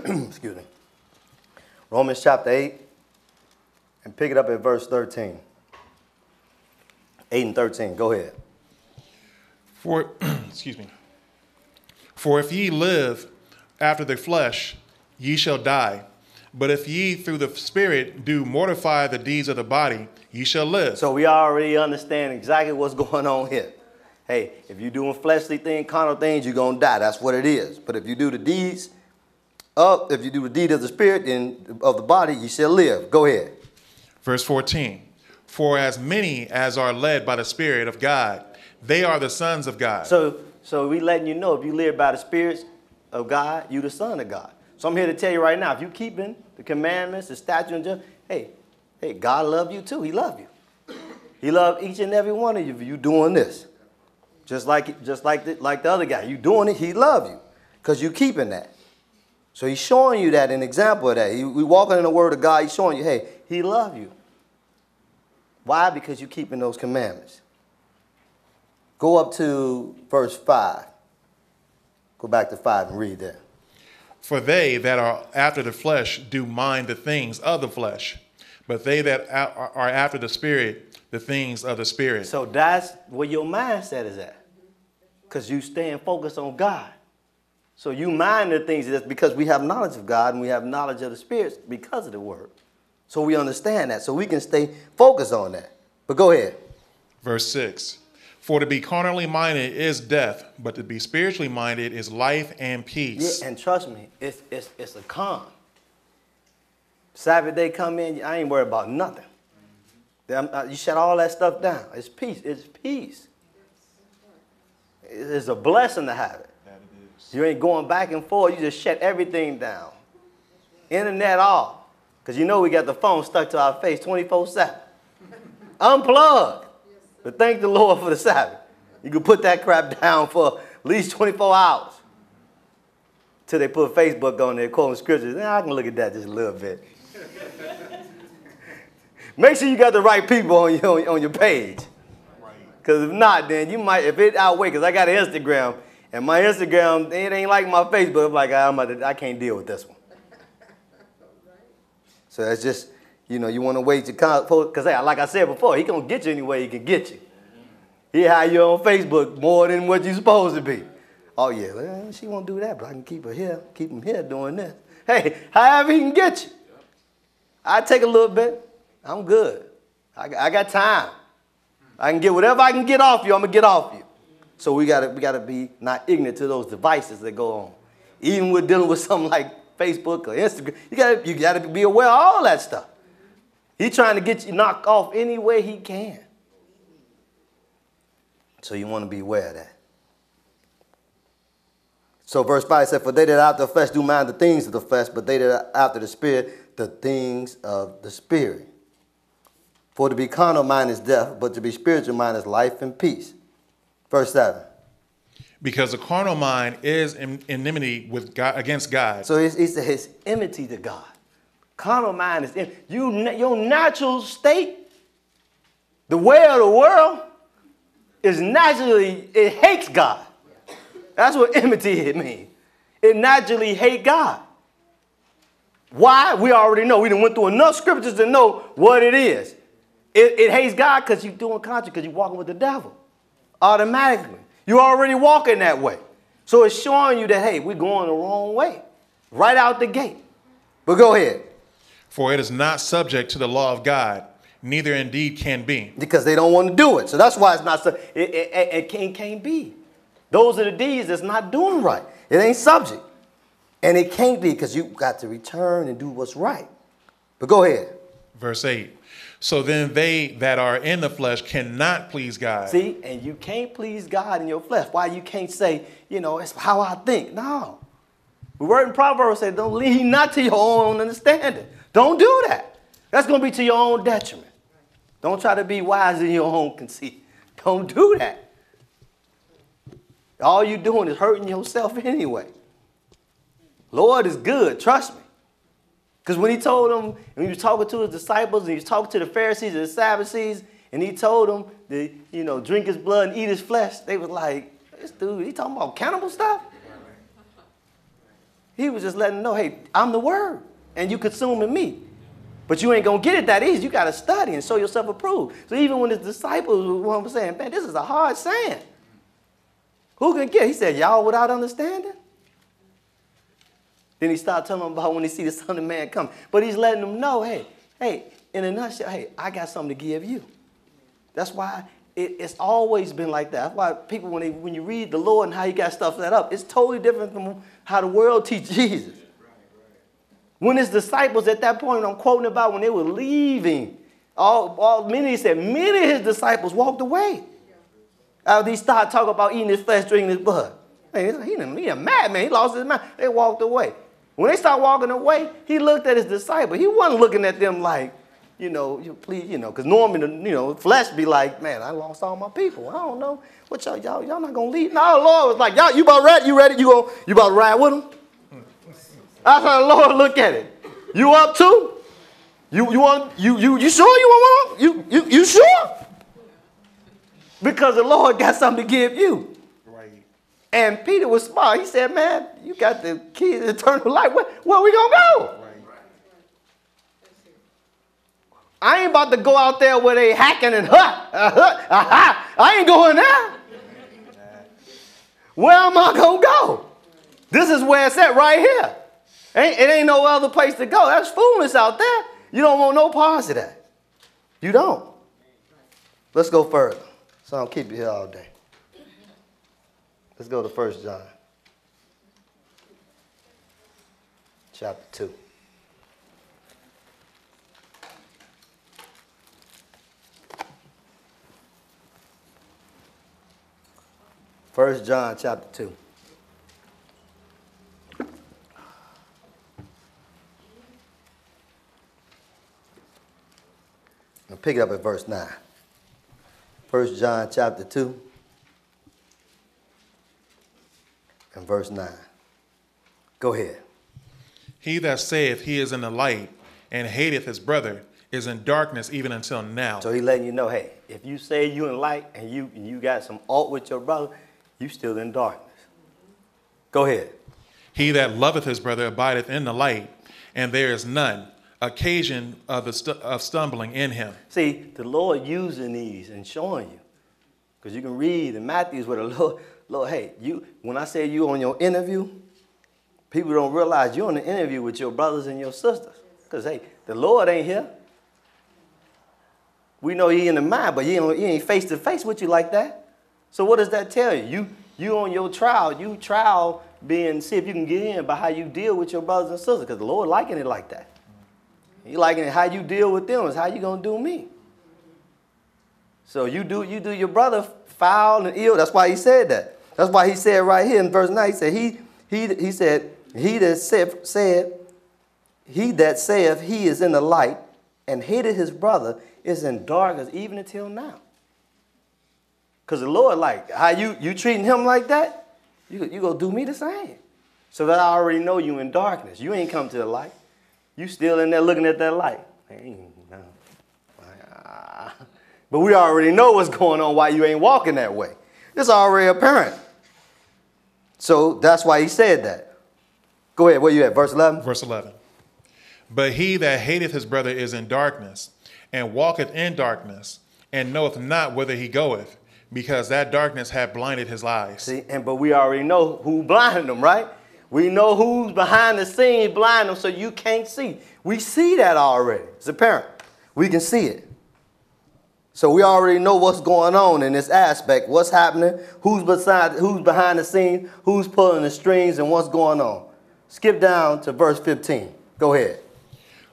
Excuse me. Romans chapter 8, and pick it up at verse 13. 8 and 13. Go ahead. Excuse me. For if ye live after the flesh, ye shall die. But if ye through the Spirit do mortify the deeds of the body, ye shall live. So we already understand exactly what's going on here. Hey, if you're doing fleshly things, carnal things, you're going to die. That's what it is. But if you do the deed of the Spirit and of the body, you shall live. Go ahead. Verse 14. For as many as are led by the Spirit of God, they are the sons of God. So we letting you know if you live by the Spirit of God, you the son of God. So I'm here to tell you right now, if you keeping the commandments, the statutes, and judgments, hey, God love you too. He love you. He love each and every one of you for you doing this. Just like the other guy. You doing it, he love you because you keeping that. So he's showing you that, an example of that. We walking in the word of God. He's showing you, hey, he love you. Why? Because you keeping those commandments. Go up to verse 5. Go back to 5 and read that. For they that are after the flesh do mind the things of the flesh, but they that are after the Spirit, the things of the Spirit. So that's where your mindset is at. Because you staying focused on God. So you mind the things that's because we have knowledge of God and we have knowledge of the spirits because of the word. So we understand that. So we can stay focused on that. But go ahead. Verse 6. For to be carnally minded is death, but to be spiritually minded is life and peace. Yeah, and trust me, it's a con. Sabbath day come in, I ain't worried about nothing. You shut all that stuff down. It's peace. It's peace. It's a blessing to have it. You ain't going back and forth. You just shut everything down. Internet off. Because you know we got the phone stuck to our face 24/7. Unplug. But thank the Lord for the Sabbath. You can put that crap down for at least 24 hours. Till they put Facebook on there quoting scriptures. I can look at that just a little bit. Make sure you got the right people on your page. Because if not, then you might, if it outweighs, because I got an Instagram, and my Instagram, it ain't like my Facebook. I'm like, I can't deal with this one. So that's just, you want to wait to because like I said before, he going to get you any way he can get you. He have you on Facebook more than what you supposed to be. Oh, yeah, well, she won't do that, but I can keep him here doing this. Hey, however he can get you. I take a little bit. I'm good. I got time. I can get whatever I can get off you, I'm going to get off you. So we gotta be not ignorant to those devices that go on. Even with dealing with something like Facebook or Instagram, you gotta be aware of all that stuff. He's trying to get you knocked off any way he can. So you want to be aware of that. So verse 5 said, for they that are after the flesh do mind the things of the flesh, but they that are after the spirit, the things of the spirit. For to be carnal mind is death, but to be spiritual mind is life and peace. Verse 7. Because the carnal mind is enmity with God, against God. So it's his enmity to God. Carnal mind is your natural state, the way of the world, is naturally, it hates God. That's what enmity means. It naturally hates God. Why? We already know. We done went through enough scriptures to know what it is. It hates God because you're doing contrary, because you're walking with the devil. Automatically. You're already walking that way. So it's showing you that, hey, we're going the wrong way. Right out the gate. But go ahead. For it is not subject to the law of God, neither indeed can be. Because they don't want to do it. So that's why it's not, it can't be. Those are the deeds that's not doing right. It ain't subject. And it can't be because you got to return and do what's right. But go ahead. Verse 8. So then they that are in the flesh cannot please God. See, and you can't please God in your flesh. Why you can't say, it's how I think. No. The word in Proverbs says, don't lean not to your own understanding. Don't do that. That's going to be to your own detriment. Don't try to be wise in your own conceit. Don't do that. All you're doing is hurting yourself anyway. Lord is good, trust me. Because when he told them, when he was talking to his disciples, and he was talking to the Pharisees and the Sadducees, and he told them to, drink his blood and eat his flesh, they was like, this dude, he talking about cannibal stuff? He was just letting them know, hey, I'm the word, and you consuming me. But you ain't going to get it that easy. You got to study and show yourself approved. So even when his disciples were saying, man, this is a hard saying. Who can get it? He said, y'all without understanding? Then he started telling them about when he see the Son of Man come. But he's letting them know, hey, in a nutshell, hey, I got something to give you. That's why it's always been like that. That's why people, when you read the Lord and how he got stuff set up, it's totally different from how the world teaches Jesus. When his disciples at that point, I'm quoting about when they were leaving, many of his disciples walked away. After he started talking about eating his flesh, drinking his blood. Man, he a madman. He lost his mind. They walked away. When they started walking away, he looked at his disciples. He wasn't looking at them like, please, because normally, flesh be like, man, I lost all my people. I don't know. What y'all not going to leave? No, the Lord was like, y'all, you about ready? You ready? You about to ride with them? That's how the Lord look at it. You up too? You sure you want you sure? Because the Lord got something to give you. Right. And Peter was smart. He said, man, you got the key to eternal life. Where we going to go? Right. I ain't about to go out there where they hacking and I ain't going there. Where am I going to go? This is where it's at right here. It ain't no other place to go. That's foolishness out there. You don't want no parts of that. You don't. Let's go further. So I'll keep you here all day. Let's go to 1 John. Chapter 2. First John chapter 2. I'll pick it up at verse 9. 1 John chapter 2 and verse 9. Go ahead. He that saith he is in the light and hateth his brother is in darkness even until now. So he letting you know, hey, if you say you in light and you got some alt with your brother, you still in darkness. Go ahead. He that loveth his brother abideth in the light, and there is none occasion of stumbling in him. See, the Lord using these and showing you. Because you can read in Matthews where the Lord, hey, when I say you on your interview, people don't realize you're on the interview with your brothers and your sisters. Because, hey, the Lord ain't here. We know he in the mind, but he ain't face to face with you like that. So what does that tell you? You on your trial, see if you can get in by how you deal with your brothers and sisters, because the Lord liking it like that. He liking it how you deal with them is how you gonna do me. So you do your brother foul and ill. That's why he said that. That's why he said right here in verse 9, he said, he said, he that saith he is in the light and hated his brother is in darkness even until now. Because the Lord, like, how you treating him like that, you gonna do me the same. So that I already know you in darkness. You ain't come to the light. You still in there looking at that light. But we already know what's going on, why you ain't walking that way. It's already apparent. So that's why he said that. Go ahead, where you at, verse 11? Verse 11. But he that hateth his brother is in darkness, and walketh in darkness, and knoweth not whither he goeth, because that darkness hath blinded his eyes. See, but we already know who blinded them, right? We know who's behind the scenes blinding them so you can't see. We see that already. It's apparent. We can see it. So we already know what's going on in this aspect, what's happening, who's behind the scenes, who's pulling the strings, and what's going on. Skip down to verse 15. Go ahead.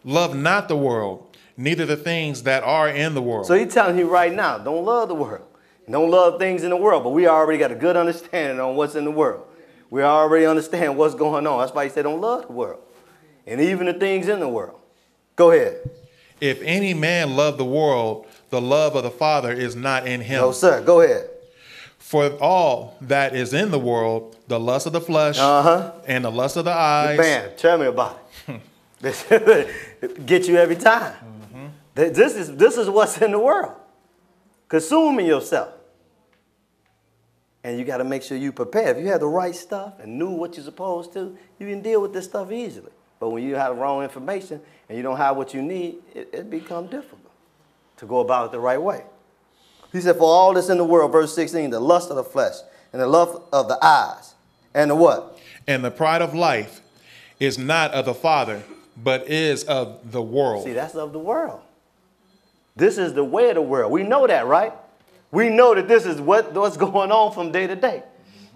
Love not the world, neither the things that are in the world. So he's telling you right now, don't love the world. Don't love things in the world, but we already got a good understanding on what's in the world. We already understand what's going on. That's why he said don't love the world, and even the things in the world. Go ahead. If any man love the world, the love of the Father is not in him. No, sir. Go ahead. For all that is in the world, the lust of the flesh and the lust of the eyes. Bam. Tell me about it. Get you every time. This is what's in the world. Consuming yourself. And you got to make sure you prepare. If you have the right stuff and knew what you're supposed to, you can deal with this stuff easily. But when you have the wrong information and you don't have what you need, it becomes difficult to go about it the right way. He said, for all this in the world, verse 16, the lust of the flesh and the lust of the eyes and the what? And the pride of life is not of the Father, but is of the world. See, that's of the world. This is the way of the world. We know that, right? We know that this is what's going on from day to day.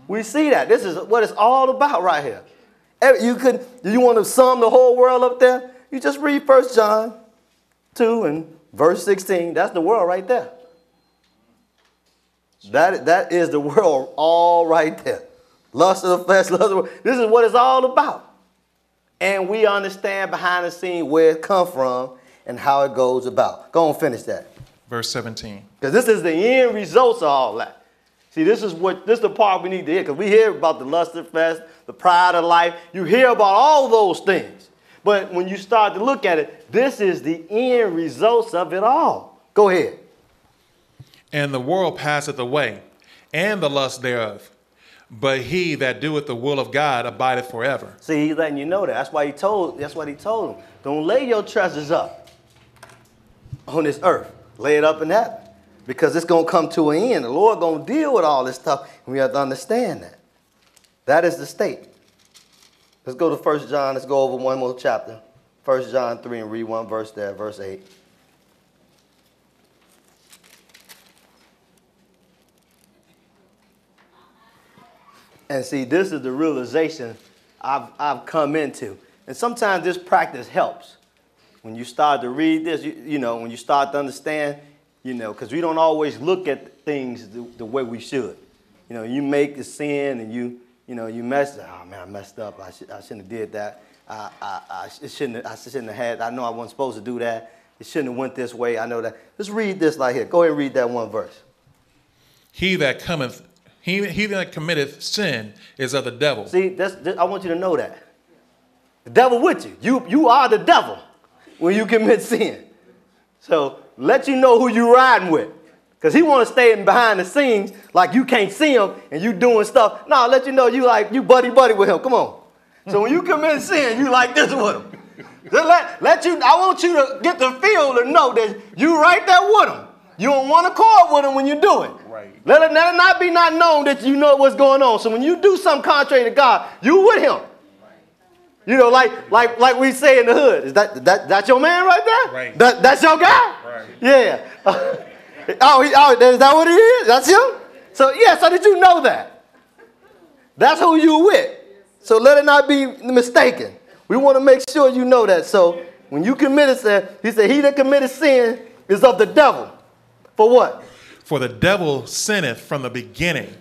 We see that. This is what it's all about right here. You want to sum the whole world up there? You just read 1 John 2 and verse 16. That's the world right there. That is the world all right there. Lust of the flesh, lust of the world. This is what it's all about. And we understand behind the scene where it comes from and how it goes about. Go on, finish that. Verse 17. Because this is the end results of all that. See, this is the part we need to hear, because we hear about the lust of the flesh, the pride of life. You hear about all those things. But when you start to look at it, this is the end results of it all. Go ahead. And the world passeth away, and the lust thereof. But he that doeth the will of God abideth forever. See, he's letting you know that. That's what he told him. Don't lay your treasures up on this earth. Lay it up in heaven. Because it's going to come to an end. The Lord going to deal with all this stuff. And we have to understand that. That is the state. Let's go to 1 John. Let's go over one more chapter. 1 John 3 and read one verse there, verse 8. And see, this is the realization I've come into. And sometimes this practice helps. When you start to read this, you know, when you start to understand, you know, because we don't always look at things the way we should. You know, you make a sin and you mess up. Oh man, I messed up. I shouldn't have did that. I shouldn't have had. I know I wasn't supposed to do that. It shouldn't have went this way. I know that. Let's read this right here. Go ahead and read that one verse. He that committeth sin is of the devil. See, I want you to know that. The devil with you. You are the devil when you commit sin. So let you know who you riding with. Because he want to stay behind the scenes like you can't see him and you doing stuff. No, let you know you buddy with him. Come on. So when you commit sin, you like this with him. I want you to get the feel to know that you right there with him. You don't want to call with him when you do it. Right. Let it not be not known that you know what's going on. So when you do something contrary to God, you with him. You know, like we say in the hood. Is that your man right there? Right. That's your guy? Right. Yeah. Oh, is that what he is? That's him? So did you know that? That's who you with. So let it not be mistaken. We want to make sure you know that. So when you committed sin, he said, he that committed sin is of the devil. For what? For the devil sinneth from the beginning.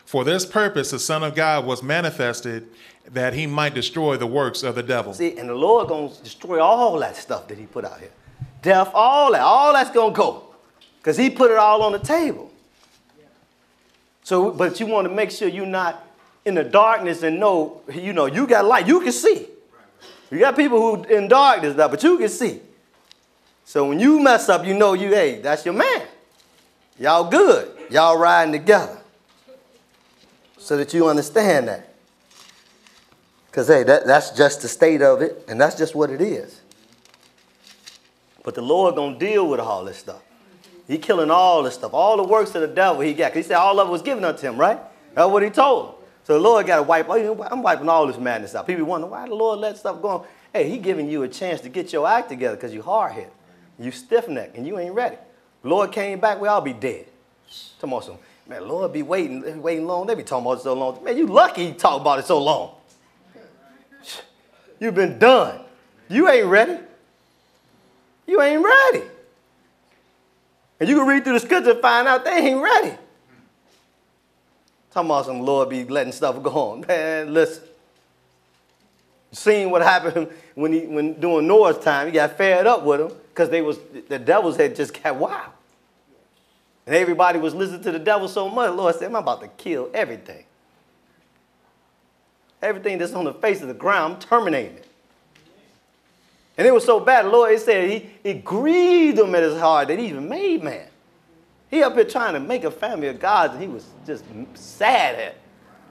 For this purpose the Son of God was manifested, that he might destroy the works of the devil. See, and the Lord going to destroy all that stuff that he put out here. Death, all that's going to go. Because he put it all on the table. So, but you want to make sure you're not in the darkness and know, you got light. You can see. You got people who in darkness now, but you can see. So when you mess up, hey, that's your man. Y'all good. Y'all riding together. So that you understand that. Because, hey, that's just the state of it, and that's just what it is. But the Lord going to deal with all this stuff. He killing all this stuff. All the works of the devil he got. He said all of it was given unto him, right? That's what he told him. So the Lord got to wipe. I'm wiping all this madness out. People wonder why the Lord let stuff go on. Hey, he giving you a chance to get your act together because you hard-headed. You stiff-necked, and you ain't ready. The Lord came back, we all be dead. Talking about some, man, Lord be waiting long. They be talking about it so long. Man, you lucky he talk about it so long. You've been done. You ain't ready. You ain't ready. And you can read through the scripture and find out they ain't ready. Talking about some Lord be letting stuff go on. Man, listen. Seen what happened when during Noah's time, he got fed up with them because the devils had just got wild. And everybody was listening to the devil so much, the Lord said, I'm about to kill everything. Everything that's on the face of the ground, I'm terminating it. And it was so bad, the Lord, he said he grieved him at his heart that he even made man. He up here trying to make a family of gods, and he was just sad at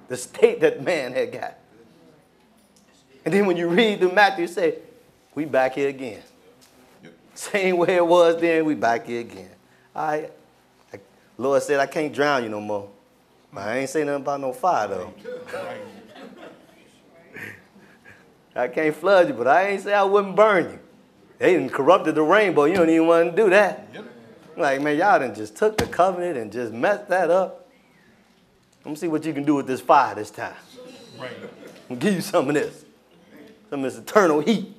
the state that man had got. And then when you read through Matthew, you say, we back here again. Yep. Same way it was then, we back here again. Lord said, I can't drown you no more. But I ain't say nothing about no fire, though. I can't flood you, but I ain't say I wouldn't burn you. They done corrupted the rainbow. You don't even want to do that. Yep. Like, man, y'all done just took the covenant and just messed that up. Let me see what you can do with this fire this time. Right. I'll give you some of this. Some of this eternal heat.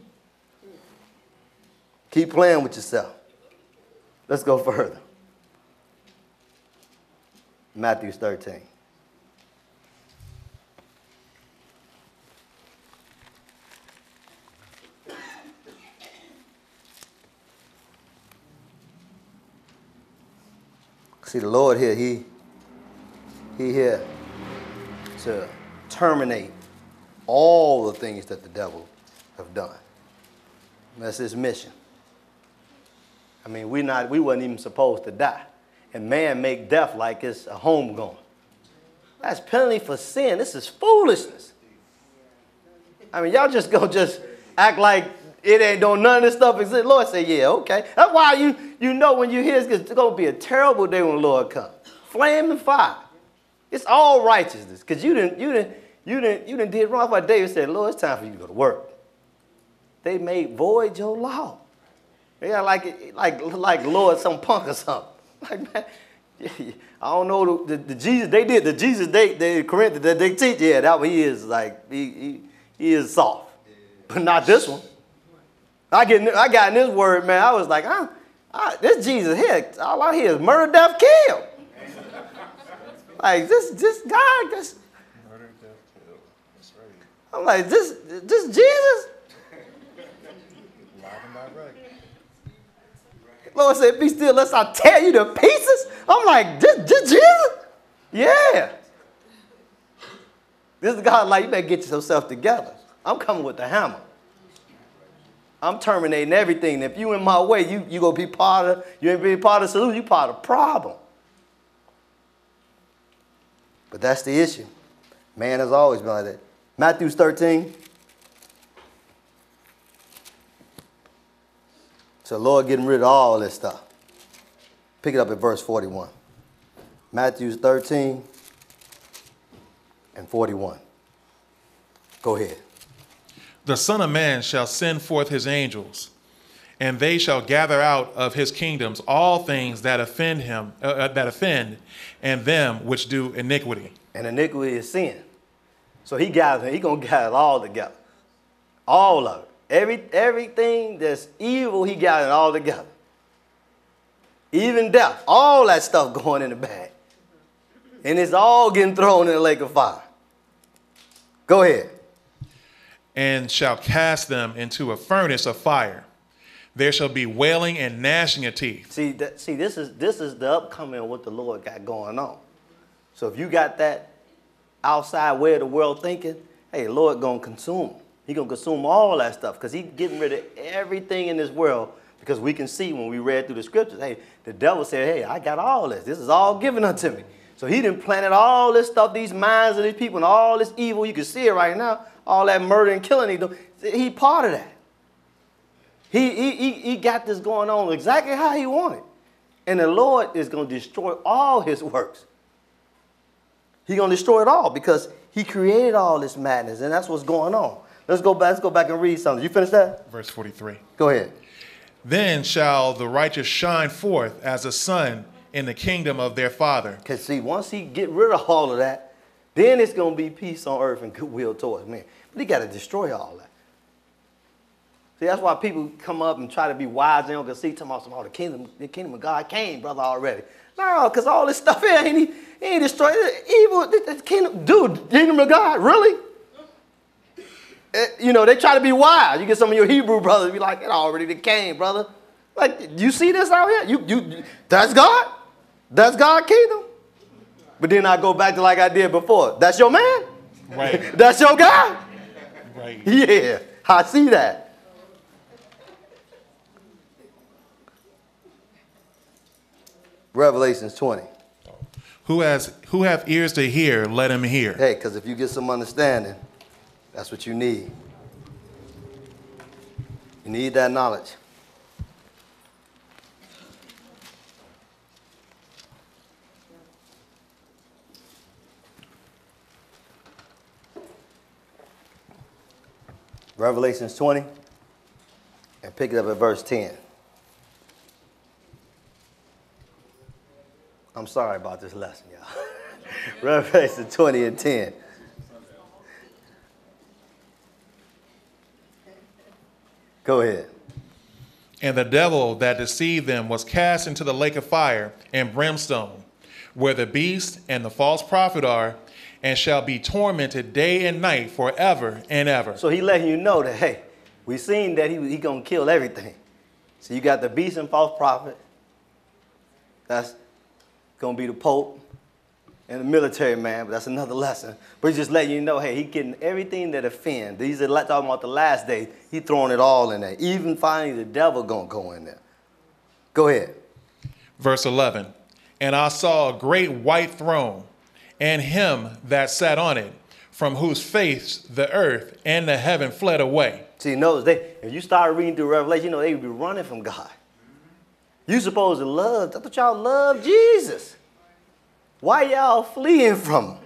Keep playing with yourself. Let's go further. Matthew 13. See, the Lord here, he here to terminate all the things that the devil have done. That's his mission. I mean, we wasn't even supposed to die. And man make death like it's a homegoing. That's penalty for sin. This is foolishness. I mean, y'all just gonna act like it ain't don't none of this stuff exist. Lord say, yeah, okay. That's why you know when you hear it's gonna be a terrible day when the Lord comes. Flame and fire. It's all righteousness. Because you didn't did wrong. That's why David said, Lord, it's time for you to go to work. They made void your law. Yeah, like Lord some punk or something. Like, man, I don't know the Jesus they did. The Jesus they Corinthians that they teach. Yeah, that one he is like he is soft, but not this one. I got in this word, man. I was like, this Jesus here, all I hear is murder, death, kill. Like this guy, this. Murder, death, kill. That's right. I'm like, this Jesus. Live and direct. Lord said, be still lest I tear you to pieces. I'm like, this Jesus? Yeah. This is God like, you better get yourself together. I'm coming with the hammer. I'm terminating everything. If you in my way, you gonna be you ain't be part of the solution, you part of the problem. But that's the issue. Man has always been like that. Matthew 13. So the Lord getting rid of all this stuff. Pick it up at verse 41. Matthew 13 and 41. Go ahead. The Son of Man shall send forth his angels, and they shall gather out of his kingdoms all things that offend him, and them which do iniquity. And iniquity is sin. So he gonna gather it all together. All of it. Everything that's evil, he got it all together. Even death, all that stuff going in the bag. And it's all getting thrown in the lake of fire. Go ahead. And shall cast them into a furnace of fire. There shall be wailing and gnashing of teeth. See, this is the upcoming of what the Lord got going on. So if you got that outside way of the world thinking, hey, the Lord gonna consume. He gonna consume all that stuff because he's getting rid of everything in this world. Because we can see when we read through the scriptures, hey, the devil said, hey, I got all this. This is all given unto me. So he done planted all this stuff, these minds of these people, and all this evil. You can see it right now. All that murder and killing. He part of that. He got this going on exactly how he wanted. And the Lord is going to destroy all his works. He's going to destroy it all because he created all this madness, and that's what's going on. Let's go back and read something. You finish that? Verse 43. Go ahead. Then shall the righteous shine forth as the sun in the kingdom of their Father. Because see, once he get rid of all of that, then it's going to be peace on earth and goodwill towards men. But he got to destroy all that. See, that's why people come up and try to be wise and don't can see, talking about the kingdom of God came, brother, already. No, because all this stuff here ain't destroyed. Evil, the kingdom, dude, kingdom of God, really? You know, they try to be wise. You get some of your Hebrew brothers be like, it already came, brother. Like, you see this out here? You that's God? That's God's kingdom? But then I go back to like I did before. That's your man? Right. That's your guy? Right. Yeah, I see that. Revelations 20. Who have ears to hear, let him hear. Hey, because if you get some understanding, that's what you need. You need that knowledge. Revelations 20, and pick it up at verse 10. I'm sorry about this lesson, y'all. Revelation 20 and 10. Go ahead. And the devil that deceived them was cast into the lake of fire and brimstone, where the beast and the false prophet are, and shall be tormented day and night forever and ever. So he letting you know that, hey, we seen that he going to kill everything. So you got the beast and false prophet. That's going to be the Pope and the military man, but that's another lesson. But he's just letting you know, hey, he getting everything that offend. These are talking about the last days. He throwing it all in there. Even finally the devil going to go in there. Go ahead. Verse 11. And I saw a great white throne, and him that sat on it, from whose face the earth and the heaven fled away. See, notice, if you start reading through Revelation, you know they would be running from God. You supposed to love, I thought y'all love Jesus. Why y'all fleeing from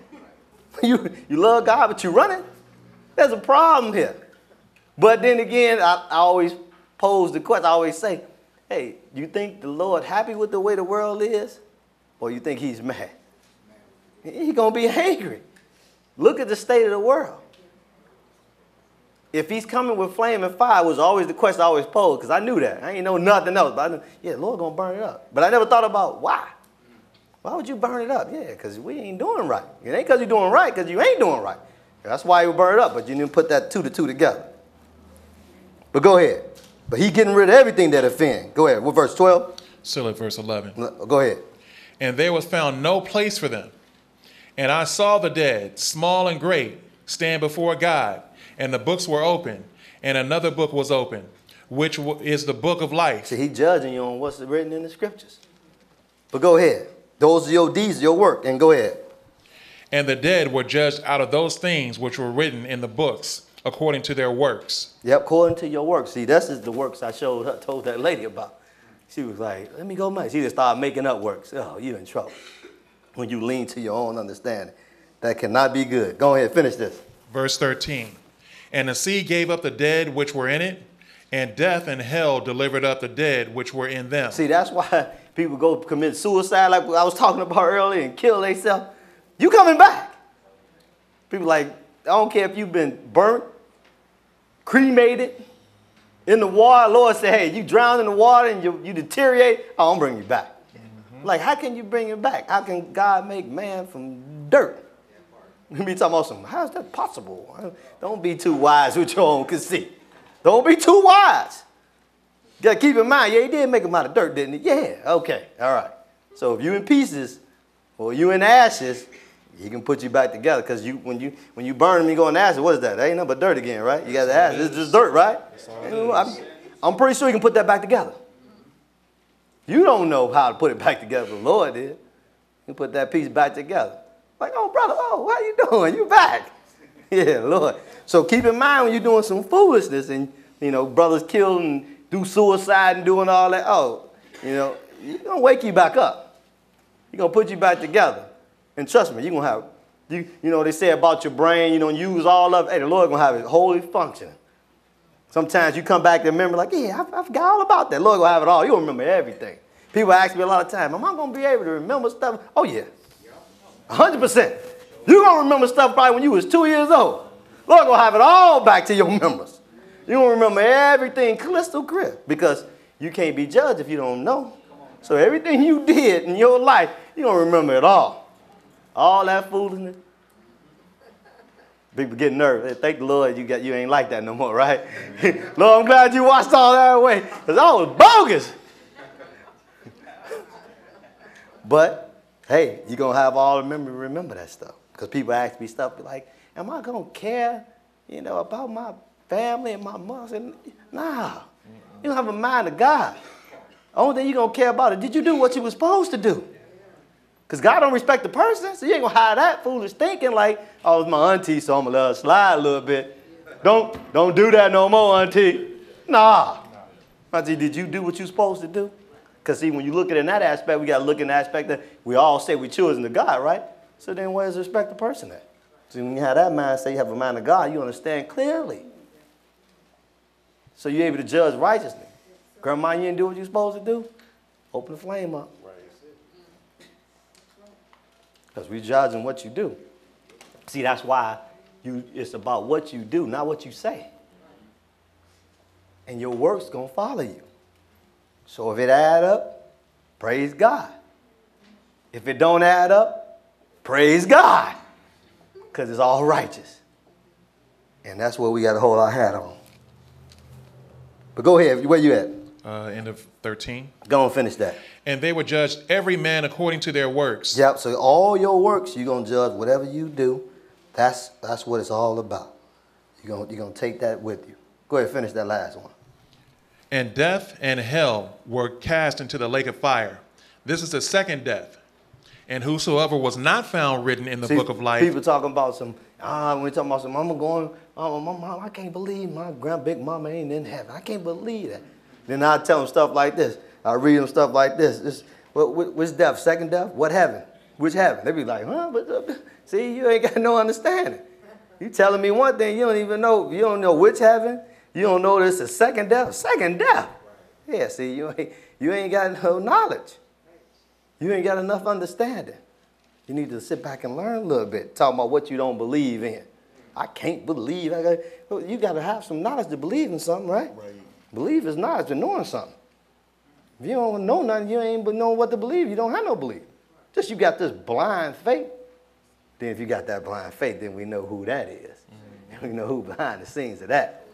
him? You love God, but you running? There's a problem here. But then again, I always pose the question, I always say, hey, you think the Lord happy with the way the world is? Or you think he's mad? He's going to be angry. Look at the state of the world. If he's coming with flame and fire, was always the question I always posed, because I knew that. I ain't know nothing else. But I knew, yeah, the Lord going to burn it up. But I never thought about why. Why would you burn it up? Yeah, because we ain't doing right. It ain't because you're doing right, because you ain't doing right. That's why he would burn it up, but you didn't put that two to two together. But go ahead. But he getting rid of everything that offend. Go ahead. What verse 12? Still at verse 11. Go ahead. And there was found no place for them. And I saw the dead, small and great, stand before God. And the books were open. And another book was open, which is the book of life. See, he judging you on what's written in the scriptures. But go ahead. Those are your deeds, your work. And go ahead. And the dead were judged out of those things which were written in the books, according to their works. Yep, according to your works. See, this is the works I told that lady about. She was like, let me go make. She just started making up works. Oh, you're in trouble. When you lean to your own understanding. That cannot be good. Go ahead, finish this. Verse 13. And the sea gave up the dead which were in it, and death and hell delivered up the dead which were in them. See, that's why people go commit suicide like I was talking about earlier and kill themselves. You coming back. People like, I don't care if you've been burnt, cremated, in the water. Lord said, hey, you drown in the water and you deteriorate, I'll bring you back. Like, how can you bring him back? How can God make man from dirt? We be talking about some, how is that possible? Don't be too wise with your own conceit. Don't be too wise. You got to keep in mind, yeah, he did make him out of dirt, didn't he? Yeah, okay, all right. So if you in pieces or you in ashes, he can put you back together, because when you burn him, you go in ashes, what is that? That ain't nothing but dirt again, right? You got the ashes, it's just dirt, right? I'm pretty sure you can put that back together. You don't know how to put it back together, the Lord did. You put that piece back together. Like, oh, brother, oh, how you doing? You back. Yeah, Lord. So keep in mind when you're doing some foolishness and, brothers kill and do suicide and doing all that, he's going to wake you back up. He's going to put you back together. And trust me, you're going to have, they say about your brain, you don't use all of it. Hey, the Lord going to have it wholly functioning. Sometimes you come back and remember, like, yeah, I forgot all about that. Lord going to have it all. You'll remember everything. People ask me a lot of times, am I going to be able to remember stuff? Oh, yeah. 100%. You're going to remember stuff probably when you was 2 years old. Lord going to have it all back to your memories. You're going to remember everything crystal clear, because you can't be judged if you don't know. So everything you did in your life, you're going to remember it all. All that foolishness. People get nervous. Thank the Lord you ain't like that no more, right? Lord, I'm glad you watched all that away, because I was bogus. But, hey, you're going to have all the memory to remember that stuff. Because people ask me stuff like, am I going to care, about my family and my mom? I said, nah. You don't have a mind of God. The only thing you're going to care about is, did you do what you were supposed to do? Because God don't respect the person, so you ain't going to hide that foolish thinking like, oh, it's my auntie, so I'm going to let her slide a little bit. Don't do that no more, auntie. Nah. Auntie, did you do what you supposed to do? Because, see, when you look at it in that aspect, we got to look in the aspect that we all say we're children of God, right? So then where's the respect the person at? So when you have that mind, say you have a mind of God, you understand clearly. So you're able to judge righteously. Grandma, you didn't do what you're supposed to do? Open the flame up. Because we're judging what you do. See, that's why it's about what you do, not what you say. And your work's going to follow you. So if it add up, praise God. If it don't add up, praise God. Because it's all righteous. And that's where we got to hold our hat on. But go ahead. Where you at? End of 13. Go and finish that. And they were judged every man according to their works. Yep. So all your works, you're going to judge whatever you do. That's what it's all about. You're going to take that with you. Go ahead, finish that last one. And death and hell were cast into the lake of fire. This is the second death. And whosoever was not found written in the book of life. People talking about some, we're talking about some, mama going, mom, I can't believe my big mama ain't in heaven. I can't believe that. Then I tell them stuff like this. I read them stuff like this. Which death? Second death? What heaven? Which heaven? They be like, see, you ain't got no understanding. You telling me one thing, you don't even know. You don't know which heaven. You don't know this is second death. Second death. Yeah, see, you ain't got no knowledge. You ain't got enough understanding. You need to sit back and learn a little bit, talking about what you don't believe in. I can't believe. You got to have some knowledge to believe in something, right? Right. Believe is knowledge to knowing something. If you don't know nothing, you ain't but knowing what to believe. You don't have no belief. Just you got this blind faith. Then if you got that blind faith, then we know who that is. Mm-hmm. We know who behind the scenes of that.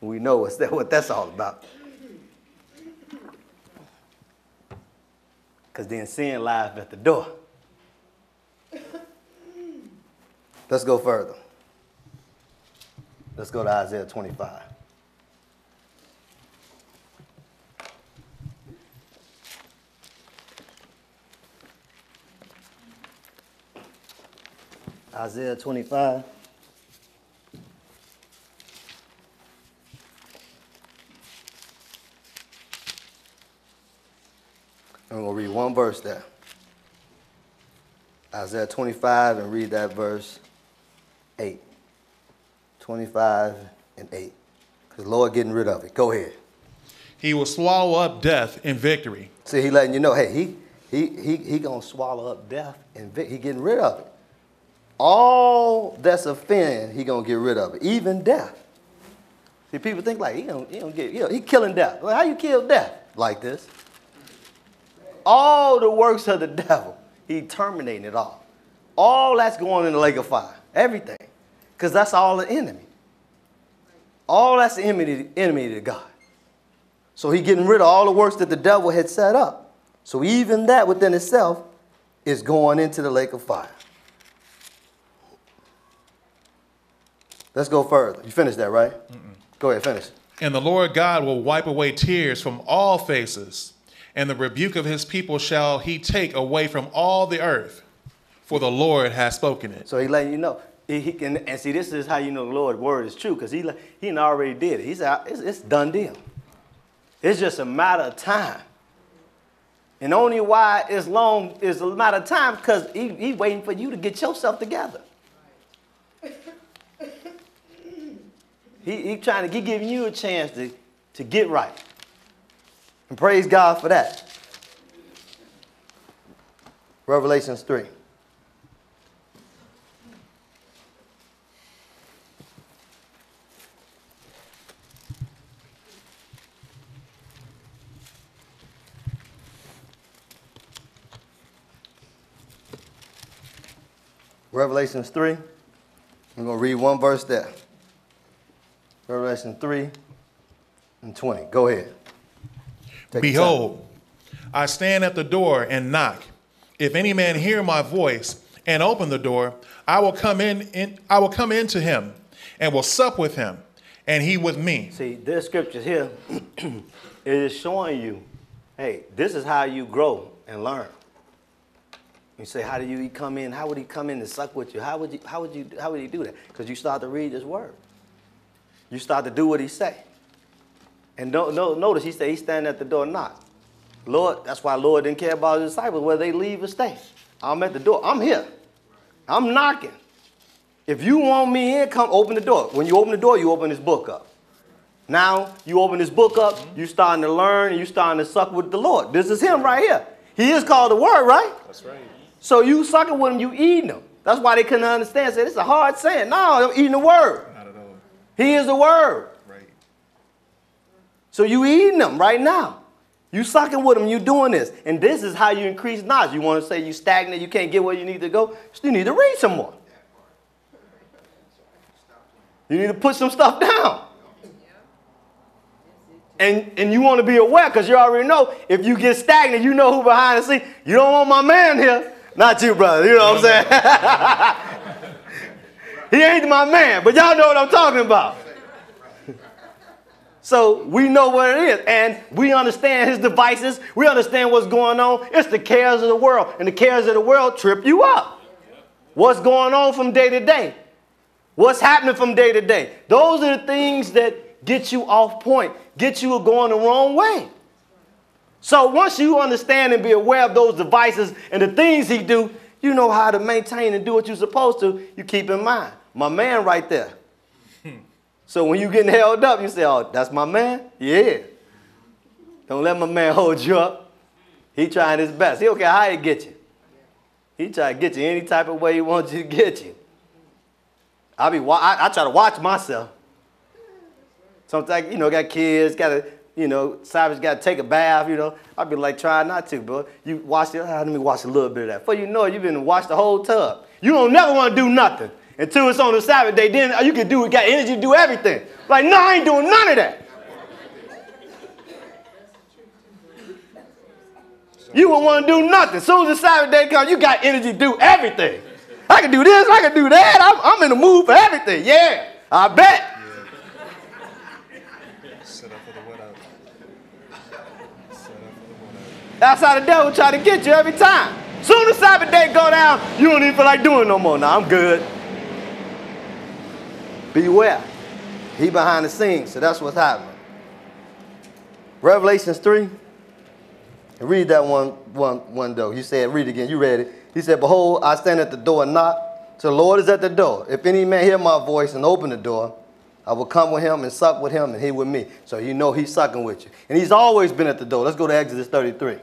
We know what that's all about. Because then sin lies at the door. Let's go further. Let's go to Isaiah 25. Isaiah 25. I'm going to read one verse there. Isaiah 25 and read that verse 8. 25 and 8. Because the Lord getting rid of it. Go ahead. He will swallow up death in victory. See, he letting you know, hey, he going to swallow up death and he getting rid of it. All that's a sin, he going to get rid of it. Even death. See, people think like, he killing death. Well, how you kill death? Like this. All the works of the devil, he terminating it all. All that's going in the lake of fire. Everything. Because that's all the enemy. All that's the enemy to God. So he getting rid of all the works that the devil had set up. So even that within itself is going into the lake of fire. Let's go further. You finished that, right? Go ahead, finish. And the Lord God will wipe away tears from all faces, and the rebuke of his people shall he take away from all the earth, for the Lord has spoken it. So he letting you know. And see, this is how you know the Lord's word is true, because he already did it. He said, it's done deal. It's just a matter of time. And only why it's long is a matter of time because he's waiting for you to get yourself together. He giving you a chance to get right. And praise God for that. Revelations 3. Revelations 3. I'm going to read one verse there. Revelation 3 and 20. Go ahead. Behold, I stand at the door and knock. If any man hear my voice and open the door, I will come into him and will sup with him, and he with me. See, this scripture here is showing you, hey, this is how you grow and learn. You say, how would he come in and suck with you? How would he do that? Because you start to read his word. You start to do what he say. And notice he said he's standing at the door and knock. Lord, that's why Lord didn't care about his disciples, whether they leave or stay. I'm at the door. I'm here. I'm knocking. If you want me in, come open the door. When you open the door, you open this book up. Now you open this book up, you starting to learn, and you starting to suck with the Lord. This is him right here. He is called the word, right? That's right. So you sucking with him, you eating him. That's why they couldn't understand. Say, this is a hard saying. No, I'm eating the word. Not at all. He is the word. Right. So you eating them right now. You sucking with them, you doing this. And this is how you increase knowledge. You want to say you stagnant, you can't get where you need to go? You need to read some more. You need to put some stuff down. And you want to be aware because you already know if you get stagnant, you know who behind the scene. You don't want my man here. Not you, brother. You know what I'm saying? He ain't my man, but y'all know what I'm talking about. So we know what it is. And we understand his devices. We understand what's going on. It's the cares of the world. And the cares of the world trip you up. What's going on from day to day? What's happening from day to day? Those are the things that get you off point, get you going the wrong way. So once you understand and be aware of those devices and the things he do, you know how to maintain and do what you're supposed to. You keep in mind, my man right there. So when you getting held up, you say, oh, that's my man? Yeah. Don't let my man hold you up. He trying his best. He don't care how he get you. He try to get you any type of way he wants you to get you. I try to watch myself. Sometimes, got kids, Savage got to take a bath, I'd be like, try not to, bro. You wash it, let me wash a little bit of that. Before you know it, you've been washed the whole tub. You don't never want to do nothing until it's on the Sabbath day. Then you can got energy to do everything. Like, no, I ain't doing none of that. You won't want to do nothing. As soon as the Sabbath day comes, you got energy to do everything. I can do this, I can do that. I'm in the mood for everything. Yeah, I bet. Set up for the what up. Set up for the what up. That's how the devil try to get you every time. Soon as Sabbath day go down, you don't even feel like doing no more. Now I'm good. Beware. He behind the scenes, so that's what's happening. Revelations 3. Read that one though. He said, read it again. You read it. He said, behold, I stand at the door and knock. So the Lord is at the door. If any man hear my voice and open the door, I will come with him and suck with him and he with me. So he's sucking with you. And he's always been at the door. Let's go to Exodus 33.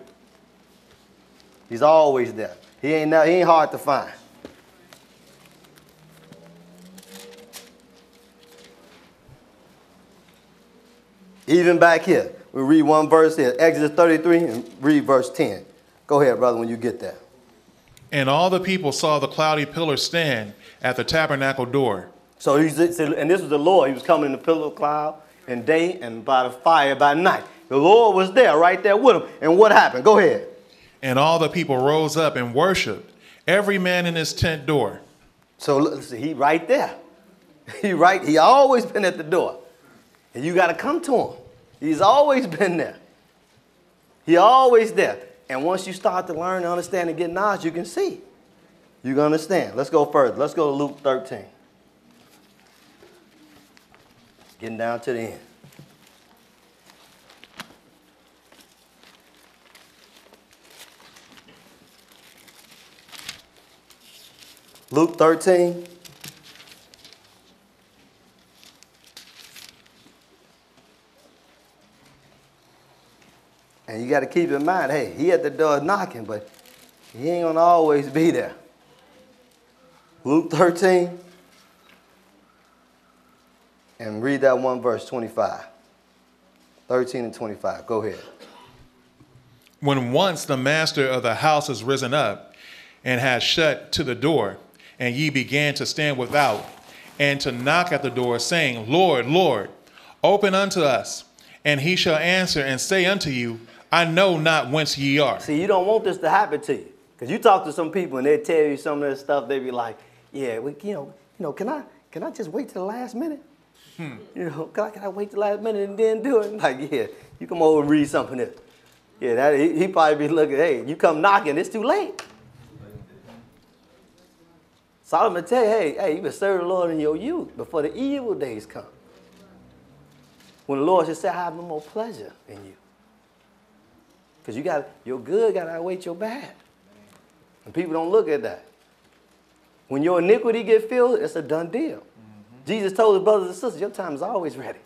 He's always there. He ain't hard to find. Even back here. We read one verse here, Exodus 33, and read verse 10. Go ahead, brother, when you get there. And all the people saw the cloudy pillar stand at the tabernacle door. So and this was the Lord. He was coming in the pillar of cloud in day and by the fire by night. The Lord was there, right there with him. And what happened? Go ahead. And all the people rose up and worshiped, every man in his tent door. So listen, he right there. He always been at the door. And you got to come to him. He's always been there. He always there. And once you start to learn, understand, and get knowledge, you can see. You can understand. Let's go further. Let's go to Luke 13. Getting down to the end. Luke 13. And you got to keep in mind, hey, he at the door knocking, but he ain't going to always be there. Luke 13. And read that one verse, 25. 13 and 25. Go ahead. When once the master of the house is risen up and has shut to the door, and ye began to stand without and to knock at the door, saying, Lord, Lord, open unto us. And he shall answer and say unto you, I know not whence ye are. See, you don't want this to happen to you. Because you talk to some people and they tell you some of this stuff, they be like, yeah, can I just wait till the last minute? Can I wait till the last minute and then do it? Like, yeah, you come over and read something else. Yeah, he probably be looking, hey, you come knocking, it's too late. Solomon tell you, hey, you been serving the Lord in your youth before the evil days come. When the Lord should say, I have no more pleasure in you. Because your good got to outweigh your bad. And people don't look at that. When your iniquity get filled, it's a done deal. Mm-hmm. Jesus told his brothers and sisters, your time is always ready.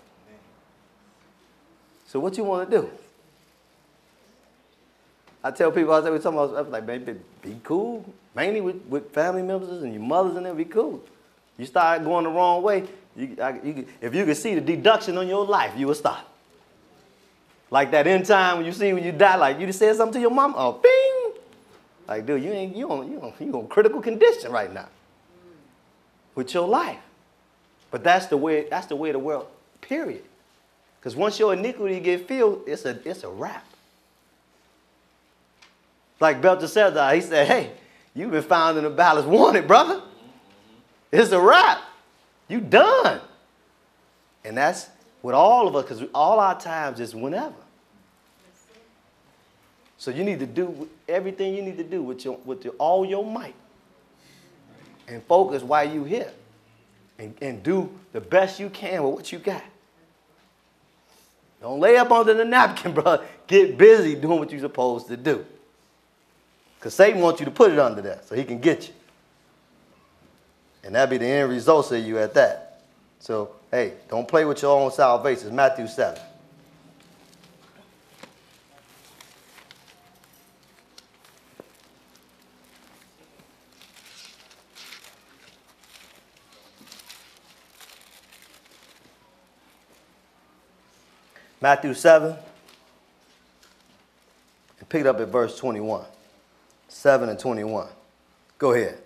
So what you want to do? I tell people, I was like, baby, be cool. Mainly with family members and your mothers and them, be cool. You start going the wrong way, if you could see the deduction on your life, you will stop. Like that end time when you die, like you just said something to your mom, oh, bing! Like, dude, you on critical condition right now with your life. But that's the way of the world, period. Because once your iniquity get filled, it's a wrap. Like Belteshazzar, he said, hey, you've been found in the balance wanted, brother. It's a wrap. You done. And that's with all of us, because all our times is whenever. So you need to do everything you need to do with all your might. And focus while you here. And do the best you can with what you got. Don't lay up under the napkin, bro. Get busy doing what you're supposed to do. Because Satan wants you to put it under there so he can get you. And that'll be the end result of you at that. So, hey, don't play with your own salvation. Matthew 7. Matthew 7. And pick it up at verse 21. 7 and 21. Go ahead.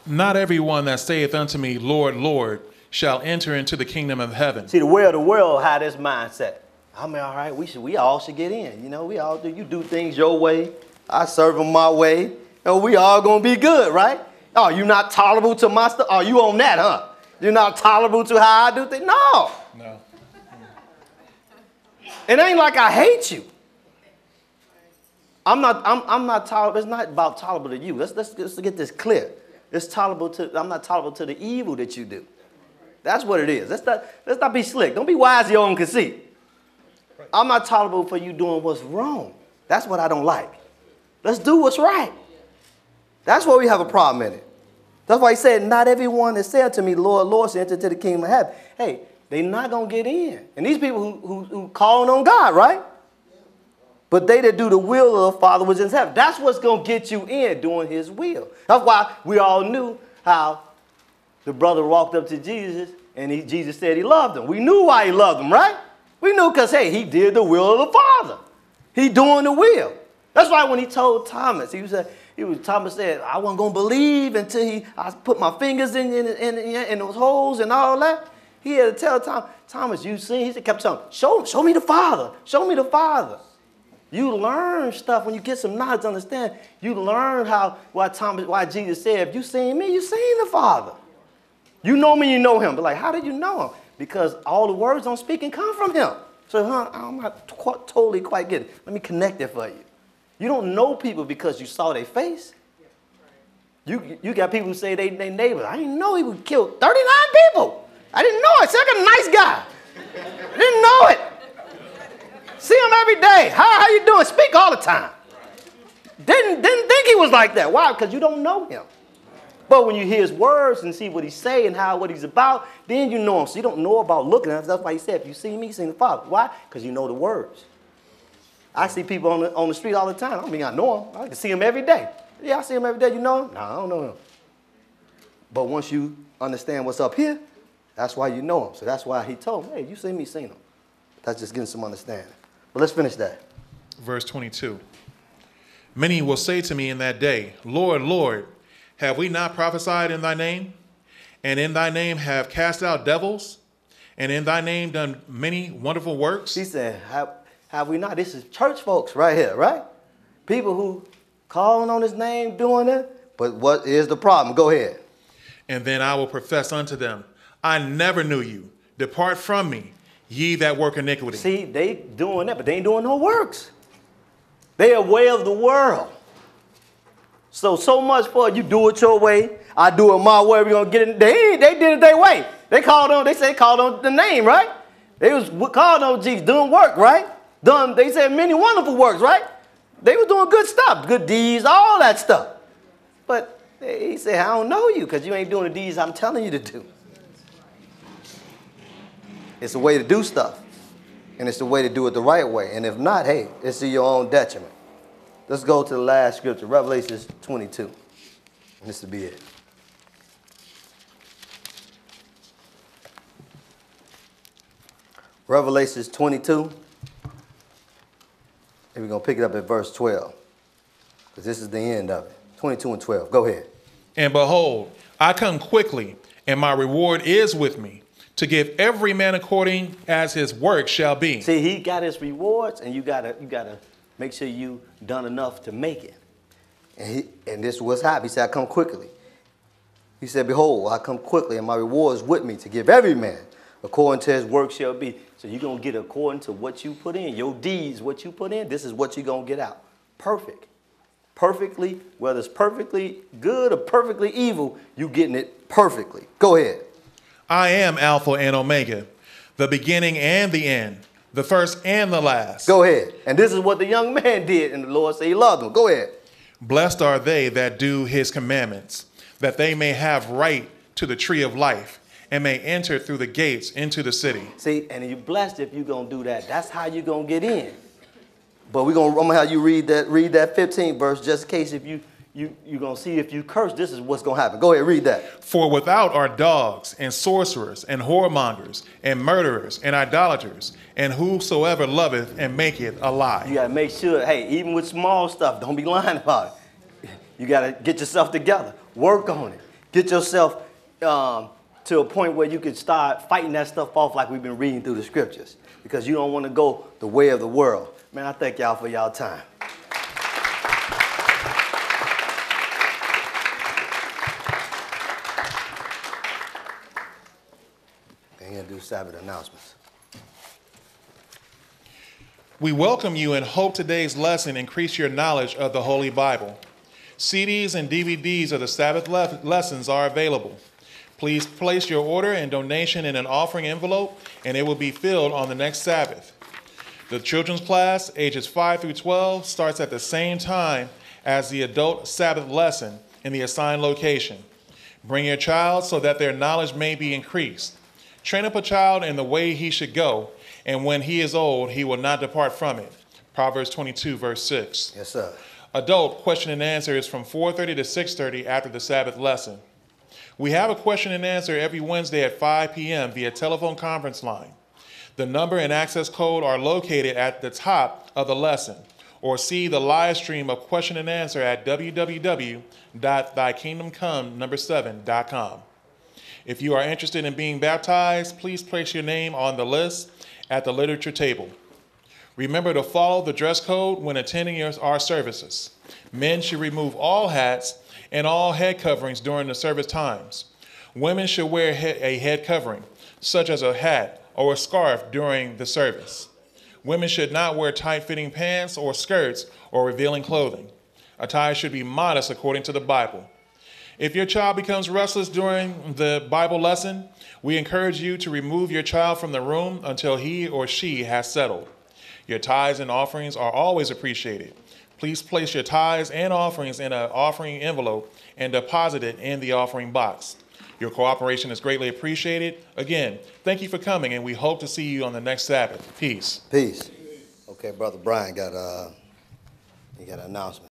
Not everyone that saith unto me, Lord, Lord, shall enter into the kingdom of heaven. See, the way of the world had this mindset. I mean, all right, we all should get in. You know, we all do. You do things your way. I serve them my way. And we all going to be good, right? Oh, you not tolerable to my stuff? Oh, you on that, huh? You're not tolerable to how I do things? No. No. It ain't like I hate you. I'm not tolerable. It's not about tolerable to you. Let's get this clear. It's tolerable to, I'm not tolerable to the evil that you do. That's what it is. Let's not be slick. Don't be wise in your own conceit. I'm not tolerable for you doing what's wrong. That's what I don't like. Let's do what's right. That's why we have a problem in it. That's why he said, not everyone that said to me, Lord, Lord, shall enter into the kingdom of heaven. Hey, they're not going to get in. And these people who calling on God, right? But they that do the will of the Father which is in heaven. That's what's going to get you in, doing his will. That's why we all knew how the brother walked up to Jesus and Jesus said he loved him. We knew why he loved him, right? We knew because, hey, he did the will of the Father. He doing the will. That's why when he told Thomas, Thomas said, I wasn't going to believe until I put my fingers in those holes and all that. He had to tell Thomas, you seen? He kept telling him, show me the Father. Show me the Father. You learn stuff when you get some knowledge, understand. You learn why Jesus said, if you seen me, you seen the Father. You know me, you know him. But like, how did you know him? Because all the words I'm speaking come from him. So I'm not totally quite getting it. Let me connect it for you. You don't know people because you saw their face. You got people who say they neighbors. I didn't know he would kill 39 people. I didn't know it. He's like a nice guy. Didn't know it. See him every day. How you doing? Speak all the time. Didn't think he was like that. Why? Because you don't know him. But when you hear his words and see what he's saying, what he's about, then you know him. So you don't know about looking at him. That's why he said, if you see me, you see the Father. Why? Because you know the words. I see people on the street all the time. I don't mean I know him. I can see him every day. Yeah, I see him every day. You know him? No, I don't know him. But once you understand what's up here, that's why you know him. So that's why he told him, hey, you see me, seen him. That's just getting some understanding. But let's finish that. Verse 22. Many will say to me in that day, Lord, Lord, have we not prophesied in thy name? And in thy name have cast out devils? And in thy name done many wonderful works? He said, have we not? This is church folks right here, right? People who calling on his name, doing it. But what is the problem? Go ahead. And then I will profess unto them, I never knew you. Depart from me, ye that work iniquity. See, they doing that, but they ain't doing no works. They are way of the world. So much for you do it your way, I do it my way, we're going to get it. They did it their way. They called on the name, right? They was called on Jesus, doing work, right? They said many wonderful works, right? They were doing good stuff, good deeds, all that stuff. But he said, I don't know you because you ain't doing the deeds I'm telling you to do. It's a way to do stuff. And it's the way to do it the right way. And if not, hey, it's to your own detriment. Let's go to the last scripture, Revelation 22. And this will be it. Revelation 22. And we're going to pick it up at verse 12. Because this is the end of it. 22 and 12. Go ahead. And behold, I come quickly, and my reward is with me, to give every man according as his work shall be. See, he got his rewards, and you gotta make sure you done enough to make it. And this was happening. He said, I come quickly. He said, behold, I come quickly, and my reward is with me, to give every man according to his work shall be. So you're going to get according to what you put in. Your deeds, what you put in, this is what you're going to get out. Perfect. Perfectly, whether it's perfectly good or perfectly evil, you getting it perfectly. Go ahead. I am Alpha and Omega, the beginning and the end, the first and the last. Go ahead. And this is what the young man did, and the Lord said he loved him. Go ahead. Blessed are they that do his commandments, that they may have right to the tree of life, and may enter through the gates into the city. See, and you're blessed if you're going to do that. That's how you're going to get in. But I'm going to have you read that 15th verse just in case if you're going to see if you curse, this is what's going to happen. Go ahead, read that. For without are dogs and sorcerers and whoremongers and murderers and idolaters and whosoever loveth and maketh a lie. You got to make sure, hey, even with small stuff, don't be lying about it. You got to get yourself together. Work on it. Get yourself to a point where you can start fighting that stuff off like we've been reading through the scriptures, because you don't want to go the way of the world. Man, I thank y'all for y'all time. And gonna do Sabbath announcements. We welcome you and hope today's lesson increase your knowledge of the Holy Bible. CDs and DVDs of the Sabbath lessons are available. Please place your order and donation in an offering envelope, and it will be filled on the next Sabbath. The children's class, ages 5 through 12, starts at the same time as the adult Sabbath lesson in the assigned location. Bring your child so that their knowledge may be increased. Train up a child in the way he should go, and when he is old, he will not depart from it. Proverbs 22, verse 6. Yes, sir. Adult question and answer is from 4:30 to 6:30 after the Sabbath lesson. We have a question and answer every Wednesday at 5 p.m. via telephone conference line. The number and access code are located at the top of the lesson, or see the live stream of question and answer at www.thykingdomcome7.com. If you are interested in being baptized, please place your name on the list at the literature table. Remember to follow the dress code when attending our services. Men should remove all hats and all head coverings during the service times. Women should wear a head covering, such as a hat or a scarf during the service. Women should not wear tight-fitting pants or skirts or revealing clothing. Attire should be modest according to the Bible. If your child becomes restless during the Bible lesson, we encourage you to remove your child from the room until he or she has settled. Your tithes and offerings are always appreciated. Please place your tithes and offerings in an offering envelope and deposit it in the offering box. Your cooperation is greatly appreciated. Again, thank you for coming, and we hope to see you on the next Sabbath. Peace. Peace. Okay, Brother Brian got an announcement.